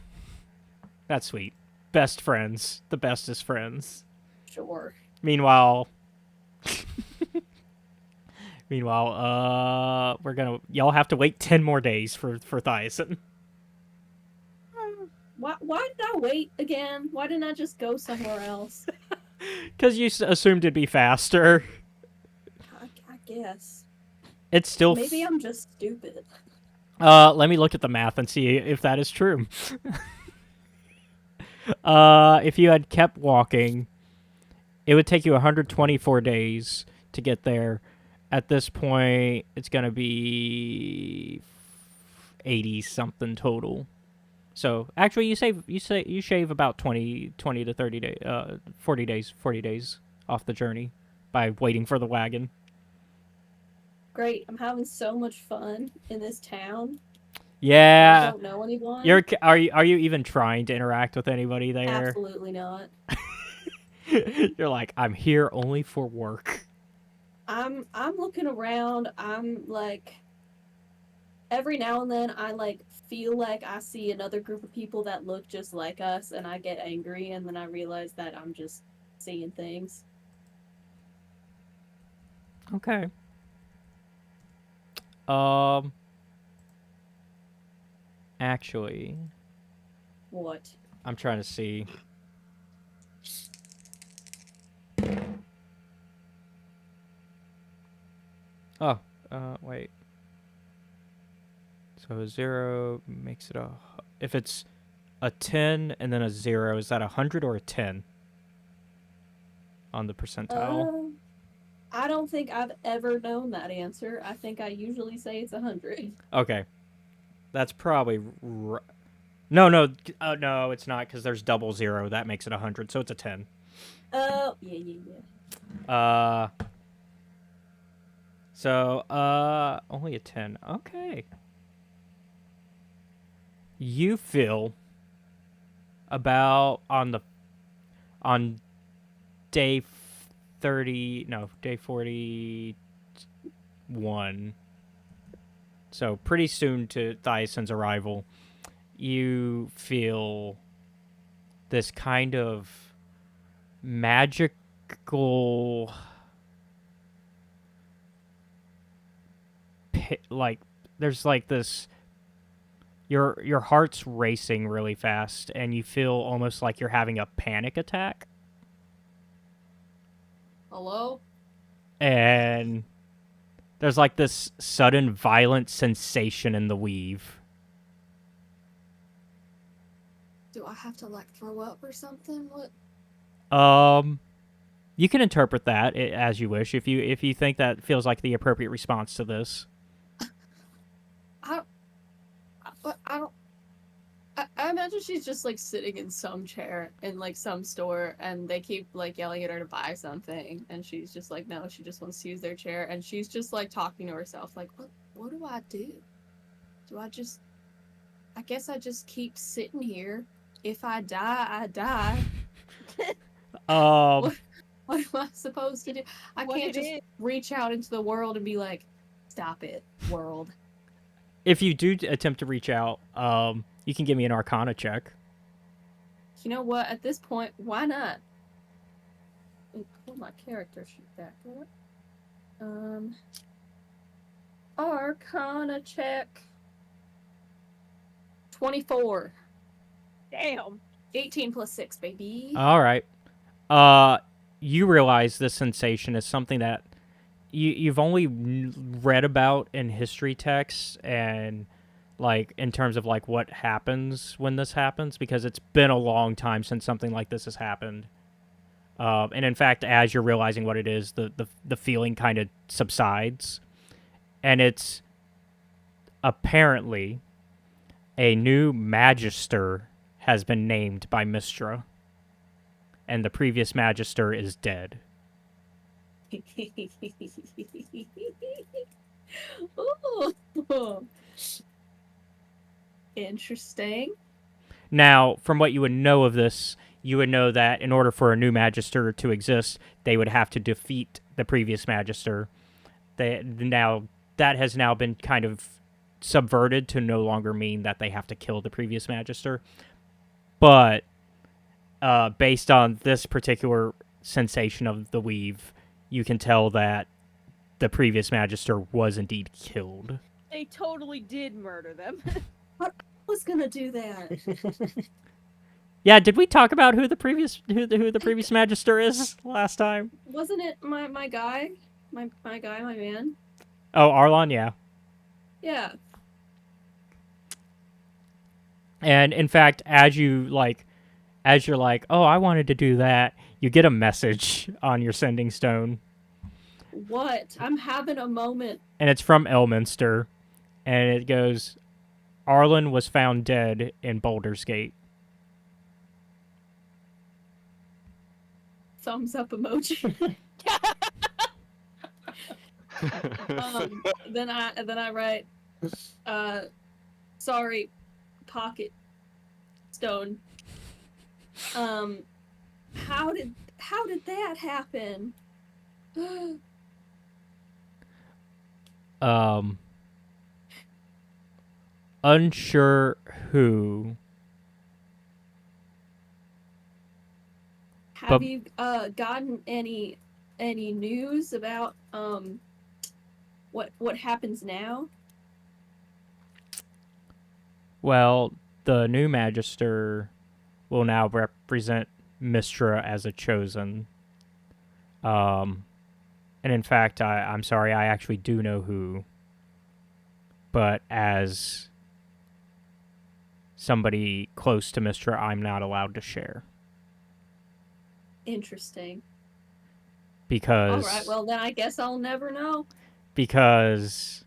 That's sweet. Best friends. The bestest friends. Sure. Meanwhile, Meanwhile, y'all have to wait 10 more days for Thiasson. Why did I wait again? Why didn't I just go somewhere else? Because you assumed it'd be faster. I guess. It's still... Maybe I'm just stupid. Let me look at the math and see if that is true. If you had kept walking, it would take you 124 days to get there. At this point, it's going to be 80-something total. So, actually, you shave about 20 to 30 days, 40 days off the journey by waiting for the wagon. Great, I'm having so much fun in this town. Yeah. I don't know anyone. Are you even trying to interact with anybody there? Absolutely not. You're like, I'm here only for work. I'm looking around. I'm like, every now and then I like feel like I see another group of people that look just like us, and I get angry, and then I realize that I'm just seeing things. Okay. Actually, What? I'm trying to see. Oh, wait. So a 0 makes it a... If it's a 10 and then a 0, is that 100 or a 10? On the percentile? I don't think I've ever known that answer. I think I usually say it's 100. Okay. That's probably... No, it's not, because there's double 0. That makes it 100, so it's a 10. Oh, yeah. So, only a 10. Okay. You feel about on day 41. So pretty soon to Thiasson's arrival, you feel this kind of magical, like, there's like this, your heart's racing really fast, and you feel almost like you're having a panic attack. Hello? And there's like this sudden violent sensation in the weave. Do I have to like throw up or something? What? You can interpret that as you wish if you think that feels like the appropriate response to this. I imagine she's just like sitting in some chair in like some store, and they keep like yelling at her to buy something, and she's just like, no, she just wants to use their chair, and she's just like talking to herself like, what do I do? I guess I just keep sitting here. If I die, I die. What am I supposed to do? I can't just reach out into the world and be like, stop it, world. If you do attempt to reach out, you can give me an Arcana check. You know what? At this point, why not? Pull my character sheet back up. Arcana check. 24. Damn. 18 plus 6, baby. All right. You realize this sensation is something that you've only read about in history texts, and like in terms of like what happens when this happens, because it's been a long time since something like this has happened. And in fact, as you're realizing what it is, the feeling kind of subsides, and it's apparently a new magister has been named by Mystra, and the previous magister is dead. Ooh. Interesting. Now, from what you would know of this, you would know that in order for a new magister to exist, they would have to defeat the previous magister. That has now been kind of subverted to no longer mean that they have to kill the previous magister. But based on this particular sensation of the weave, you can tell that the previous Magister was indeed killed. They totally did murder them. I was gonna do that. Yeah, did we talk about who the previous Magister is last time? Wasn't it my guy? My man? Oh, Arlon, yeah. Yeah. And in fact, as you're like, oh, I wanted to do that, you get a message on your sending stone. What? I'm having a moment. And it's from Elminster. And it goes, Arlen was found dead in Baldur's Gate. Thumbs up emoji. Then I write, sorry, pocket stone. How did that happen? Unsure who. Have you gotten any news about what happens now? Well, the new Magister will now represent Mystra as a chosen. And in fact, I'm sorry, I actually do know who. But as somebody close to Mystra, I'm not allowed to share. Interesting. Because... All right, well then I guess I'll never know. Because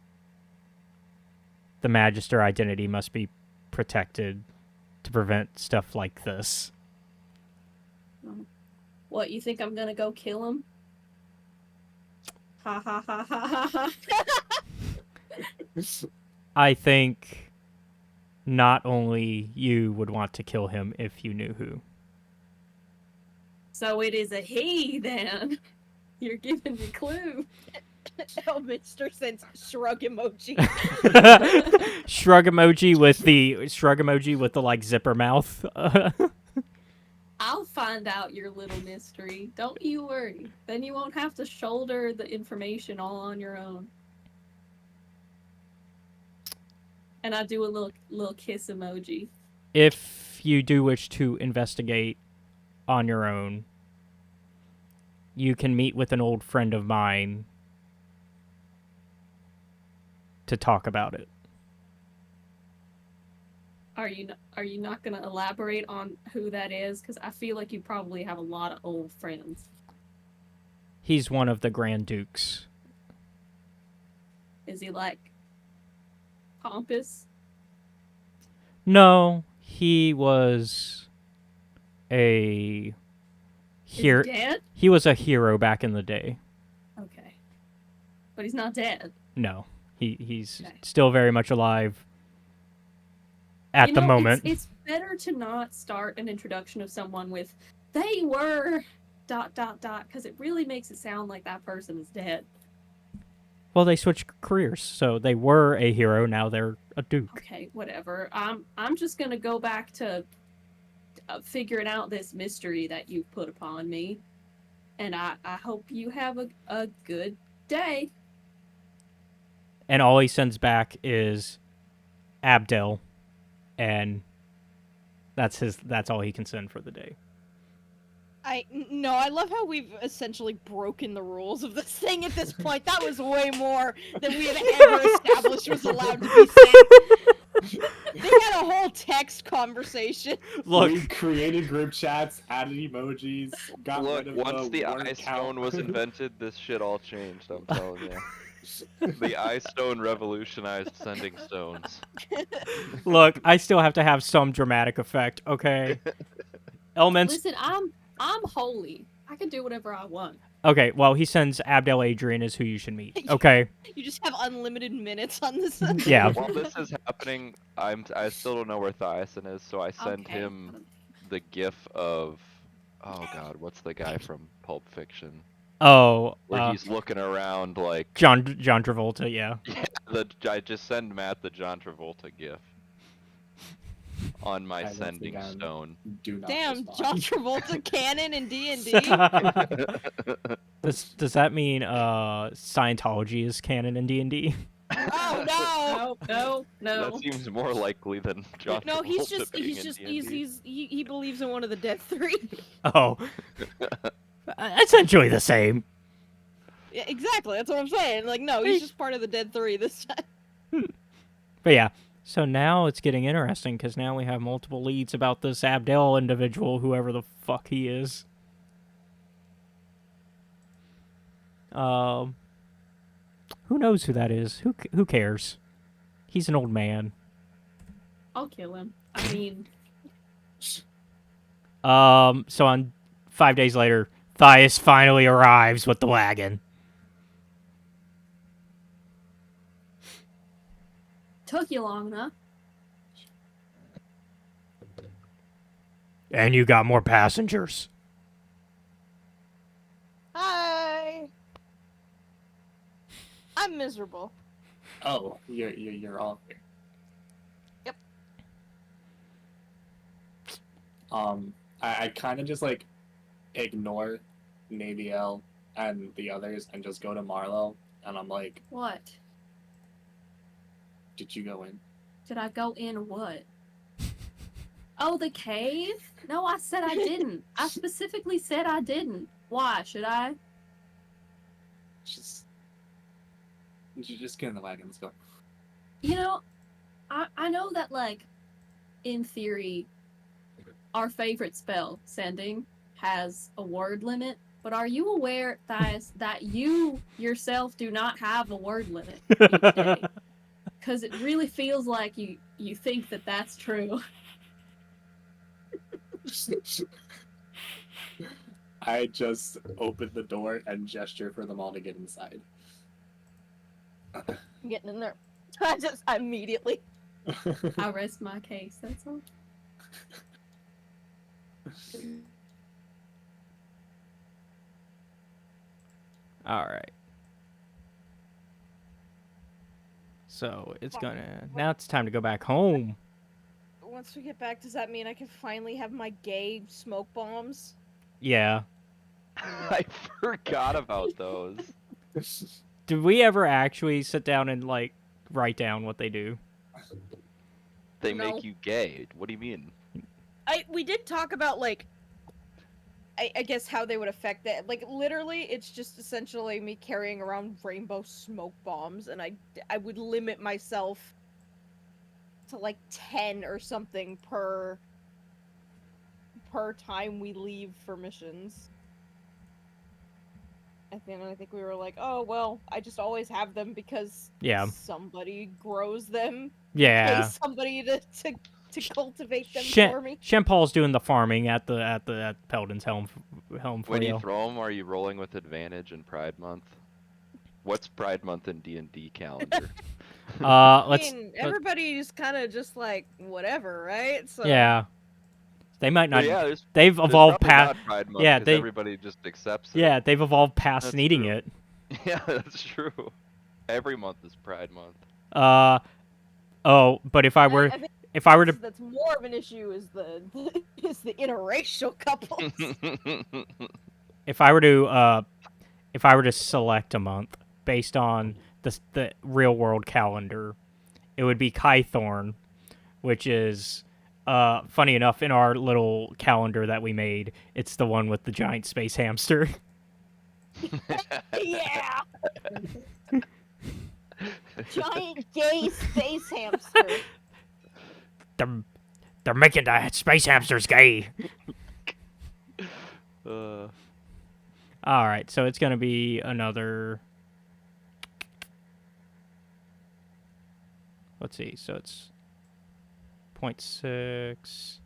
the Magister identity must be protected to prevent stuff like this. What, you think I'm gonna go kill him? Ha ha ha ha ha ha. I think not only you would want to kill him if you knew who. So it is a he then. You're giving me clue. Elminster sends shrug emoji. Shrug emoji with the like zipper mouth. I'll find out your little mystery. Don't you worry. Then you won't have to shoulder the information all on your own. And I do a little kiss emoji. If you do wish to investigate on your own, you can meet with an old friend of mine to talk about it. Are you not going to elaborate on who that is? Because I feel like you probably have a lot of old friends. He's one of the Grand Dukes. Is he like pompous? No, he was a Is he dead? He was a hero back in the day. Okay, but he's not dead. No, he's Okay. still very much alive at the moment. It's better to not start an introduction of someone with "they were ... because it really makes it sound like that person is dead. Well, they switched careers, so they were a hero. Now they're a duke. Okay, whatever. I'm just gonna go back to figuring out this mystery that you've put upon me, and I hope you have a good day. And all he sends back is Abdel, and that's all he can send for the day. I love how we've essentially broken the rules of this thing at this point. That was way more than we had ever established was allowed to be said. They had a whole text conversation. Look, we created group chats, added emojis, got Look, rid of once the word Ice count. Stone was invented, this shit all changed, I'm telling you. The Ice Stone revolutionized sending stones. look, I still have to have some dramatic effect, okay? Elements. Listen, I'm holy. I can do whatever I want. Okay, well, he sends Abdel Adrian is who you should meet. Okay. You just have unlimited minutes on this. Yeah. While this is happening, I still don't know where Thiasson is, so I send Okay. him the gif of, oh god, what's the guy from Pulp Fiction? Oh, Where he's looking around like John Travolta, yeah. I just send Matt the John Travolta gif. on my once sending again, stone. Do not Damn, respond. John Travolta canon in D&D. Does that mean Scientology is canon in D&D? Oh no! No. That seems more likely than John No, he's Travolta just being he's in just D&D. he believes in one of the dead three. Oh, essentially the same. Yeah, exactly. That's what I'm saying. Like, no, he's just part of the dead three this time. But yeah, so now it's getting interesting because now we have multiple leads about this Abdel individual, whoever the fuck he is. Who knows who that is? Who cares? He's an old man. I'll kill him. I mean, So on 5 days later, Thias finally arrives with the wagon. took you long enough. And you got more passengers. Hi. I'm miserable. Oh, you're all here. Yep. I kind of just like ignore Naevyel and the others and just go to Marlo, and I'm like, What? did you go in? Did I go in what? Oh, the cave? No, I said I didn't. I specifically said I didn't. Why? Should I? Just get in the wagon. Let's go. You know, I know that, like, in theory, our favorite spell, Sending, has a word limit, but are you aware, Thias, that you yourself do not have a word limit each day? Because it really feels like you think that that's true. I just open the door and gesture for them all to get inside. I'm getting in there. I immediately. I rest my case, that's all. All right. So it's gonna... Now it's time to go back home. Once we get back, does that mean I can finally have my gay smoke bombs? Yeah. I forgot about those. Did we ever actually sit down and, like, write down what they do? They No. make you gay. What do you mean? We did talk about, like, I guess how they would affect that. Like, literally, it's just essentially me carrying around rainbow smoke bombs, and I would limit myself to, like, 10 or something per time we leave for missions. I think we were like, oh, well, I just always have them because somebody grows them. Yeah. Pay somebody to cultivate them for me. Shampal's doing the farming at Peldan's Helm for When you. you throw them, are you rolling with advantage in Pride Month? What's Pride Month in D&D calendar? Everybody is kind of just like whatever, right? So Yeah. They might not. Yeah, they've evolved past. Pride Month, Yeah, everybody just accepts it. Yeah, they've evolved past That's needing true. it. Yeah, that's true. Every month is Pride Month. But if I were to that's more of an issue is the interracial couples. if I were to select a month based on the real world calendar, it would be Kythorn, which is funny enough in our little calendar that we made, it's the one with the giant space hamster. Yeah. Giant gay space hamster. They're making the space hamsters gay. All right, so it's gonna be another. Let's see. So it's 0.6.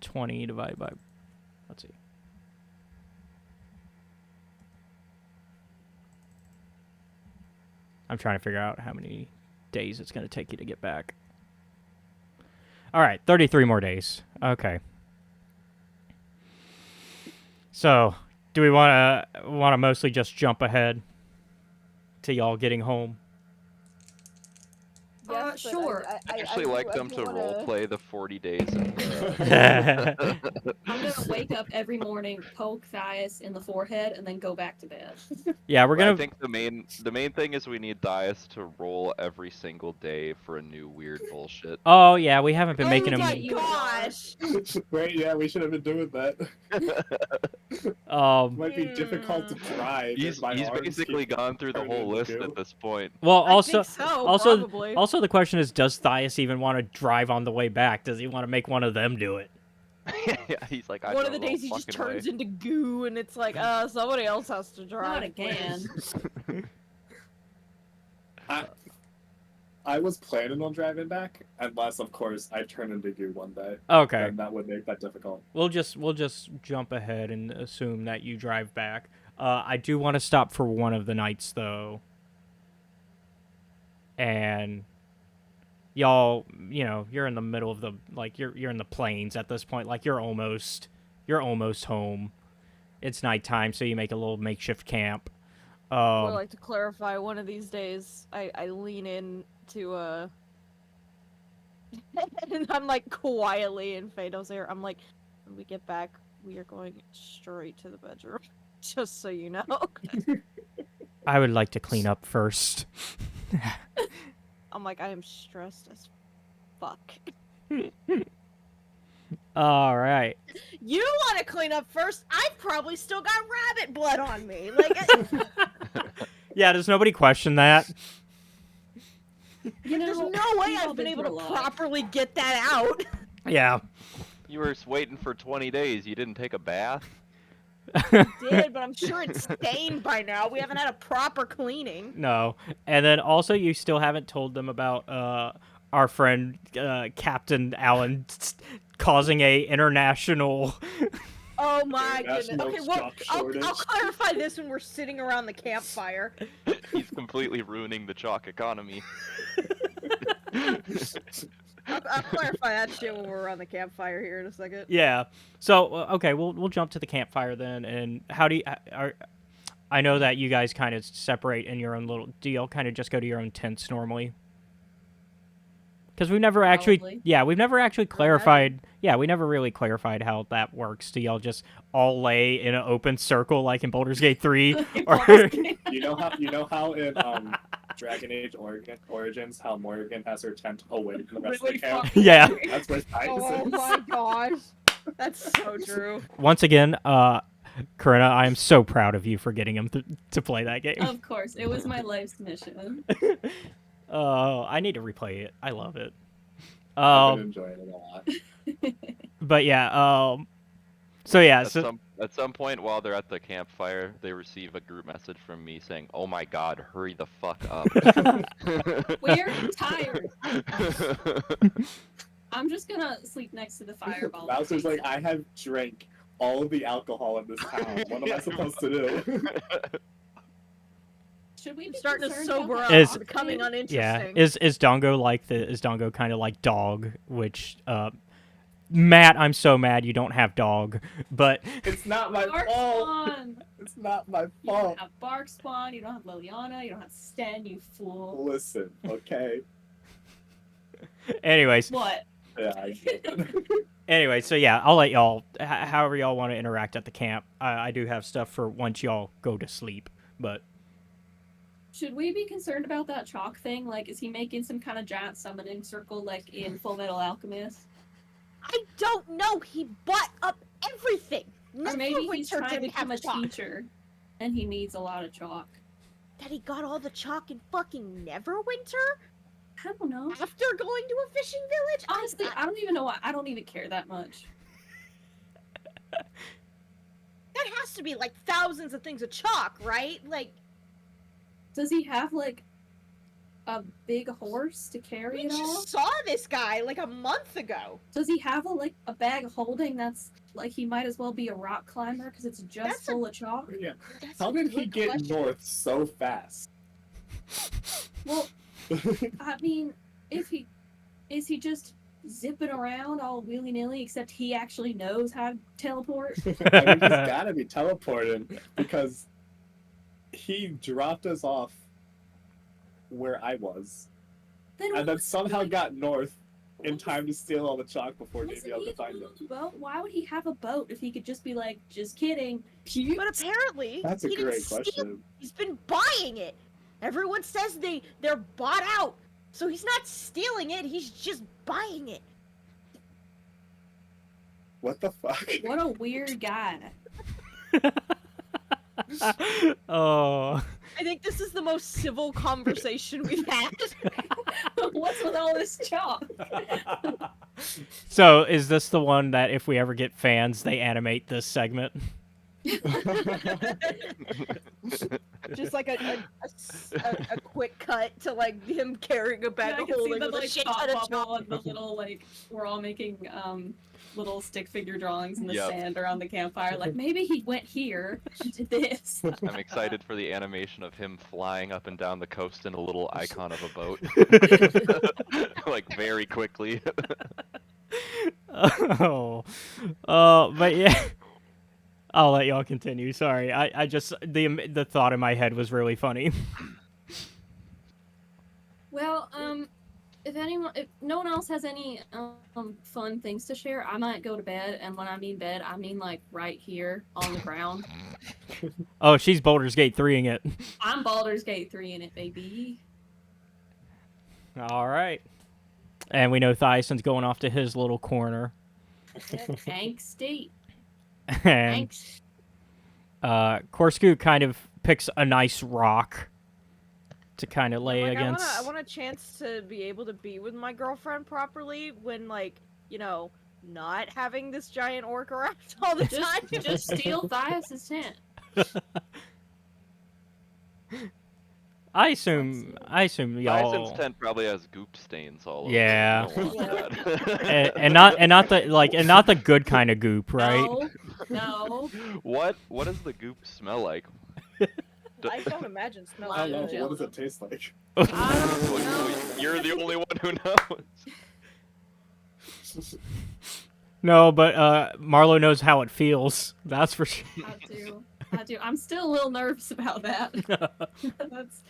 20 divided by. Let's see. I'm trying to figure out how many days it's going to take you to get back. All right, 33 more days. Okay. So, do we want to mostly just jump ahead to y'all getting home? Yes, but sure. I actually like them to roleplay the 40 days of I'm gonna wake up every morning, poke Thias in the forehead, and then go back to bed. Yeah, we're I gonna. think the main thing is we need Thias to roll every single day for a new weird bullshit. Oh yeah, we haven't been Oh making my him. gosh! Wait, yeah, we should have been doing that. Might be difficult to drive. He's if my arms basically keep gone through the turning whole list goo. at this point. Well, I also, think so, also, probably. also, the question is, does Thias even want to drive on the way back? Does he want to make one of them do it? Yeah, he's like, I One of the drove all days he just fucking turns way. into goo, and it's like, somebody else has to drive. Not again. I was planning on driving back, unless, of course, I turn into goo one day. Okay, Then that would make that difficult. we'll just jump ahead and assume that you drive back. I do want to stop for one of the nights though, and y'all, you're in the middle of the you're in the plains at this point. Like you're almost home. It's nighttime, so you make a little makeshift camp. I would like to clarify, one of these days, I lean in to, and I'm like quietly in Phoedele's ear, I'm like, when we get back, we are going straight to the bedroom. Just so you know. I would like to clean up first. I'm like, I am stressed as fuck. All right. You want to clean up first? I've probably still got rabbit blood on me. Like, Yeah, does nobody question that? You know, there's no way we've all I've been able through to a lot. properly get that out. Yeah. You were waiting for 20 days. You didn't take a bath? Did, but I'm sure it's stained by now. We haven't had a proper cleaning. No. And then also you still haven't told them about our friend Captain Allen causing a international Oh my goodness. National Okay, well, stock I'll shortage. clarify this when we're sitting around the campfire. He's completely ruining the chalk economy. I'll clarify that shit when we're around the campfire here in a second. Yeah. So okay, we'll jump to the campfire then. And how do you? I know that you guys kind of separate in your own little. Do y'all kind of just go to your own tents normally? Because we've never Probably. we've never actually clarified. Yeah, we never really clarified how that works. Do y'all just all lay in an open circle like in Baldur's Gate 3, or You know how in Dragon Age Origins, how Morrigan has her tent away from the rest Really of the camp? fucking Yeah. weird. That's where Titus Oh is. my gosh. That's so true. once again, Corinna, I am so proud of you for getting him to play that game. Of course, it was my life's mission. Oh, I need to replay it. I love it. I've been enjoying it a lot. But yeah, so yeah, At some point while they're at the campfire, they receive a group message from me saying, "Oh my God, hurry the fuck up." We're tired. I'm just gonna sleep next to the fireball. Bowser's like, I have drank all of the alcohol in this town. What am I supposed to do? Should we I'm be starting to concerned sober about up. that Is- It's becoming thing? uninteresting. yeah. Is Dongo kind of like dog? Which Matt, I'm so mad you don't have dog, but It's not my Bark fault. Spawn! It's not my You fault. don't have Bark Spawn, you don't have Liliana, you don't have Sten, you fool. Listen, okay? anyways, What? Yeah, I get it. anyway, so yeah, I'll let y'all however y'all want to interact at the camp. I do have stuff for once y'all go to sleep, but Should we be concerned about that chalk thing? Like, is he making some kind of giant summoning circle like in Full Metal Alchemist? I don't know. He bought up everything. Or maybe he's Neverwinter trying to didn't have become a chalk. teacher and he needs a lot of chalk. That he got all the chalk in fucking Neverwinter I don't know. after going to a fishing village? Honestly, I don't even know why. I don't even care that much. That has to be like thousands of things of chalk, right? Like, Does he have like a big horse to carry we it all? just saw this guy like a month ago. Does he have a bag of holding that's like he might as well be a rock climber because it's just That's a- full of chalk? Yeah. That's How a did he good get question. north so fast? Well, I mean, is he just zipping around all willy nilly? Except he actually knows how to teleport. I mean, he's gotta be teleporting because he dropped us off where I was, and then somehow got north in time to steal all the chalk before Naevyel could find him. Boat? Why would he have a boat if he could just be like, just kidding? But apparently, That's a he didn't great steal. question. He's been buying it. Everyone says they're bought out. So he's not stealing it, he's just buying it. What the fuck? What a weird guy. Oh. I think this is the most civil conversation we've had. What's with all this chalk? So is this the one that if we ever get fans, they animate this segment? Just like a quick cut to like him carrying a bag I of can see holding the with a like shit thought ton of bubble and the little like we're all making little stick figure drawings in the Yep. sand around the campfire. Like maybe he went here and did this. I'm excited for the animation of him flying up and down the coast in a little icon of a boat. Like very quickly. Oh. But yeah. I'll let y'all continue. Sorry. I just the thought in my head was really funny. Well, if no one else has any fun things to share, I might go to bed. And when I mean bed, I mean like right here on the ground. Oh, she's Baldur's Gate 3ing it. I'm Baldur's Gate 3 in it, baby. All right. And we know Thiasson's going off to his little corner. Angsty. And Angst. Korzkuu kind of picks a nice rock to kind of lay Like, against. I want a chance to be able to be with my girlfriend properly when, like, you know, not having this giant orc around all the time. Just steal Thias's tent. I assume y'all. Thyson's tent probably has goop stains all over. Yeah. It. You don't want that. and not the good kind of goop, right? No. What does the goop smell like? I don't imagine I smelling don't it. know. What does it taste like? I don't know. You're the only one who knows. No, but Marlo knows how it feels. That's for sure. I do. I'm still a little nervous about that. That's.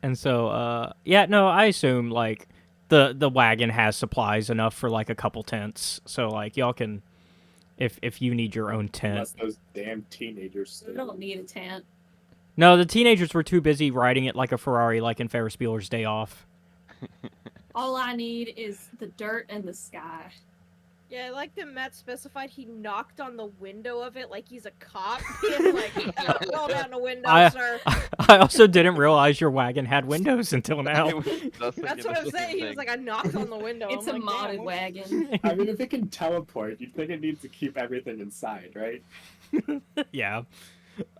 And so yeah, no, I assume like the wagon has supplies enough for like a couple tents. So like y'all can if you need your own tent. Unless those damn teenagers I steal. don't need a tent. No, the teenagers were too busy riding it like a Ferrari like in Ferris Bueller's Day Off. All I need is the dirt and the sky. Yeah, I like that Matt specified he knocked on the window of it like he's a cop. Being like, roll down the window, sir. I also didn't realize your wagon had windows until now. That's what I'm saying. He was like, I knocked on the window. It's I'm a like, modded damn. wagon. I mean, if it can teleport, you'd think it needs to keep everything inside, right? Yeah.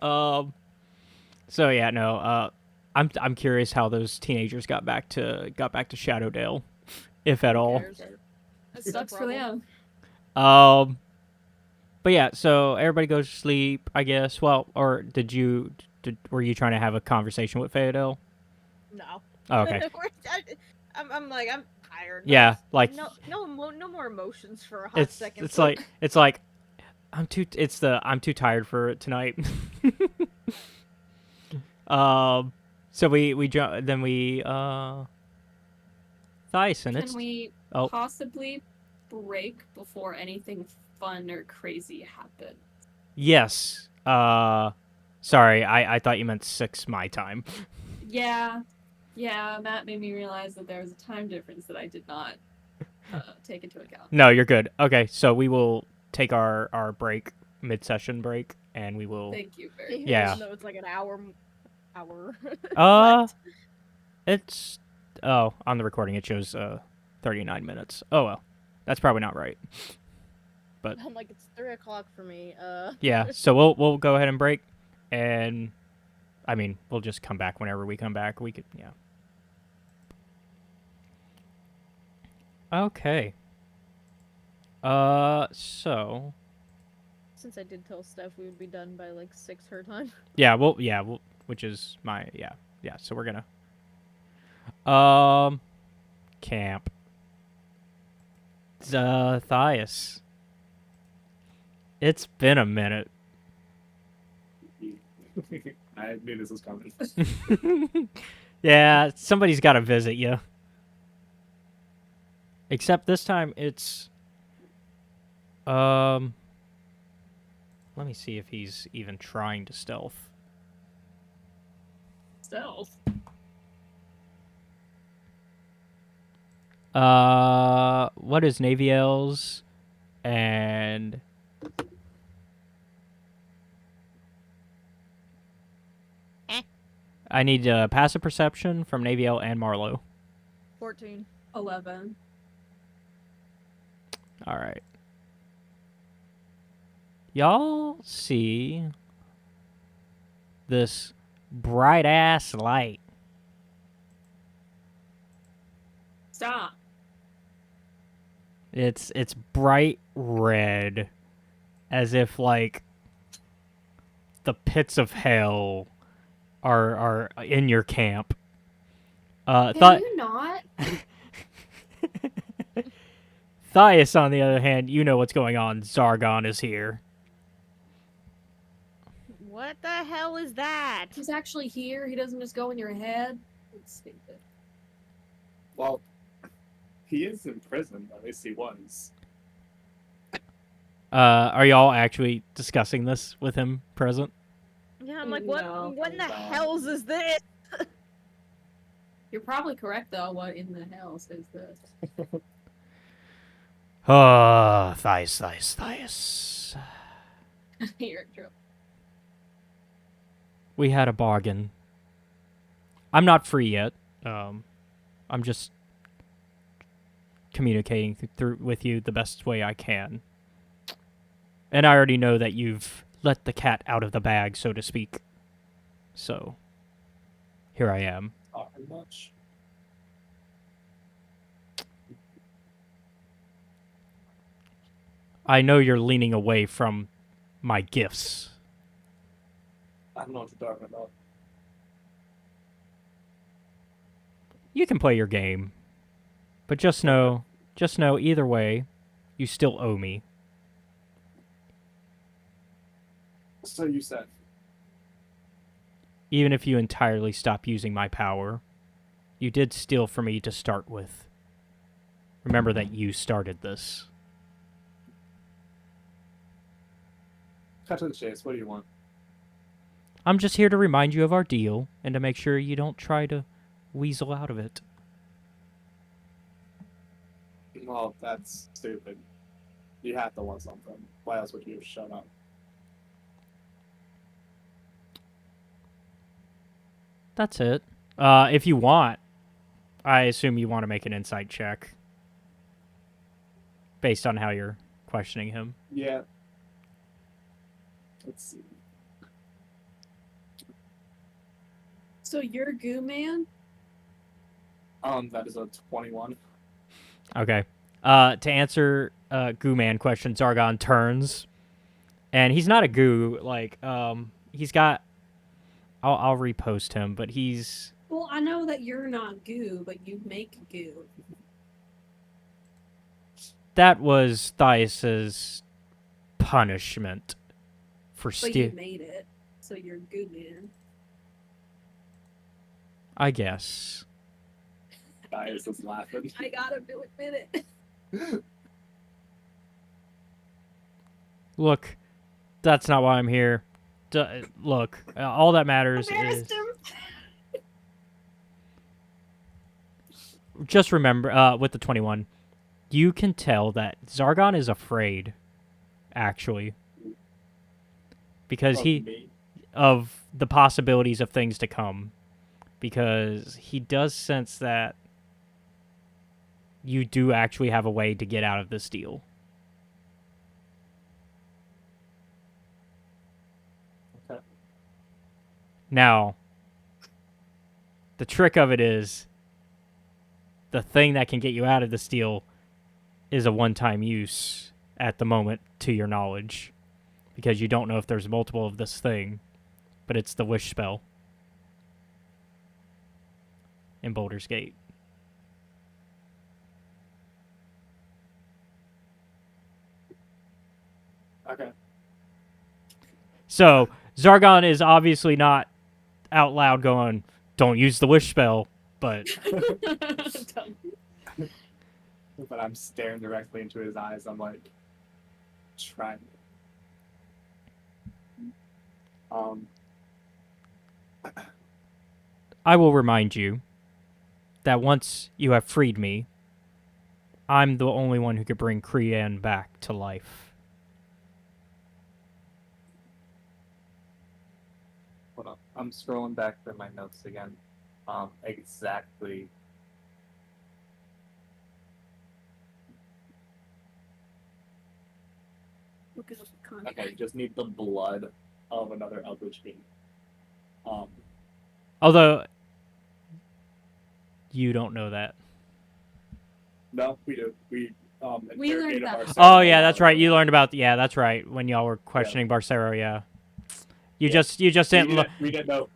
So yeah, no. I'm curious how those teenagers got back to Shadowdale, if at all. It sucks for them. But yeah, so everybody goes to sleep, I guess. Well, or were you trying to have a conversation with Phoedele? No. Oh, okay. I'm tired. Yeah, like no more emotions for a hot second. it's like I'm too tired for it tonight. So we jump then we Thiasson, Can we oh. possibly break before anything fun or crazy happens? Yes. Sorry, I thought you meant 6 my time. Yeah, Matt made me realize that there was a time difference that I did not take into account. No, you're good. Okay, so we will take our break, mid-session break, and we will. Thank you very much. Yeah. No, it's like an hour. It's on the recording it shows 39 minutes. Oh well, that's probably not right. But I'm like, it's 3 o'clock for me. yeah, so we'll go ahead and break, and I mean we'll just come back whenever we come back. We could Okay. So. Since I did tell Steph we would be done by like 6 her time. Yeah, which is my yeah. So we're gonna camp. Thias. It's been a minute. I knew this was coming. Yeah, somebody's got to visit you. Except this time it's let me see if he's even trying to stealth. Stealth. What is Naevyel's and I need passive perception from Naevyel and Marlo. 14. 11. All right. Y'all see this bright ass light. Stop. It's bright red, as if like the pits of hell are in your camp. Can you not? Thiasson, on the other hand, you know what's going on. Zargon is here. What the hell is that? He's actually here. He doesn't just go in your head. It's stupid. Well, he is in prison. At least he was. Are y'all actually discussing this with him present? Yeah, I'm like, No. what in the hells is this? You're probably correct though. What in the hell is this? Oh, Thias. You're in trouble. We had a bargain. I'm not free yet. I'm just communicating through with you the best way I can. And I already know that you've let the cat out of the bag, so to speak. So, here I am. Not very much. I know you're leaning away from my gifts. I don't know what you're talking about. You can play your game. But just know either way, you still owe me. So you said. Even if you entirely stop using my power, you did steal from me to start with. Remember that you started this. Cut to the chase. What do you want? I'm just here to remind you of our deal and to make sure you don't try to weasel out of it. Well, that's stupid. You have to want something. Why else would you have shut up? That's it. If you want, I assume you want to make an insight check. Based on how you're questioning him. Yeah. Let's see. So you're Goo Man? That is a 21. Okay. To answer Goo Man question, Zargon turns. And he's not a goo. Like, he's got... I'll repost him, but he's... Well, I know that you're not goo, but you make goo. That was Thias's punishment for But you stealing. made it, so you're Goo Man. I guess. Dias is laughing. I gotta admit it. Look, that's not why I'm here. Look, all that matters is... Embarrassed him. Just remember, with the 21, you can tell that Zargon is afraid, actually. Because of the possibilities of things to come. Because he does sense that you do actually have a way to get out of this deal. Okay. Now, the trick of it is, the thing that can get you out of this deal is a one-time use at the moment, to your knowledge. Because you don't know if there's multiple of this thing, but it's the wish spell in Baldur's Gate. Okay. So, Zargon is obviously not out loud going, "Don't use the wish spell," but But I'm staring directly into his eyes. I'm like, trying. I will remind you that once you have freed me, I'm the only one who could bring Krian back to life. Hold on. I'm scrolling back through my notes again. Exactly. Look at the contract. Okay, just need the blood of another Eldritch Being. Although, you don't know that. No, we do. We We learned interrogated that. Barcero Oh, a yeah, while that's right. ago. You learned about... Yeah, that's right. When y'all were questioning Barcero, yeah. You Yeah. just didn't look... We didn't know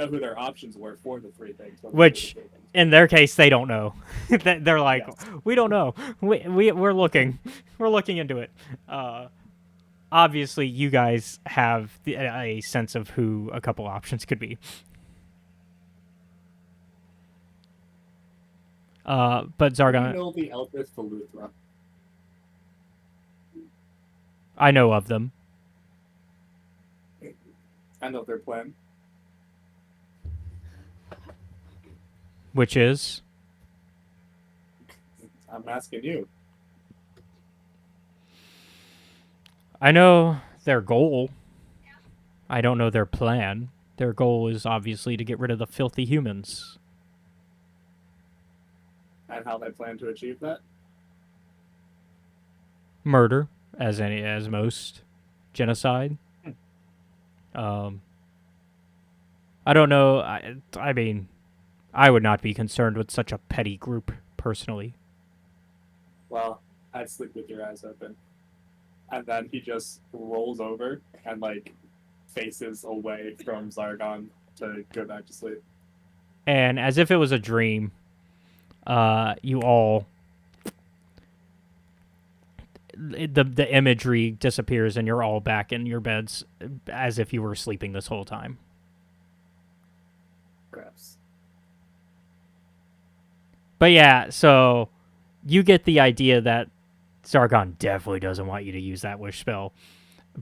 who their options were for the three things. but we Which, knew the three things. in their case, they don't know. They're like, Yes. we don't know. We're looking. We're looking into it. Obviously, you guys have a sense of who a couple options could be. But Do you Zargon, know the Eldritch Veluthra? I know of them. I know their plan. Which is... I'm asking you. I know their goal. I don't know their plan. Their goal is obviously to get rid of the filthy humans. And how they plan to achieve that? Murder, as most. Genocide. I don't know. I mean, I would not be concerned with such a petty group, personally. Well, I'd sleep with your eyes open. And then he just rolls over and, like, faces away from Zargon to go back to sleep. And as if it was a dream, you all... The imagery disappears and you're all back in your beds as if you were sleeping this whole time. Gross. But yeah, so you get the idea that Zargon definitely doesn't want you to use that wish spell.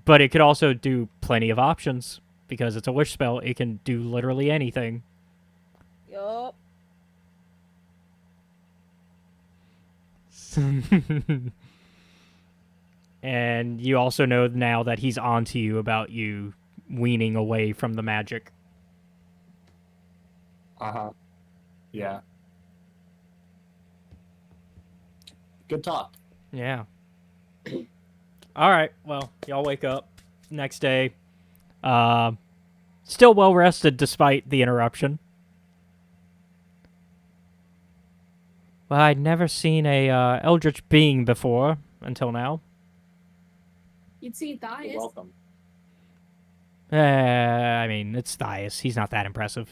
But it could also do plenty of options. Because it's a wish spell, it can do literally anything. Yup. And you also know now that he's onto you about you weaning away from the magic. Uh-huh. Yeah. Good talk. Yeah. All right. Well, y'all wake up next day. Still well rested despite the interruption. Well, I'd never seen a eldritch being before until now. You'd see You're Thias. welcome. I mean, it's Thias. He's not that impressive.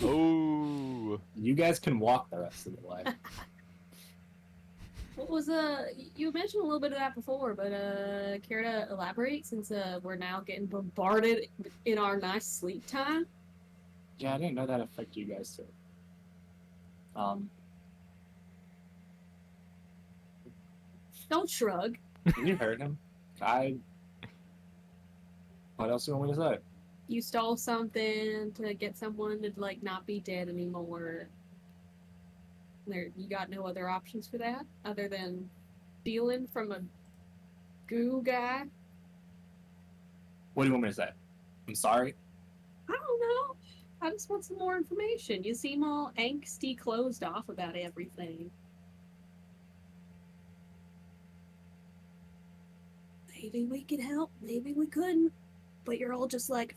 Oh. You guys can walk the rest of the way. What was you mentioned a little bit of that before, but care to elaborate since we're now getting bombarded in our nice sleep time? Yeah, I didn't know that affected you guys too. Don't shrug. You heard him. What else do you want me to say? You stole something to get someone to like not be dead anymore. You got no other options for that other than stealing from a goo guy? What do you want me to say? I'm sorry. I don't know. I just want some more information. You seem all angsty, closed off about everything. Maybe we could help, maybe we couldn't. But you're all just like,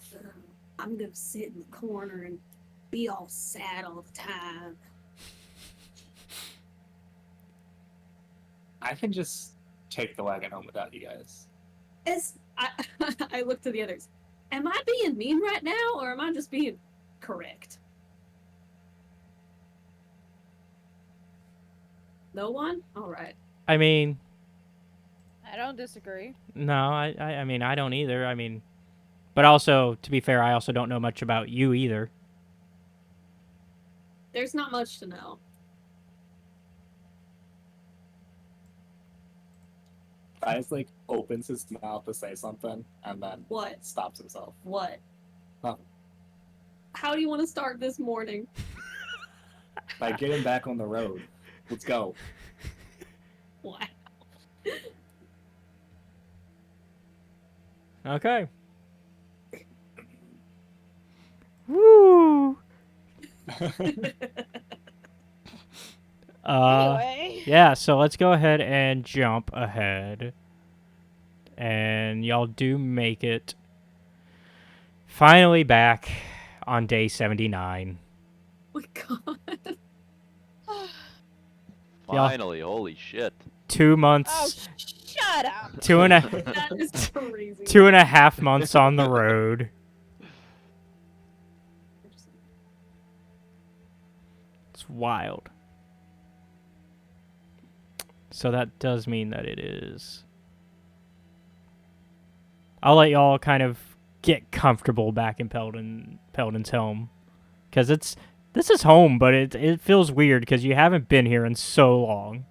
I'm gonna sit in the corner and be all sad all the time. I can just take the wagon home without you guys. I look to the others. Am I being mean right now, or am I just being correct? No one? Alright. I mean, I don't disagree. No, I mean, I don't either. I mean, but also, to be fair, I also don't know much about you either. There's not much to know. Guys like opens his mouth to say something and then What? stops himself. What? Nothing. How do you want to start this morning? By getting back on the road. Let's go. Wow. Okay. Woo! Anyway. Yeah, so let's go ahead and jump ahead. And y'all do make it finally back on day 79. Oh my god. Finally, holy shit. 2 Oh, months, shut up. two and a That is crazy. 2.5 months on the road. It's wild. So that does mean that it is. I'll let y'all kind of get comfortable back in Peldan's Helm, because this is home, but it feels weird because you haven't been here in so long.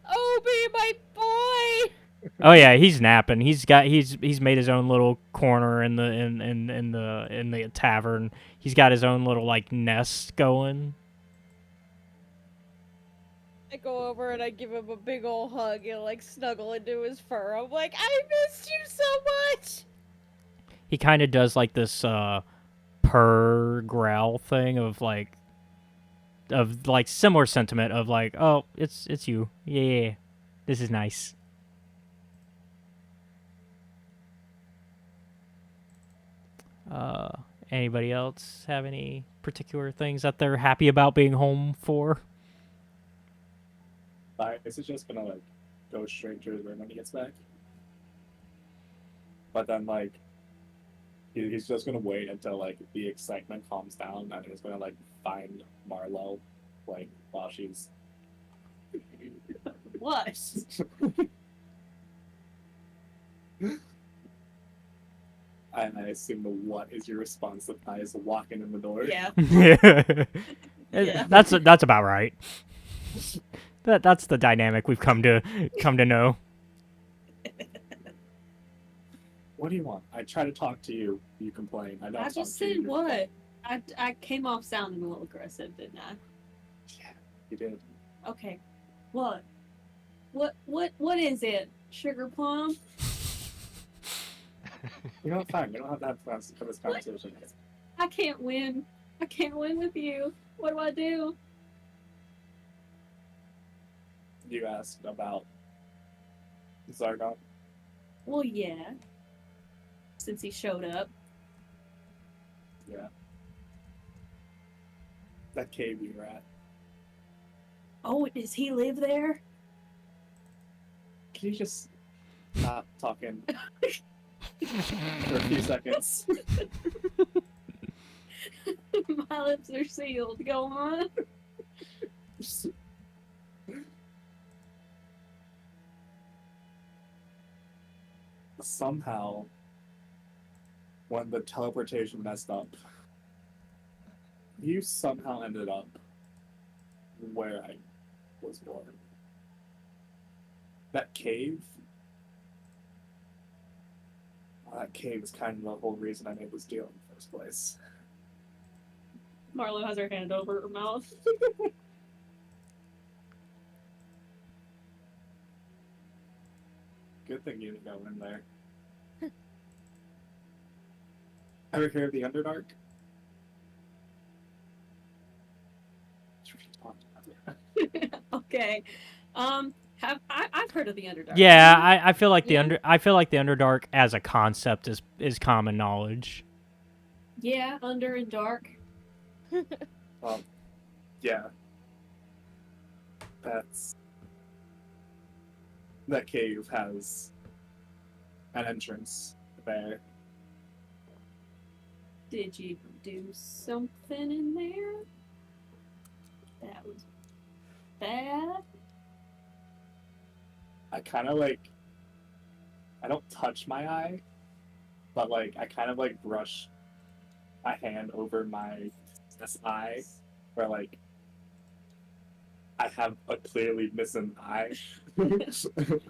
Oh, be my boy. Oh yeah, he's napping. He's made his own little corner in the tavern. He's got his own little like nest going. I go over and I give him a big old hug and like snuggle into his fur. I'm like, I missed you so much. He kind of does like this purr growl thing of like similar sentiment of like, oh, it's you. Yeah. This is nice. Anybody else have any particular things that they're happy about being home for? This is just gonna like go straight to his room when he gets back. But then like he's just gonna wait until like the excitement calms down and he's gonna like find Marlo like while she's What? and I assume the what is your response to Thias walking in the door. Yeah. Yeah. Yeah. That's about right. That's the dynamic we've come to know. What do you want? I try to talk to you, you complain. I don't I talk just to you. said you what? I came off sounding a little aggressive, didn't I? Yeah, you did. Okay. What? What is it? Sugar plum? You know, fine. We don't have to have this conversation. I can't win. I can't win with you. What do I do? You asked about Zargon. Well, yeah. Since he showed up. Yeah. That cave you were at. Oh, does he live there? Can you just stop talking for a few seconds? My lips are sealed. Go on. Somehow, when the teleportation messed up, you somehow ended up where I was born. That cave. Well, that cave is kind of the whole reason I made this deal in the first place. Marlo has her hand over her mouth. Good thing you didn't go in there. Ever hear of the Underdark? Okay. I've heard of the Underdark. Yeah, I feel like Yeah. I feel like the Underdark as a concept is common knowledge. Yeah, under and dark. Yeah. That cave has an entrance there. Did you do something in there? That was bad? I kind of like, I don't touch my eye, but like I kind of like brush my hand over this eye, where like I have a clearly missing eye.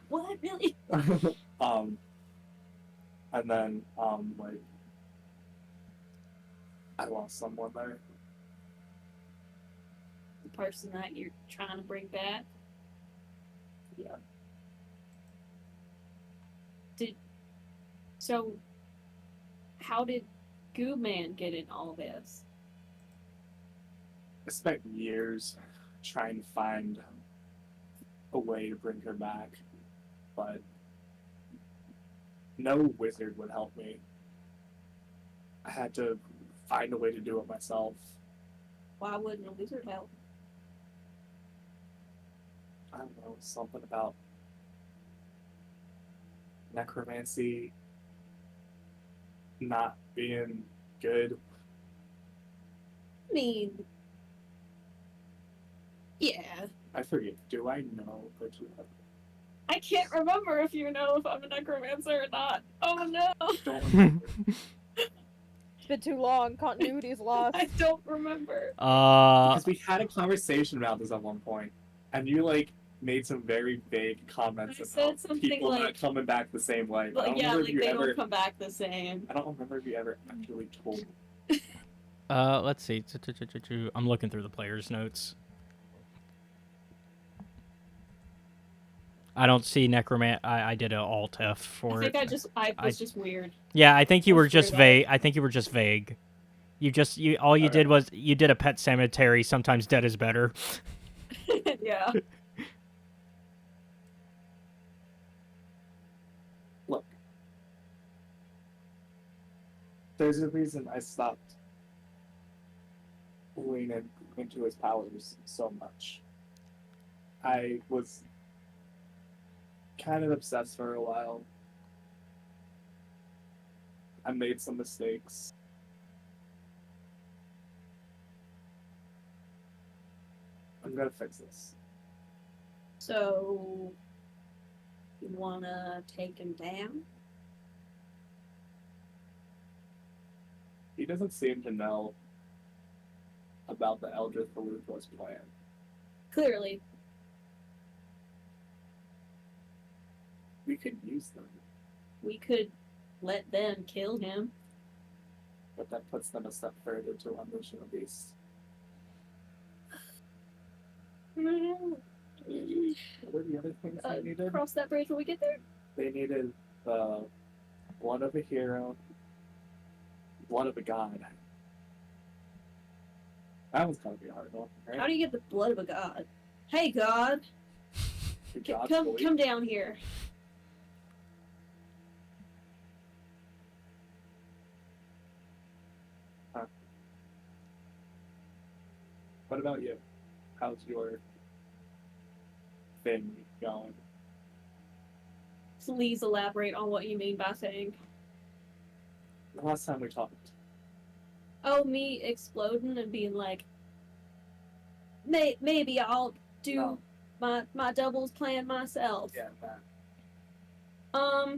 What, really? And then like I lost someone there. The person that you're trying to bring back? Yeah. So, how did Goo Man get in all this? I spent years trying to find a way to bring her back, but no wizard would help me. I had to find a way to do it myself. Why wouldn't a wizard help? I don't know, something about necromancy not being good. I mean, yeah. I forget. Do I know that you have? I can't remember if you know if I'm a necromancer or not. Oh no! Don't remember. It's been too long. Continuity is lost. I don't remember. Because we had a conversation about this at one point, and you like made some very vague comments I about said something people like- not coming back the same way. I Like, don't yeah, remember like if you they ever. don't come back the same. I don't remember if you ever actually told me. Let's see. I'm looking through the player's notes. I don't see necromant. I did an alt F for I think it. I was just weird. Yeah, I think you I were just screwed up. vague. I think you were just vague. All you Okay. did was you did a pet cemetery. Sometimes dead is better. Yeah. Look, there's a reason I stopped leaning into his powers so much. I was kind of obsessed for a while. I made some mistakes. I'm gonna fix this. So, you wanna take him down? He doesn't seem to know about the Eldritch Beluthos plan. Clearly. We could use them, We could let them kill him. but that puts them a step further to unleashing a beast. What were the other things they needed? Cross that bridge when we get there? They needed the blood of a hero, blood of a god. That was gonna be a hard one, right? How do you get the blood of a god? Hey, God! The gods Come believe- come down here. What about you? How's your thing going? Please elaborate on what you mean by saying. The last time we talked, Oh, me exploding and being like, maybe I'll do No. my doubles plan myself. yeah, that. I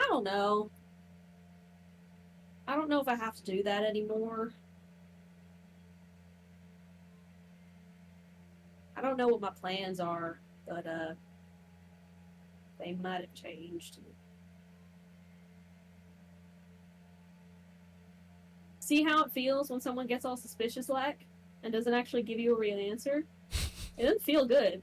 don't know. I don't know if I have to do that anymore. I don't know what my plans are, but they might have changed. See how it feels when someone gets all suspicious like and doesn't actually give you a real answer? It doesn't feel good.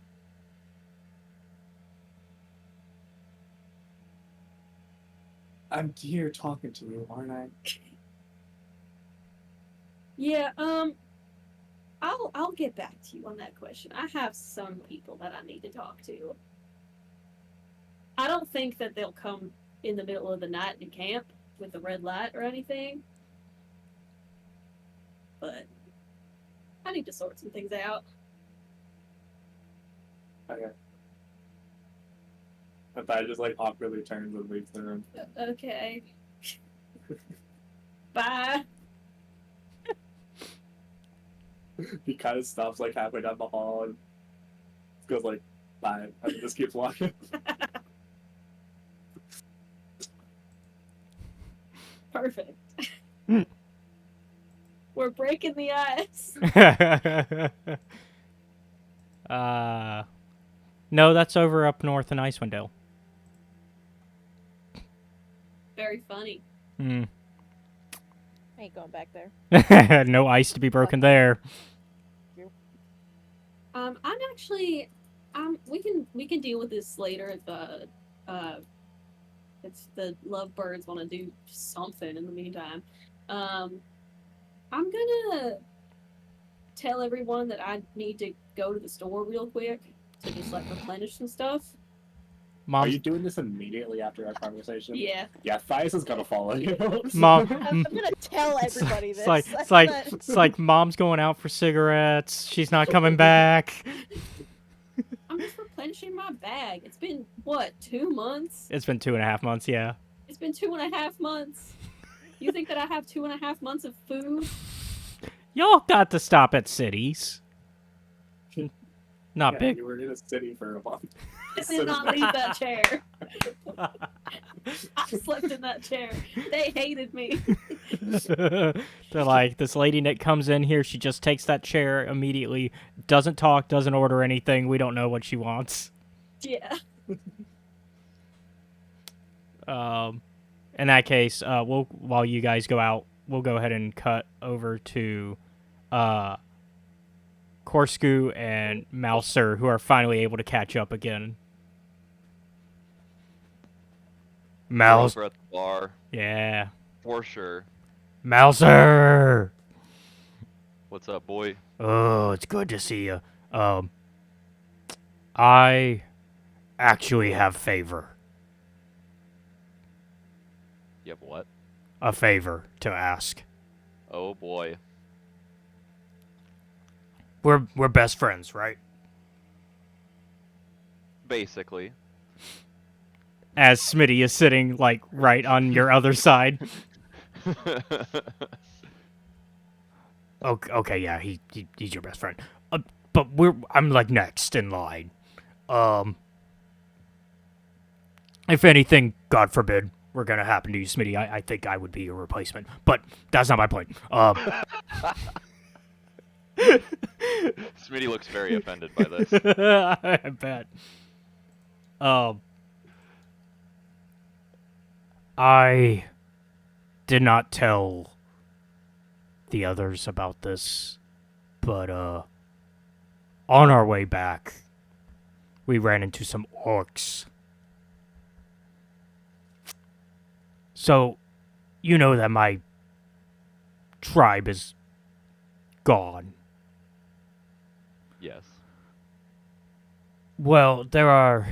I'm here talking to you, aren't I? Yeah, I'll get back to you on that question. I have some people that I need to talk to. I don't think that they'll come in the middle of the night in camp with a red light or anything. But I need to sort some things out. Okay. If I just like awkwardly turns and leaves the room. Okay. Bye. He kind of stops like halfway down the hall and goes like, "Bye," and just keeps walking. Perfect. We're breaking the ice. No, that's over up north in Icewind Dale. Very funny. Hmm. I ain't going back there. No ice to be broken there. I'm actually, we can deal with this later if the lovebirds want to do something in the meantime. I'm gonna tell everyone that I need to go to the store real quick to just like replenish some stuff. Are Mom, you doing this immediately after our conversation? Yeah. Yeah, Thiasson is gonna follow you. Mom, I'm gonna tell everybody this. it's like mom's going out for cigarettes. She's not coming back. I'm just replenishing my bag. It's been what, 2 months? It's been 2.5 months, yeah. It's been 2.5 months. You think that I have 2.5 months of food? Y'all got to stop at cities. Not Yeah, big. you were in a city for a month. I did not leave that chair. I slept in that chair. They hated me. They're like, this lady that comes in here, she just takes that chair immediately, doesn't talk, doesn't order anything. We don't know what she wants. Yeah. In that case, while you guys go out, we'll go ahead and cut over to Korzkuu and Malcer, who are finally able to catch up again. We're Malcer. over at the bar, Yeah. for sure. Malcer! What's up, boy? Oh, it's good to see you. I actually have favor. You have what? A favor to ask. Oh boy. We're best friends, right? Basically. As Smitty is sitting, like, right on your other side. Okay, yeah, he's your best friend. But I'm, like, next in line. If anything, God forbid, were gonna happen to you, Smitty, I think I would be your replacement. But that's not my point. Smitty looks very offended by this. I bet. I did not tell the others about this, but on our way back, we ran into some orcs. So, you know that my tribe is gone. Yes. Well, there are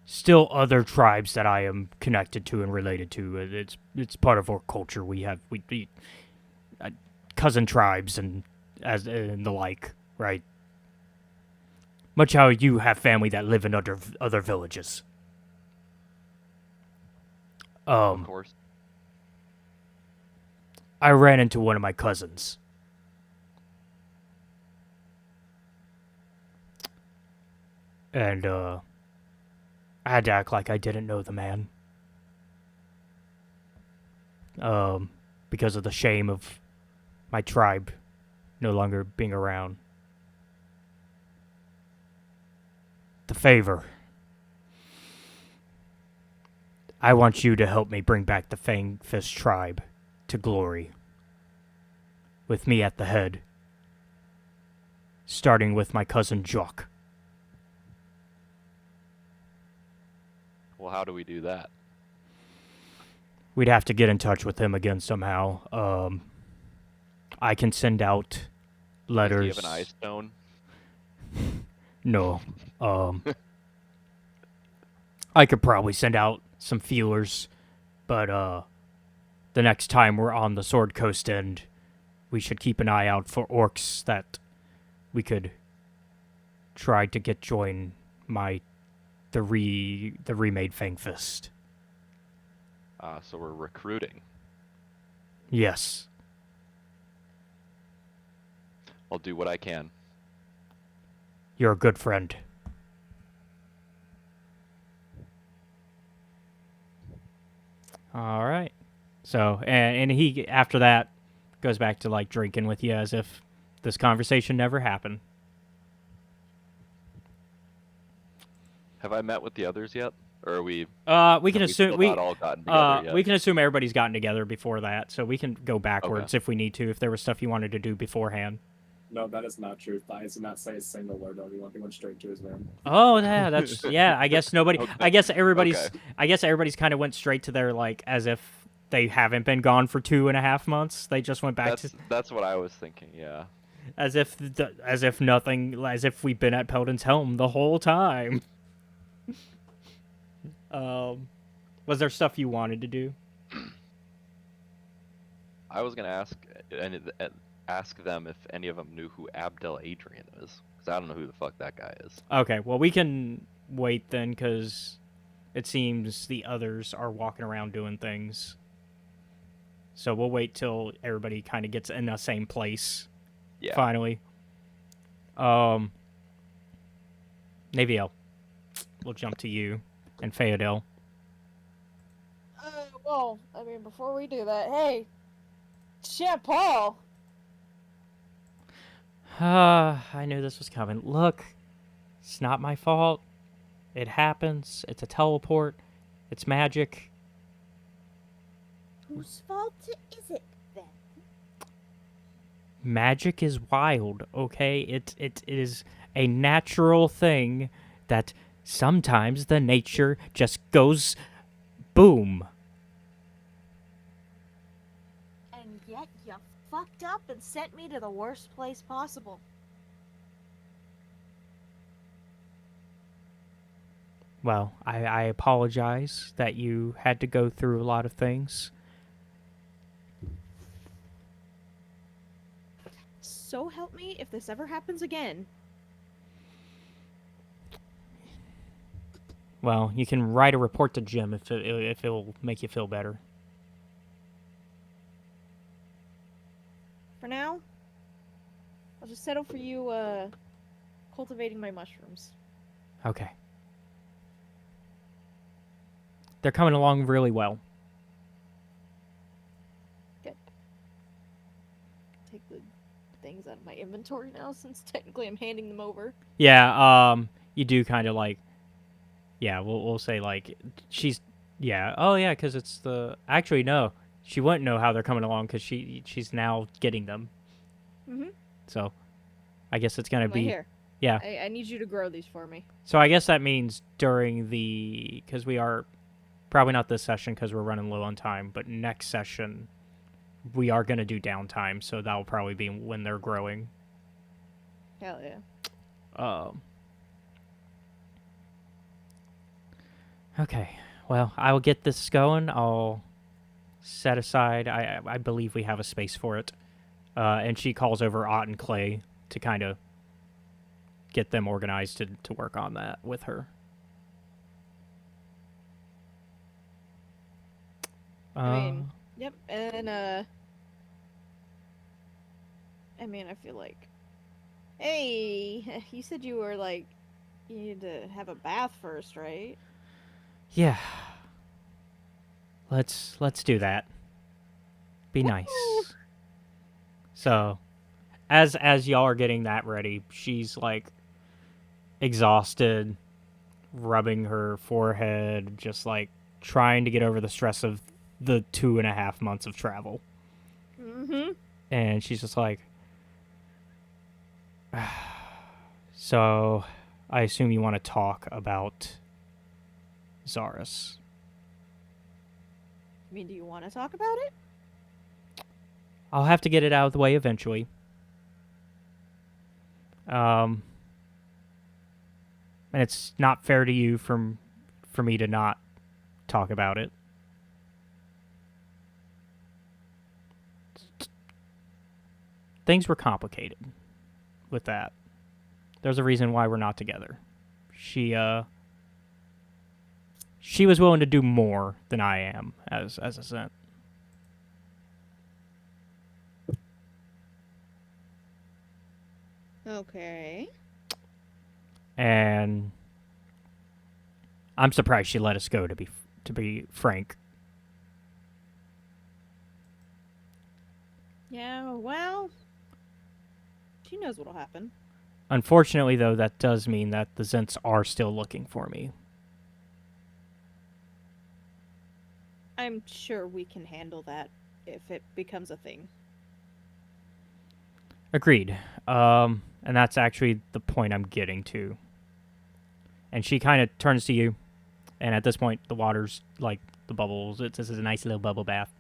still other tribes that I am connected to and related to. It's part of our culture. We cousin tribes and the like, right? Much how you have family that live in other villages. Of course. I ran into one of my cousins. And, I had to act like I didn't know the man. Because of the shame of my tribe no longer being around. The favor. I want you to help me bring back the Fangfist tribe to glory. With me at the head. Starting with my cousin Jock. Well, how do we do that? We'd have to get in touch with him again somehow. I can send out letters. Do you have an ice stone? No. I could probably send out some feelers, but the next time we're on the Sword Coast end, we should keep an eye out for orcs that we could try to get join the remade Fangfist. So we're recruiting. Yes. I'll do what I can. You're a good friend. All right. So, and he, after that, goes back to, like, drinking with you as if this conversation never happened. Have I met with the others yet? Or are we... We can have assume still not all gotten together yet? we can assume everybody's gotten together before that, so we can go backwards if we need to, if there was stuff you wanted to do beforehand. No, that is not true. Thias did not say a single word. Everyone went straight to his room. Oh, yeah, that's yeah. I guess nobody. Okay. I guess everybody's. Okay. I guess everybody's kind of went straight to their, like, as if they haven't been gone for 2.5 months. They just went back That's what I was thinking. Yeah. as if nothing, as if we've been at Peldan's Helm the whole time. Was there stuff you wanted to do? I was gonna ask them if any of them knew who Abdel Adrian is, because I don't know who the fuck that guy is. Okay, well, we can wait then, because it seems the others are walking around doing things. So we'll wait till everybody kind of gets in the same place. Yeah. Finally. Naevyel, we'll jump to you and Phoedele. Well, I mean, before we do that, hey, Shampal! I knew this was coming. Look, it's not my fault. It happens. It's a teleport. It's magic. Whose fault is it then? Magic is wild, okay? It is a natural thing that sometimes the nature just goes boom. And yet you fucked up and sent me to the worst place possible. Well, I apologize that you had to go through a lot of things. So help me if this ever happens again. Well, you can write a report to Jim if it'll make you feel better. For now, I'll just settle for you, cultivating my mushrooms. Okay. They're coming along really well. Good. Take the things out of my inventory now, since technically I'm handing them over. Yeah, you do kind of like, yeah, we'll say like, she's, yeah, oh yeah, because it's the, actually no, she wouldn't know how they're coming along because she's now getting them. Mm-hmm. So, I guess it's gonna be, Here. yeah. I need you to grow these for me. So I guess that means during the, because we are, probably not this session because we're running low on time, but next session we are going to do downtime, so that'll probably be when they're growing. Hell yeah. Okay, well, I will get this going. I'll set aside, I believe we have a space for it. And she calls over Ott and Clay to kind of get them organized to work on that with her. I mean, yep, and, I mean, I feel like, hey, you said you were, like, you need to have a bath first, right? Yeah. Let's do that. Be nice. So, as y'all are getting that ready, she's, like, exhausted, rubbing her forehead, just, like, trying to get over the stress of the 2.5 months of travel. Mm-hmm. And she's just like, so I assume you want to talk about Zaris. I mean, do you want to talk about it? I'll have to get it out of the way eventually. And it's not fair to you for me to not talk about it. Things were complicated with that. There's a reason why we're not together. She was willing to do more than I am as a Zent. Okay. And I'm surprised she let us go. To be frank. Yeah, well, she knows what'll happen. Unfortunately, though, that does mean that the Zents are still looking for me. I'm sure we can handle that if it becomes a thing. Agreed. And that's actually the point I'm getting to. And she kind of turns to you, and at this point, the water's like the bubbles. This is a nice little bubble bath.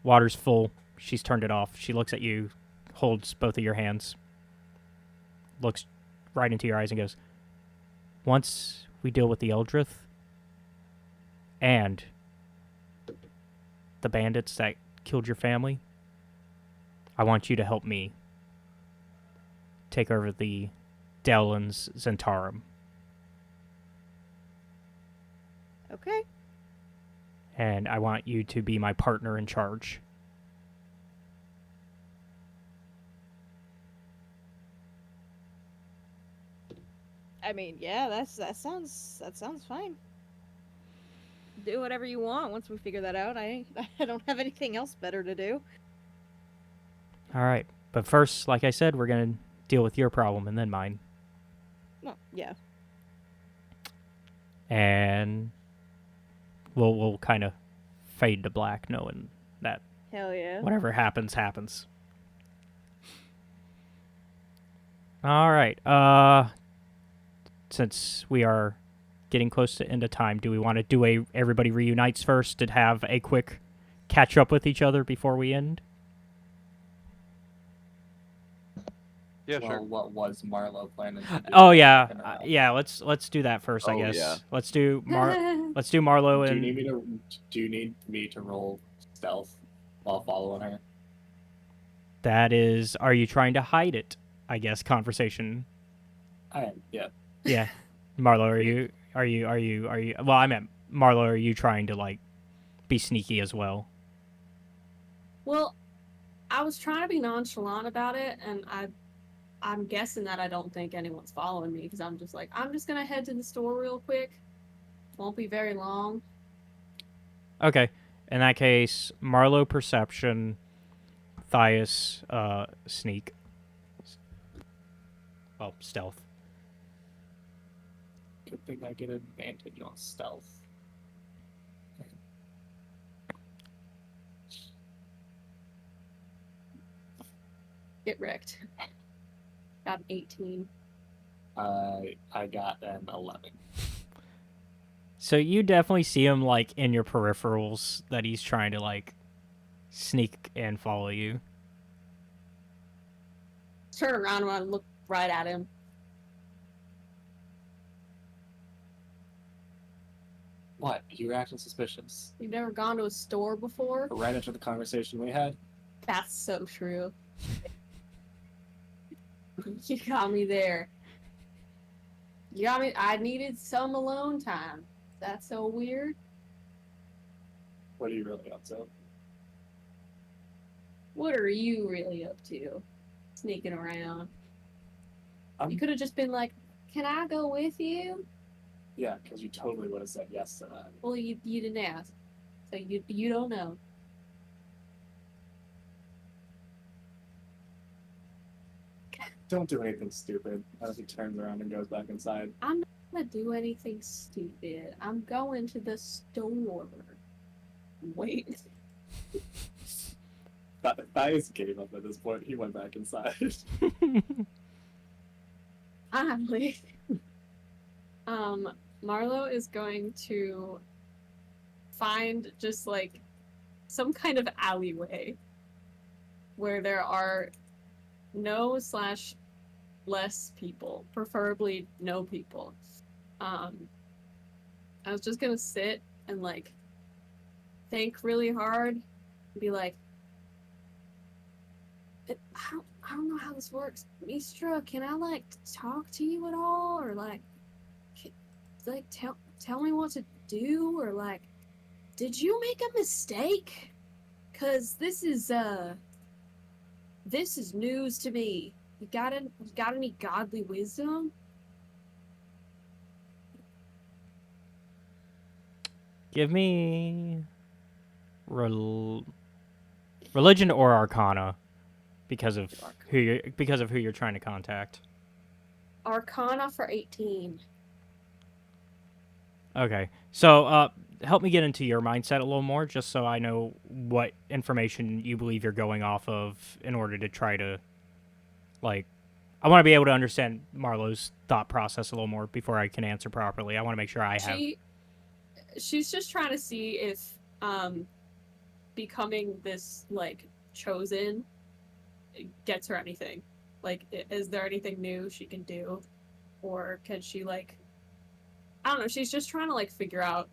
Water's full. She's turned it off. She looks at you, holds both of your hands, looks right into your eyes, and goes, "Once we deal with the Eldrith and the bandits that killed your family, I want you to help me take over the Dowlan's Zentarum. Okay. And I want you to be my partner in charge." I mean, yeah, that sounds fine. Do whatever you want once we figure that out. I don't have anything else better to do. All right. But first, like I said, we're going to deal with your problem and then mine. Well, yeah. And we'll kind of fade to black knowing that Hell yeah. whatever happens, happens. All right. Since we are getting close to end of time, do we want to do everybody reunites first to have a quick catch up with each other before we end? Yeah, Well, sure. what was Marlo planning to do? Oh yeah, Fucking around. yeah. Let's do that first, I Oh, guess. yeah. Let's do Marlo Do and you need me to roll stealth while following her? that is. Are you trying to hide it? I guess conversation. I am. Yeah. Yeah, Marlo, are you? Well, I meant Marlo. Are you trying to like be sneaky as well? Well, I was trying to be nonchalant about it, and I'm guessing that I don't think anyone's following me because I'm just like, I'm just gonna head to the store real quick. Won't be very long. Okay. In that case, Marlo perception, Thias sneak. Oh, stealth. Good thing I get advantage on stealth. Get wrecked. Got an 18. I got an 11. So you definitely see him like in your peripherals that he's trying to like sneak and follow you. Turn around and look right at him. What? You're acting suspicious. You've never gone to a store before? Right after the conversation we had? That's so true. You got me there. You got me. I needed some alone time. That's so weird. What are you really up to? What are you really up to? Sneaking around. I'm- You could have just been like, "Can I go with you?" Yeah, because you totally would have said yes to that. Well, you didn't ask, so you don't know. Don't do anything stupid. As he turns around and goes back inside. I'm not gonna do anything stupid. I'm going to the store. Wait. Thias gave up at this point. He went back inside. Finally. Marlo is going to find just like some kind of alleyway where there are no / less people, preferably no people. I was just gonna sit and like think really hard and be like, I don't know how this works. Mistra, can I like talk to you at all, or like tell me what to do, or like, did you make a mistake? 'Cause this is news to me. You got any godly wisdom? Give me religion or arcana because of who you're trying to contact. Arcana for 18. Okay. So, help me get into your mindset a little more, just so I know what information you believe you're going off of in order to try to, like, I want to be able to understand Marlo's thought process a little more before I can answer properly. I want to make sure I have. She's just trying to see if becoming this, like, chosen gets her anything. Like, is there anything new she can do? Or can she, like, I don't know, she's just trying to, like, figure out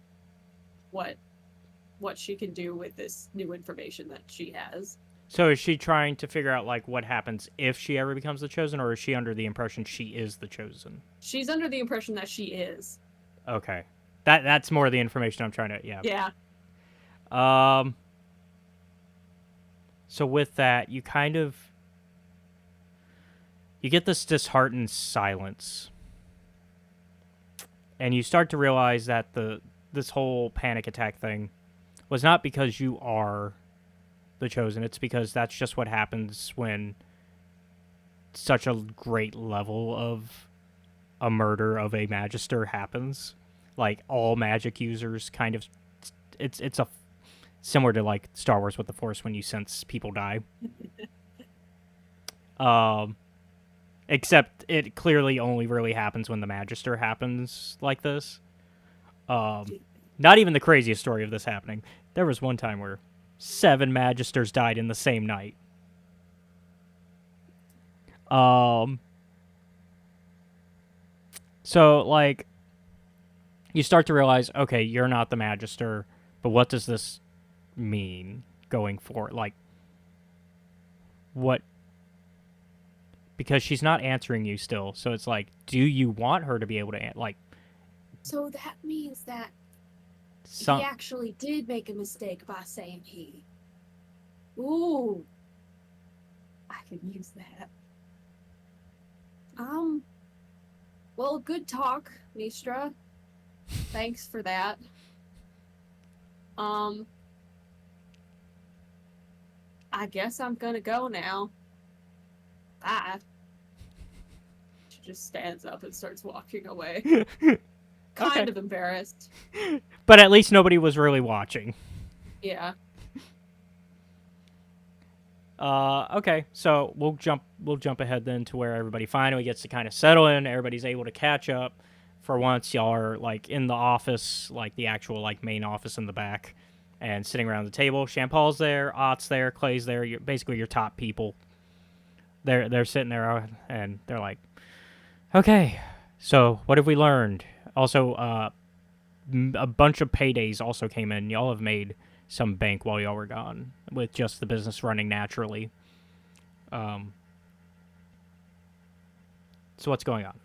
what she can do with this new information that she has. So is she trying to figure out, like, what happens if she ever becomes the chosen, or is she under the impression she is the chosen? She's under the impression that she is. Okay. That's more the information I'm trying to, yeah. Yeah. So with that, you get this disheartened silence. And you start to realize that this whole panic attack thing was not because you are the chosen. It's because that's just what happens when such a great level of a murder of a magister happens. Like, all magic users kind of... It's a similar to, like, Star Wars with the Force when you sense people die. Except it clearly only really happens when the Magister happens like this. Not even the craziest story of this happening. There was one time where 7 Magisters died in the same night. So, like, you start to realize, okay, you're not the Magister, but what does this mean going forward? Like, what... Because she's not answering you still, so it's like, do you want her to be able to, like... So that means that he actually did make a mistake by saying he. Ooh. I could use that. Well, good talk, Mistra. Thanks for that. I guess I'm gonna go now. Bye. She just stands up and starts walking away. Kind of embarrassed. But at least nobody was really watching. Yeah. Okay, so we'll jump ahead then to where everybody finally gets to kind of settle in. Everybody's able to catch up. For once, y'all are, like, in the office, like the actual, like, main office in the back, and sitting around the table. Shampal's there, Ott's there, Clay's there. Basically your top people. They're sitting there, and they're like, okay, so what have we learned? Also, a bunch of paydays also came in. Y'all have made some bank while y'all were gone, with just the business running naturally. So what's going on?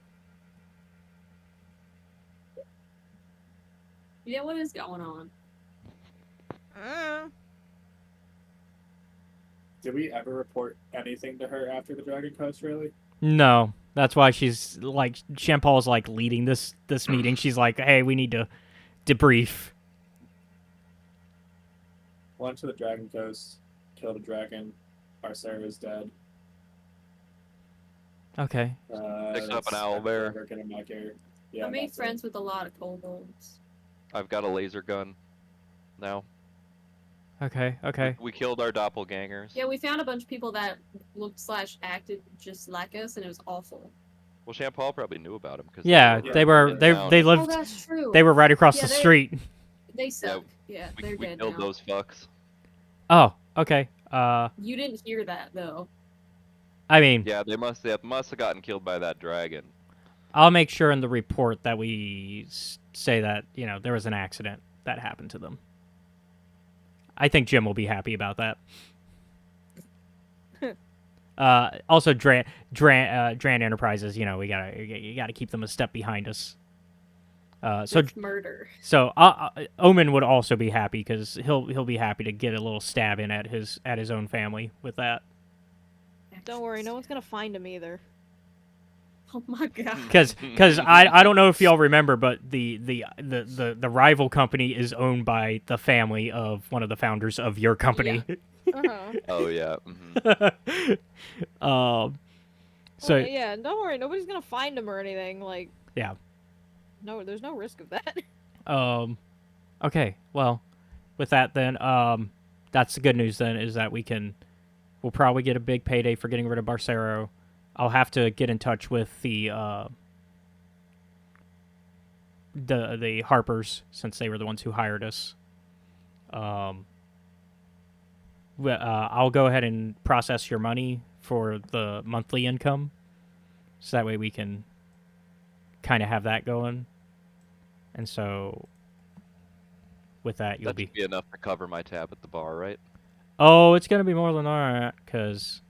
Yeah, what is going on? Did we ever report anything to her after the Dragon Coast, really? No. That's why she's, like, Shampal's, like, leading this meeting. She's like, hey, we need to debrief. Went to the Dragon Coast, killed a dragon. Barcero is dead. Okay. Picked up an owl bear. Working in my care. Yeah, I made that's friends with a lot of kobolds. I've got a laser gun now. Okay. We killed our doppelgangers. Yeah, we found a bunch of people that looked / acted just like us, and it was awful. Well, Shampal probably knew about him because Yeah, they lived. Oh, that's true. They were right across the street. They suck. Yeah, they're we dead killed now. those fucks. Oh, okay. You didn't hear that though. I mean, Yeah, they must have gotten killed by that dragon. I'll make sure in the report that we say that, you know, there was an accident that happened to them. I think Jim will be happy about that. Also, Dran Enterprises, you know, you gotta keep them a step behind us. So It's murder. So Omen would also be happy because he'll be happy to get a little stab in at his own family with that. Yeah. Don't worry, no one's gonna find him either. Oh my god. Because I don't know if y'all remember, but the rival company is owned by the family of one of the founders of your company. Uh-huh. Oh yeah. Mhm. So Well, yeah, don't worry, nobody's gonna find him or anything. Like, yeah. no, there's no risk of that. Okay. Well, with that then, that's the good news then is that we'll probably get a big payday for getting rid of Barcero. I'll have to get in touch with the Harpers since they were the ones who hired us. I'll go ahead and process your money for the monthly income, so that way we can kind of have that going. And so, with that, you'll That should be enough to cover my tab at the bar, right? Oh, it's gonna be more than that because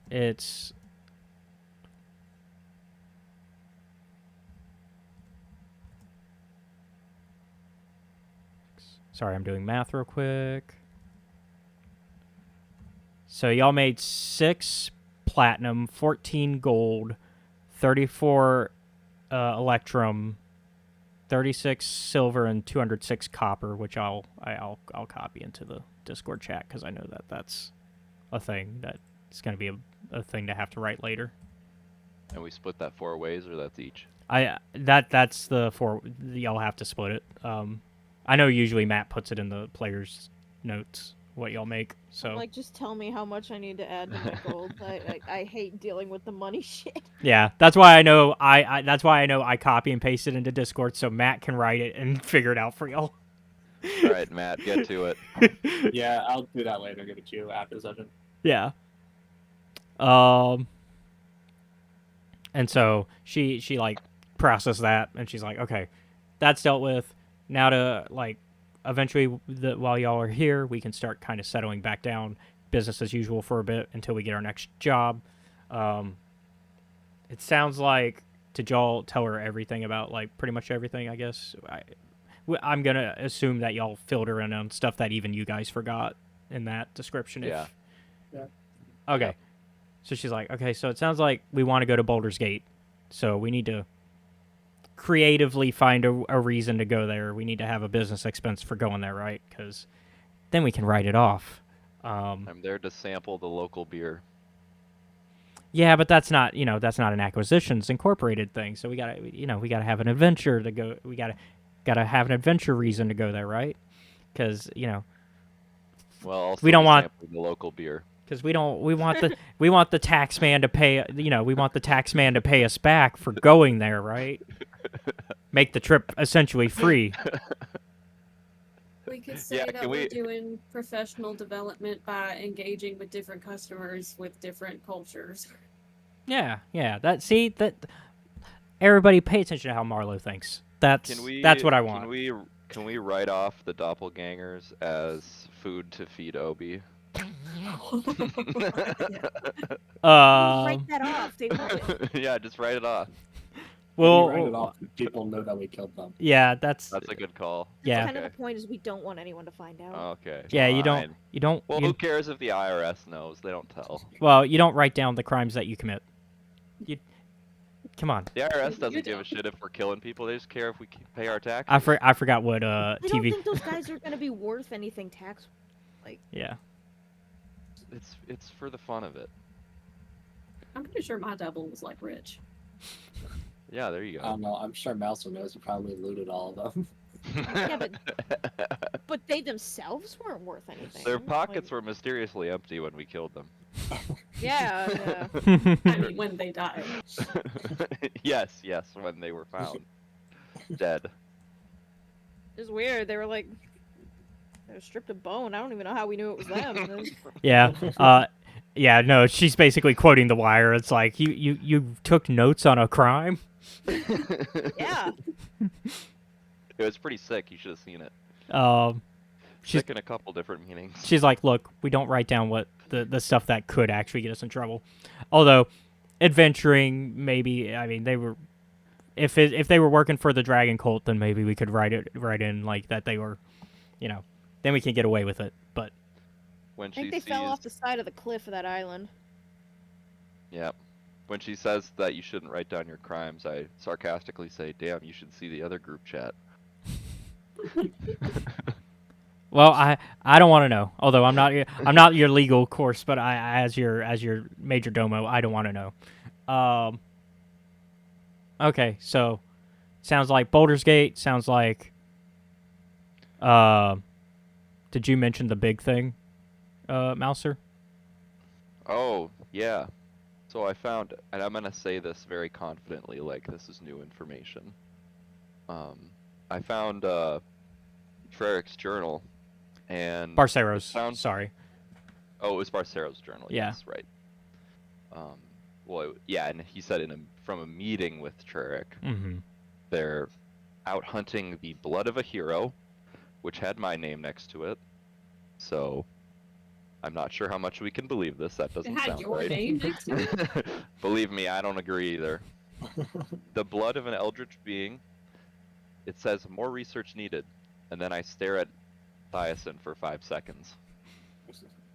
it's. Sorry, I'm doing math real quick. So y'all made 6 platinum, 14 gold, 34 electrum, 36 silver, and 206 copper, which I'll copy into the Discord chat because I know that that's a thing that it's going to be a thing to have to write later. And we split that 4 ways, or that's each? That's the 4. Y'all have to split it. I know usually Matt puts it in the player's notes what y'all make. So Like, just tell me how much I need to add to my gold. I hate dealing with the money shit. yeah, that's why I know that's why I know I copy and paste it into Discord so Matt can write it and figure it out for y'all. All right, Matt, get to it. Yeah, I'll do that later. Give it to you after the session. Yeah. And so she like processed that and she's like, okay, that's dealt with. Now to like eventually while y'all are here, we can start kind of settling back down, business as usual for a bit until we get our next job. It sounds like to y'all tell her everything about like pretty much everything, I guess. I'm gonna assume that y'all filled her in on stuff that even you guys forgot in that description. Yeah. Yeah. Okay. Yep. So she's like, okay, so it sounds like we want to go to Baldur's Gate. So we need to creatively find a reason to go there. We need to have a business expense for going there, right? Because then we can write it off. I'm there to sample the local beer. Yeah, but that's not an Acquisitions Incorporated thing. So we gotta have an adventure to go. We gotta have an adventure reason to go there, right? Because Well, also we don't want sampling the local beer. because we want the tax man to pay. We want the tax man to pay us back for going there, right? Make the trip essentially free. We could say Yeah, that can we're we- doing professional development by engaging with different customers with different cultures. Yeah. That everybody pay attention to how Marlo thinks. That's what I want. Can we write off the doppelgangers as food to feed Obi? Write that off. They won't. Yeah, just write it off. Well, You write it off. People know that we killed them. yeah, that's That's a good call. yeah. Kind of Okay. the point is we don't want anyone to find out. Okay. Yeah, fine. you don't. Well, who cares if the IRS knows? They don't tell. Well, you don't write down the crimes that you commit. Come on. The IRS You doesn't give a don't. shit if we're killing people. They just care if we pay our taxes. I forgot what I don't TV. think those guys are gonna be worth anything tax. Yeah. It's for the fun of it. I'm pretty sure my double was like rich. Yeah, there you I go. don't know. I'm sure Malcer knows. He probably looted all of them. Yeah, but they themselves weren't worth anything. Their pockets were mysteriously empty when we killed them. Yeah. I mean, when they died. yes, when they were found dead. It's weird. They were stripped of bone. I don't even know how we knew it was them. Yeah. Yeah. No, she's basically quoting The Wire. It's like you took notes on a crime. Yeah. It was pretty sick. You should have seen it. She's She's- sick in a couple different meanings. She's like, look, we don't write down what the stuff that could actually get us in trouble. Although, adventuring, maybe, I mean, they were, if they were working for the Dragon Cult, then maybe we could write in like that they were, then we can get away with it. But when I think she they sees, fell off the side of the cliff of that island. yeah, when she says that you shouldn't write down your crimes, I sarcastically say, "Damn, you should see the other group chat." Well, I don't want to know. Although I'm not your legal course, but I as your major domo, I don't want to know. Okay, so sounds like Baldur's Gate. Sounds like. Did you mention the big thing, Malcer? Oh, yeah. So I found, and I'm gonna say this very confidently, like this is new information. I found Trerrick's journal, and Barcero's. sounds. Sorry. Oh, it was Barcero's journal. Yeah. Yes, right. Well, yeah, and he said from a meeting with Trerrick, Mm-hmm. they're out hunting the blood of a hero, which had my name next to it. So I'm not sure how much we can believe this. That It doesn't had sound your right. name next to it. Believe me, I don't agree either. The blood of an eldritch being. It says more research needed, and then I stare at Thiasson for 5 seconds,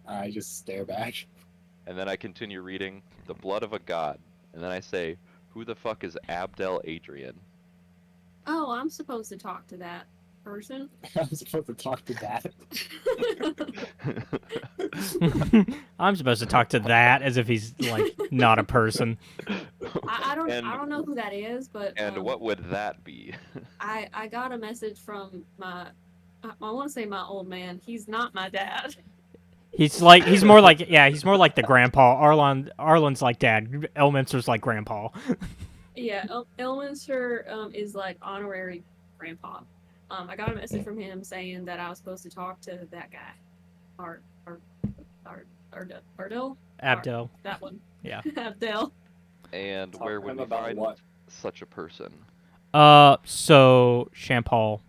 I just stare back. and then I continue reading the blood of a god, and then I say, "Who the fuck is Abdel Adrian?" Oh, I'm supposed to talk to that person. I'm supposed to talk to that. I'm supposed to talk to that as if he's like not a person. I don't And- I don't know who that is, but And what would that be? I got a message from my I want to say my old man. He's not my dad. He's more like the grandpa. Arlen's like dad. Elminster's like grandpa. Yeah, Elminster is like honorary grandpa. I got a message from him saying that I was supposed to talk to that guy, Ardell, Abdel. that one. Yeah. Abdel. And Talk where to would him we about find what? such a person? So Shampal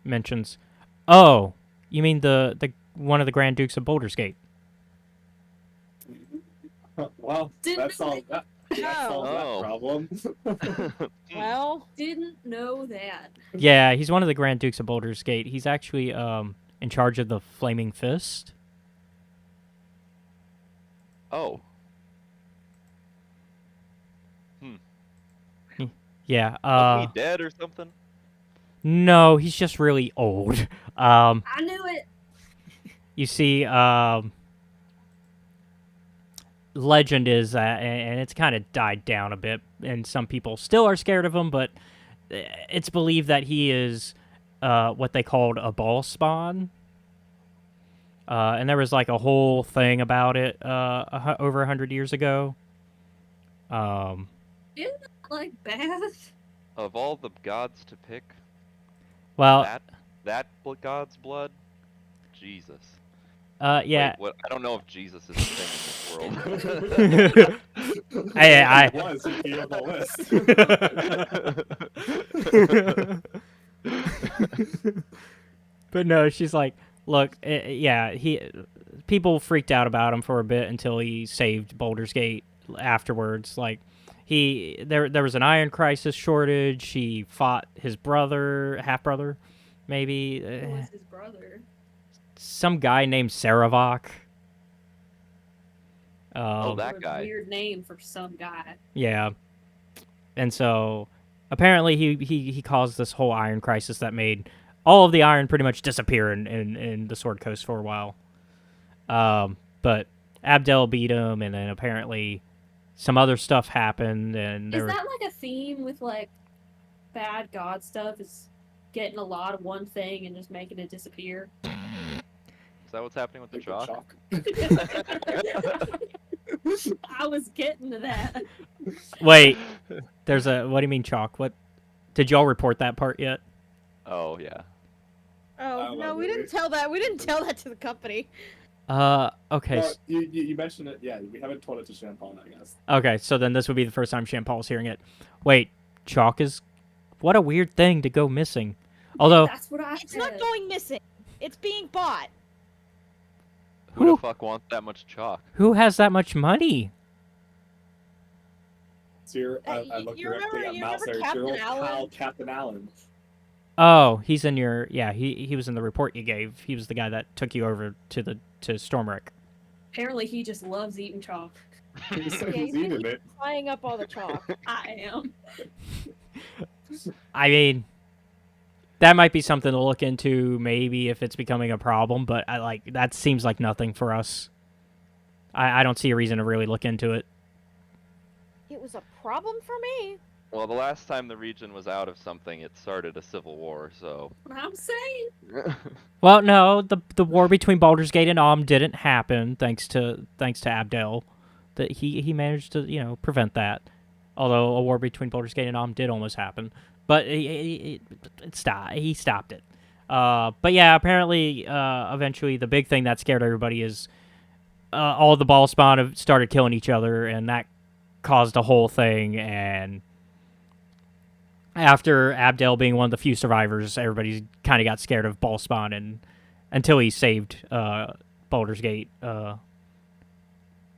mentions, oh, you mean the one of the Grand Dukes of Baldur's Gate? Well, Didn't that solves that. That solves Oh. that problem. Well, Didn't know that. Yeah, he's one of the Grand Dukes of Baldur's Gate. He's actually in charge of the Flaming Fist. Oh. Yeah. Was he dead or something? No, he's just really old. I knew it. You see, legend is that, and it's kind of died down a bit, and some people still are scared of him, but it's believed that he is what they called a ball spawn. And there was like a whole thing about it over 100 years ago. Isn't that like bad? Of all the gods to pick, Well, that god's blood? Jesus. yeah. Wait, what? I don't know if Jesus is a thing in this world. I- It was, he'd be on the list. But no, she's like, look, yeah, people freaked out about him for a bit until he saved Baldur's Gate afterwards. Like, there was an iron crisis shortage. He fought his brother, half brother, maybe. Who was his brother? Some guy named Saravok. Oh, that What a guy. Weird name for some guy. Yeah. And so apparently he caused this whole iron crisis that made all of the iron pretty much disappear in the Sword Coast for a while. But Abdel beat him, and then apparently some other stuff happened, and Is that like a theme with like bad god stuff? Is getting a lot of one thing and just making it disappear? Is that what's happening with the chalk? I was getting to that. Wait, what do you mean chalk? What did y'all report that part yet? Oh, yeah. oh no, we really. didn't tell that. We didn't tell that to the company. Okay. Well, you mentioned it. Yeah, we haven't told it to Shampal, I guess. Okay, so then this would be the first time Shampal's hearing it. Wait, chalk is what a weird thing to go missing. Although That's what I It's said. not going missing. It's being bought. Who Who? the fuck wants that much chalk? who has that much money? So I You looked remember- directly at you remember Malcer, Captain your old pal, Allen? Captain Allen. Oh, he's in your he was in the report you gave. He was the guy that took you over to Stormwreck. Apparently, he just loves eating chalk. He said Yeah, he's he's been eating it. flying up all the chalk. I am. I mean, that might be something to look into, maybe if it's becoming a problem. But that seems like nothing for us. I don't see a reason to really look into it. It was a problem for me. Well, the last time the region was out of something, it started a civil war, so. What I'm saying. Well, no, the war between Baldur's Gate and Om didn't happen thanks to Abdel. That he managed to prevent that. Although a war between Baldur's Gate and Om did almost happen, but he stopped it. But yeah, apparently, eventually the big thing that scared everybody is all the ball spawn have started killing each other, and that caused a whole thing. And after Abdel being one of the few survivors, everybody kind of got scared of ball spawn, and until he saved Baldur's Gate a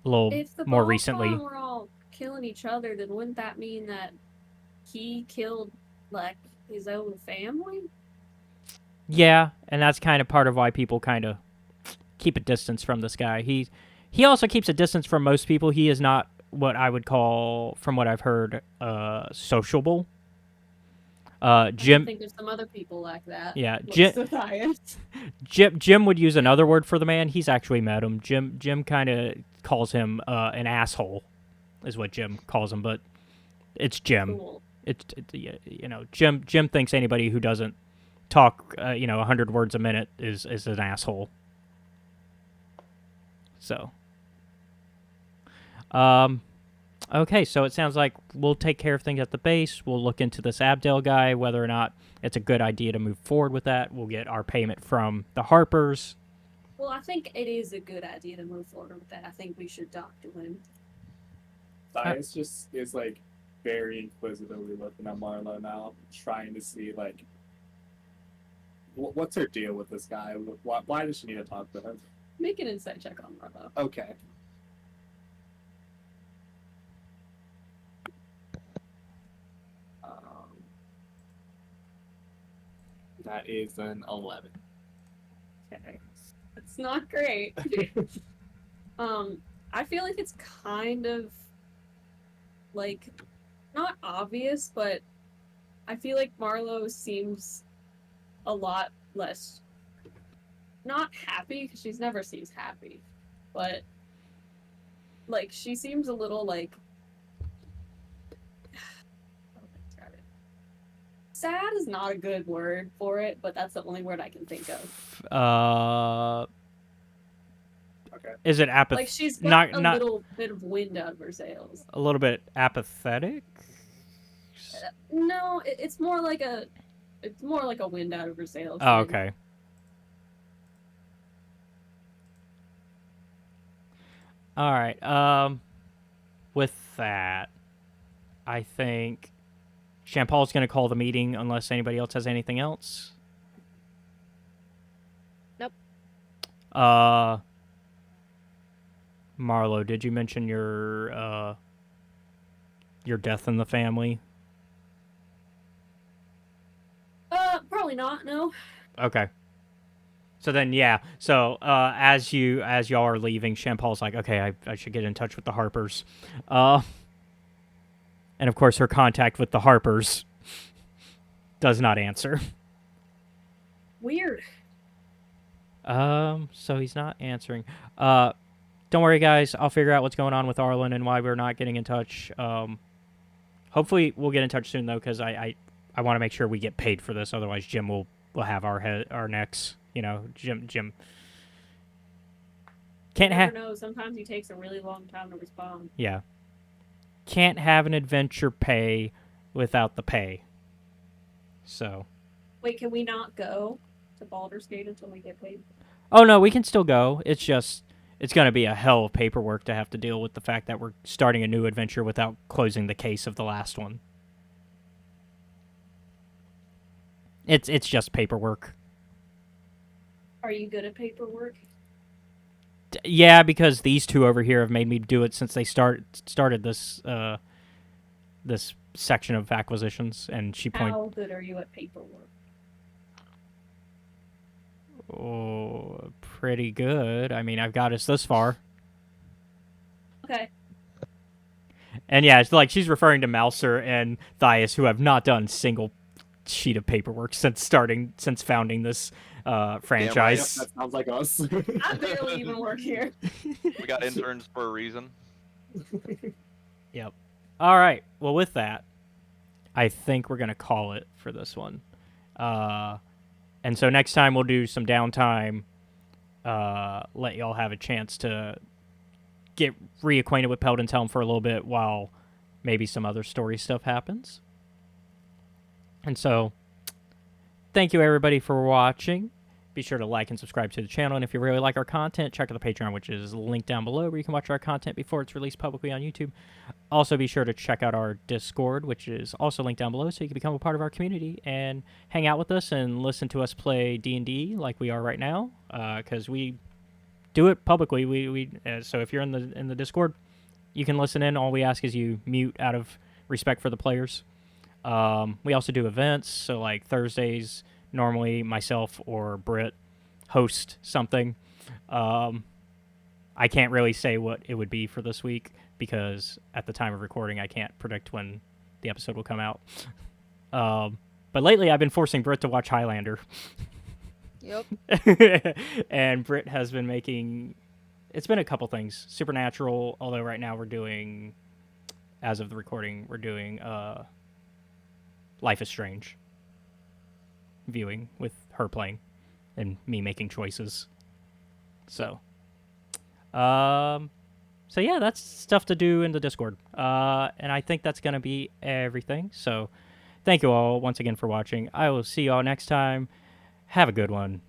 little If the more Ball recently. Spawn were all killing each other, then wouldn't that mean that he killed like his own family? Yeah, and that's kind of part of why people kind of keep a distance from this guy. He also keeps a distance from most people. He is not what I would call, from what I've heard, sociable. I Jim, think there's some other people like that. yeah, Looks to Thias. Jim would use another word for the man. He's actually met him. Jim kind of calls him an asshole, is what Jim calls him, but it's Jim. Cool. Jim thinks anybody who doesn't talk 100 words a minute is an asshole. So okay, so it sounds like we'll take care of things at the base. We'll look into this Abdel guy, whether or not it's a good idea to move forward with that. We'll get our payment from the Harpers. Well, I think it is a good idea to move forward with that. I think we should talk to him. Thias just is like very inquisitively looking at Marlo now, trying to see like what's her deal with this guy. Why does she need to talk to him? Make an insight check on Marlo. Okay. That is an 11. Okay. It's not great. I feel like it's kind of like not obvious, but I feel like Marlo seems a lot less not happy, because she's never seems happy, but like she seems a little like how do I describe it? Sad is not a good word for it, but that's the only word I can think of. Okay. Is it apathy? Like she's got not little bit of wind out of her sails. a little bit apathetic? No, it's more like a wind out of her sails. Oh, thing. okay. All right. With that, I think Shampal's going to call the meeting unless anybody else has anything else. Nope. Marlo, did you mention your death in the family? Probably not. No. Okay. So then, yeah. So as y'all are leaving, Shampal's like, okay, I should get in touch with the Harpers. And of course, her contact with the Harpers does not answer. Weird. So he's not answering. Don't worry, guys. I'll figure out what's going on with Arlen and why we're not getting in touch. Hopefully we'll get in touch soon, though, because I want to make sure we get paid for this. Otherwise, Jim will have our necks. Jim can't have. Never know. Sometimes he takes a really long time to respond. Yeah. Can't have an adventure pay without the pay. So. Wait, can we not go to Baldur's Gate until we get paid? Oh no, we can still go. It's just it's going to be a hell of paperwork to have to deal with the fact that we're starting a new adventure without closing the case of the last one. It's just paperwork. Are you good at paperwork? Yeah, because these two over here have made me do it since they started this this section of acquisitions, and she How good are you at paperwork? Oh, pretty good. I mean, I've got us this far. Okay. And yeah, it's like she's referring to Malcer and Thias, who have not done single sheet of paperwork since founding this Yep, franchise. that sounds like us. I barely even work here. We got interns for a reason. Yep. All right. Well, with that, I think we're gonna call it for this one. And so next time we'll do some downtime. Let y'all have a chance to get reacquainted with Peldan's Helm for a little bit while maybe some other story stuff happens. And so, thank you everybody for watching. Be sure to like and subscribe to the channel. And if you really like our content, check out the Patreon, which is linked down below, where you can watch our content before it's released publicly on YouTube. Also, be sure to check out our Discord, which is also linked down below, so you can become a part of our community and hang out with us and listen to us play D&D like we are right now, because we do it publicly. So if you're in the Discord, you can listen in. All we ask is you mute out of respect for the players. We also do events, so like Thursdays, normally myself or Britt host something. I can't really say what it would be for this week because at the time of recording, I can't predict when the episode will come out. But lately, I've been forcing Britt to watch Highlander. Yep. And Britt has been making... It's been a couple things. Supernatural, although right now we're doing... As of the recording, we're doing Life is Strange viewing with her playing and me making choices. So yeah, that's stuff to do in the Discord. And I think that's going to be everything. So thank you all once again for watching. I will see you all next time. Have a good one.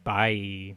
Bye.